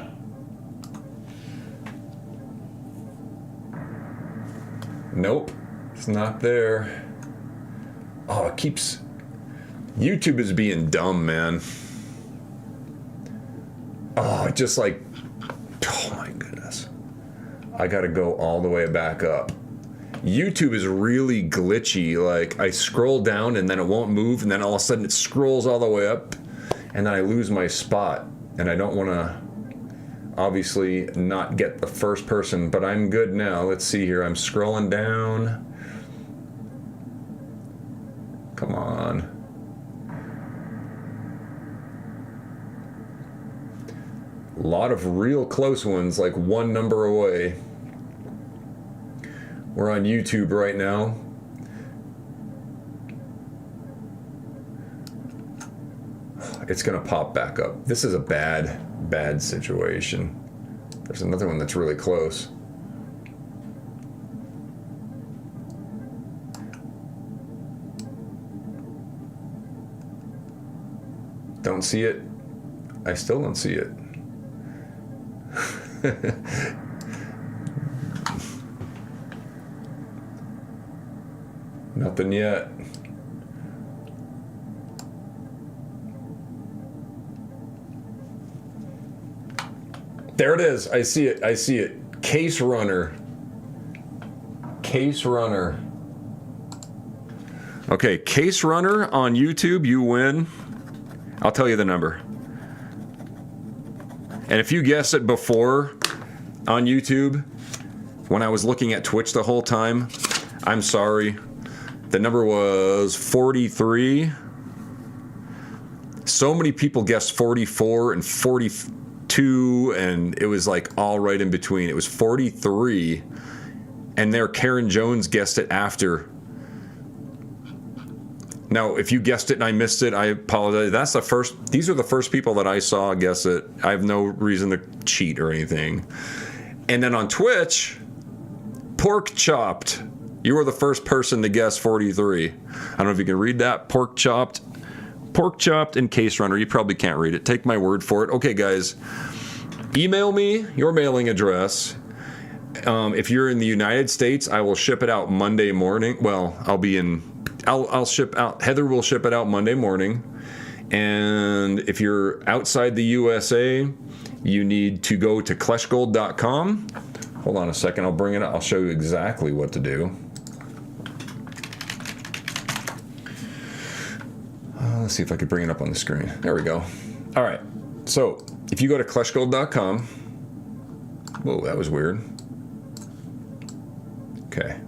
Nope, it's not there. Oh, it keeps... YouTube is being dumb, man. Oh, it just like... Oh my goodness. I gotta go all the way back up. YouTube is really glitchy. Like, I scroll down and then it won't move, and then all of a sudden it scrolls all the way up, and then I lose my spot. And I don't want to, obviously, not get the first person, but I'm good now. Let's see here. I'm scrolling down. Come on. A lot of real close ones, like one number away. We're on YouTube right now. It's gonna pop back up. This is a bad situation. There's another one that's really close. Don't see it. I still don't see it. Nothing yet. There it is. I see it. I see it. Case Runner. Case Runner. Okay, Case Runner on YouTube, you win. I'll tell you the number. And if you guessed it before on YouTube, when I was looking at Twitch the whole time, I'm sorry. The number was 43. So many people guessed 44 and 42, and it was like all right in between. It was 43, and there Karen Jones guessed it after. Now, if you guessed it and I missed it, I apologize. That's the first. These are the first people that I saw guess it. I have no reason to cheat or anything. And then on Twitch, Pork Chopped. You were the first person to guess 43. I don't know if you can read that. Pork Chopped and Case Runner. You probably can't read it. Take my word for it. Okay, guys. Email me your mailing address. If you're in the United States, I will ship it out Monday morning. Well, I'll ship out. Heather will ship it out Monday morning. And if you're outside the USA, you need to go to KleshGold.com. Hold on a second. I'll bring it up. I'll show you exactly what to do. Let's see if I can bring it up on the screen. There we go. All right. So if you go to KleshGold.com. Whoa, that was weird. Okay.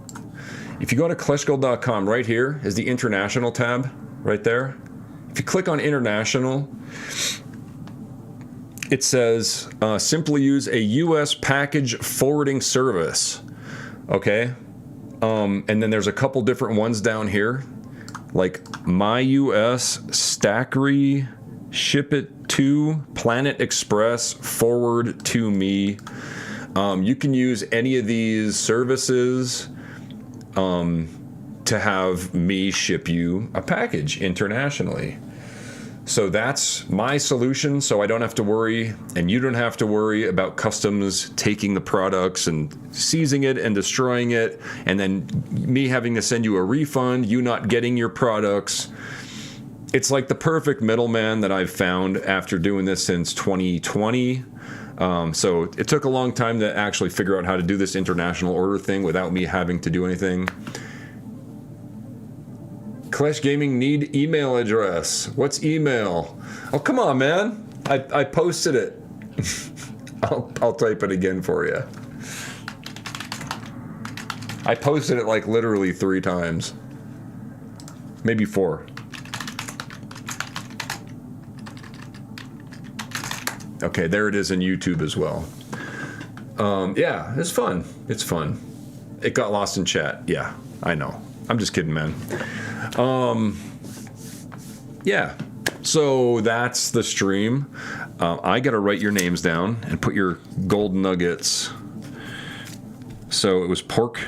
If you go to KleshGold.com, right here is the international tab right there. If you click on international, it says simply use a US package forwarding service. Okay. And then there's a couple different ones down here, like My US, Stackery, Ship It To, Planet Express, Forward to Me. You can use any of these services to have me ship you a package internationally. So that's my solution, so I don't have to worry, and you don't have to worry about customs taking the products and seizing it and destroying it, and then me having to send you a refund, you not getting your products. It's like the perfect middleman that I've found after doing this since 2020. So it took a long time to actually figure out how to do this international order thing without me having to do anything. KleshGaming need email address. What's email? Oh, come on, man. I posted it. I'll type it again for you. I posted it like literally 3 times. Maybe 4. Okay, there it is in YouTube as well. Yeah, it's fun. It's fun. It got lost in chat. Yeah, I know. I'm just kidding, man. Yeah, so that's the stream. I gotta write your names down and put your gold nuggets. So it was Pork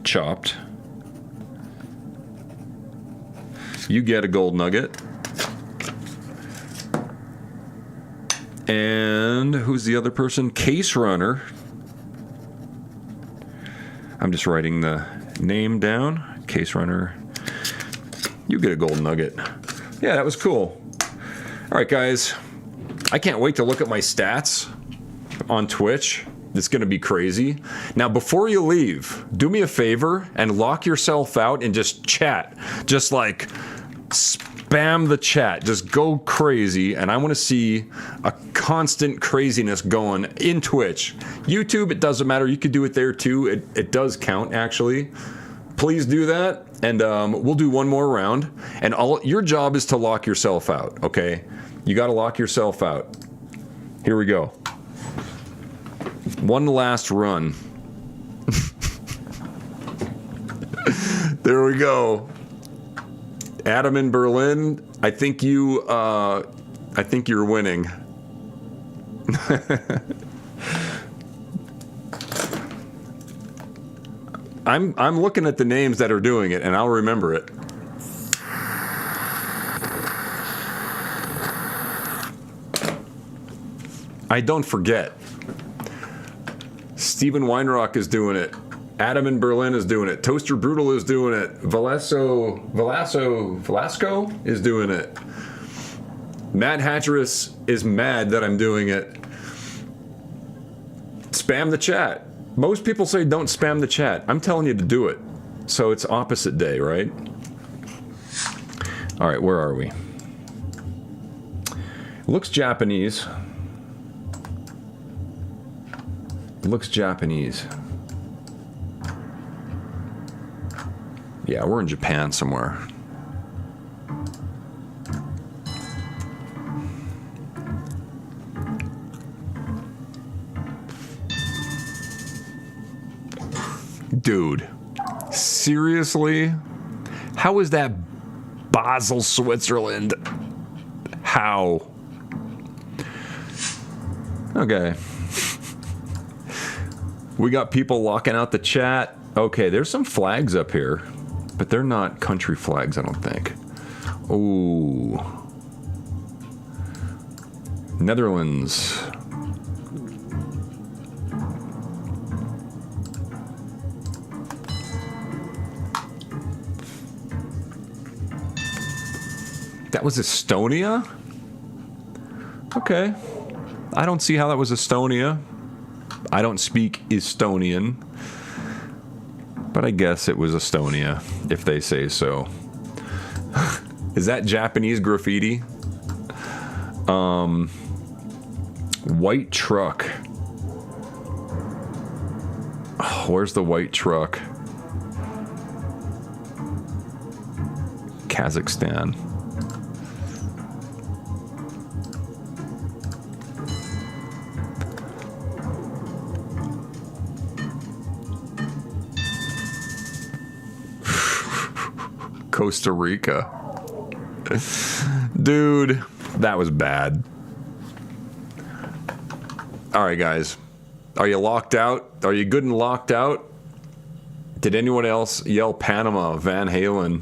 Chopped. You get a gold nugget. And who's the other person? Case Runner. I'm just writing the name down. Case Runner. You get a gold nugget. Yeah, that was cool. All right, guys. I can't wait to look at my stats on Twitch. It's going to be crazy. Now, before you leave, do me a favor and lock yourself out and just chat. Just like spam the chat. Just go crazy. And I want to see a constant craziness going in Twitch. YouTube, it doesn't matter. You could do it there too. It does count, actually. Please do that. And we'll do one more round. And your job is to lock yourself out, okay? You got to lock yourself out. Here we go. One last run. There we go. Adam in Berlin, I think you're winning. I'm looking at the names that are doing it, and I'll remember it. I don't forget. Steven Weinrock is doing it. Adam in Berlin is doing it. Toaster Brutal is doing it. Velasco is doing it. Mad Hatcherus is mad that I'm doing it. Spam the chat. Most people say don't spam the chat. I'm telling you to do it. So it's opposite day, right? All right, where are we? Looks Japanese. Looks Japanese. Yeah, we're in Japan somewhere. Dude, seriously? How is that Basel, Switzerland. How? Okay. We got people locking out the chat. Okay, there's some flags up here, but they're not country flags, I don't think. Ooh. Netherlands. That was Estonia? Okay. I don't see how that was Estonia. I don't speak Estonian. But I guess it was Estonia, if they say so. Is that Japanese graffiti? White truck. Oh, where's the white truck? Kazakhstan. Costa Rica. Dude, that was bad. All right, guys. Are you locked out? Are you good and locked out? Did anyone else yell Panama, Van Halen?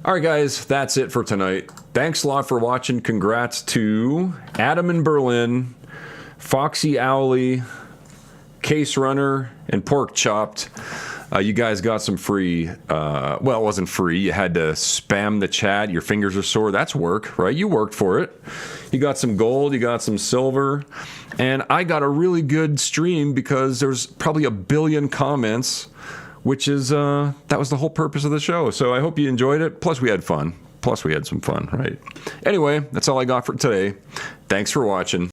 All right, guys. That's it for tonight. Thanks a lot for watching. Congrats to Adam in Berlin, Foxy Owly, Case Runner, and Pork Chopped. You guys got some free, well, it wasn't free. You had to spam the chat. Your fingers are sore. That's work, right? You worked for it. You got some gold. You got some silver. And I got a really good stream because there's probably 1 billion comments, which is, that was the whole purpose of the show. So I hope you enjoyed it. Plus, we had fun. Plus, we had some fun, right? Anyway, that's all I got for today. Thanks for watching.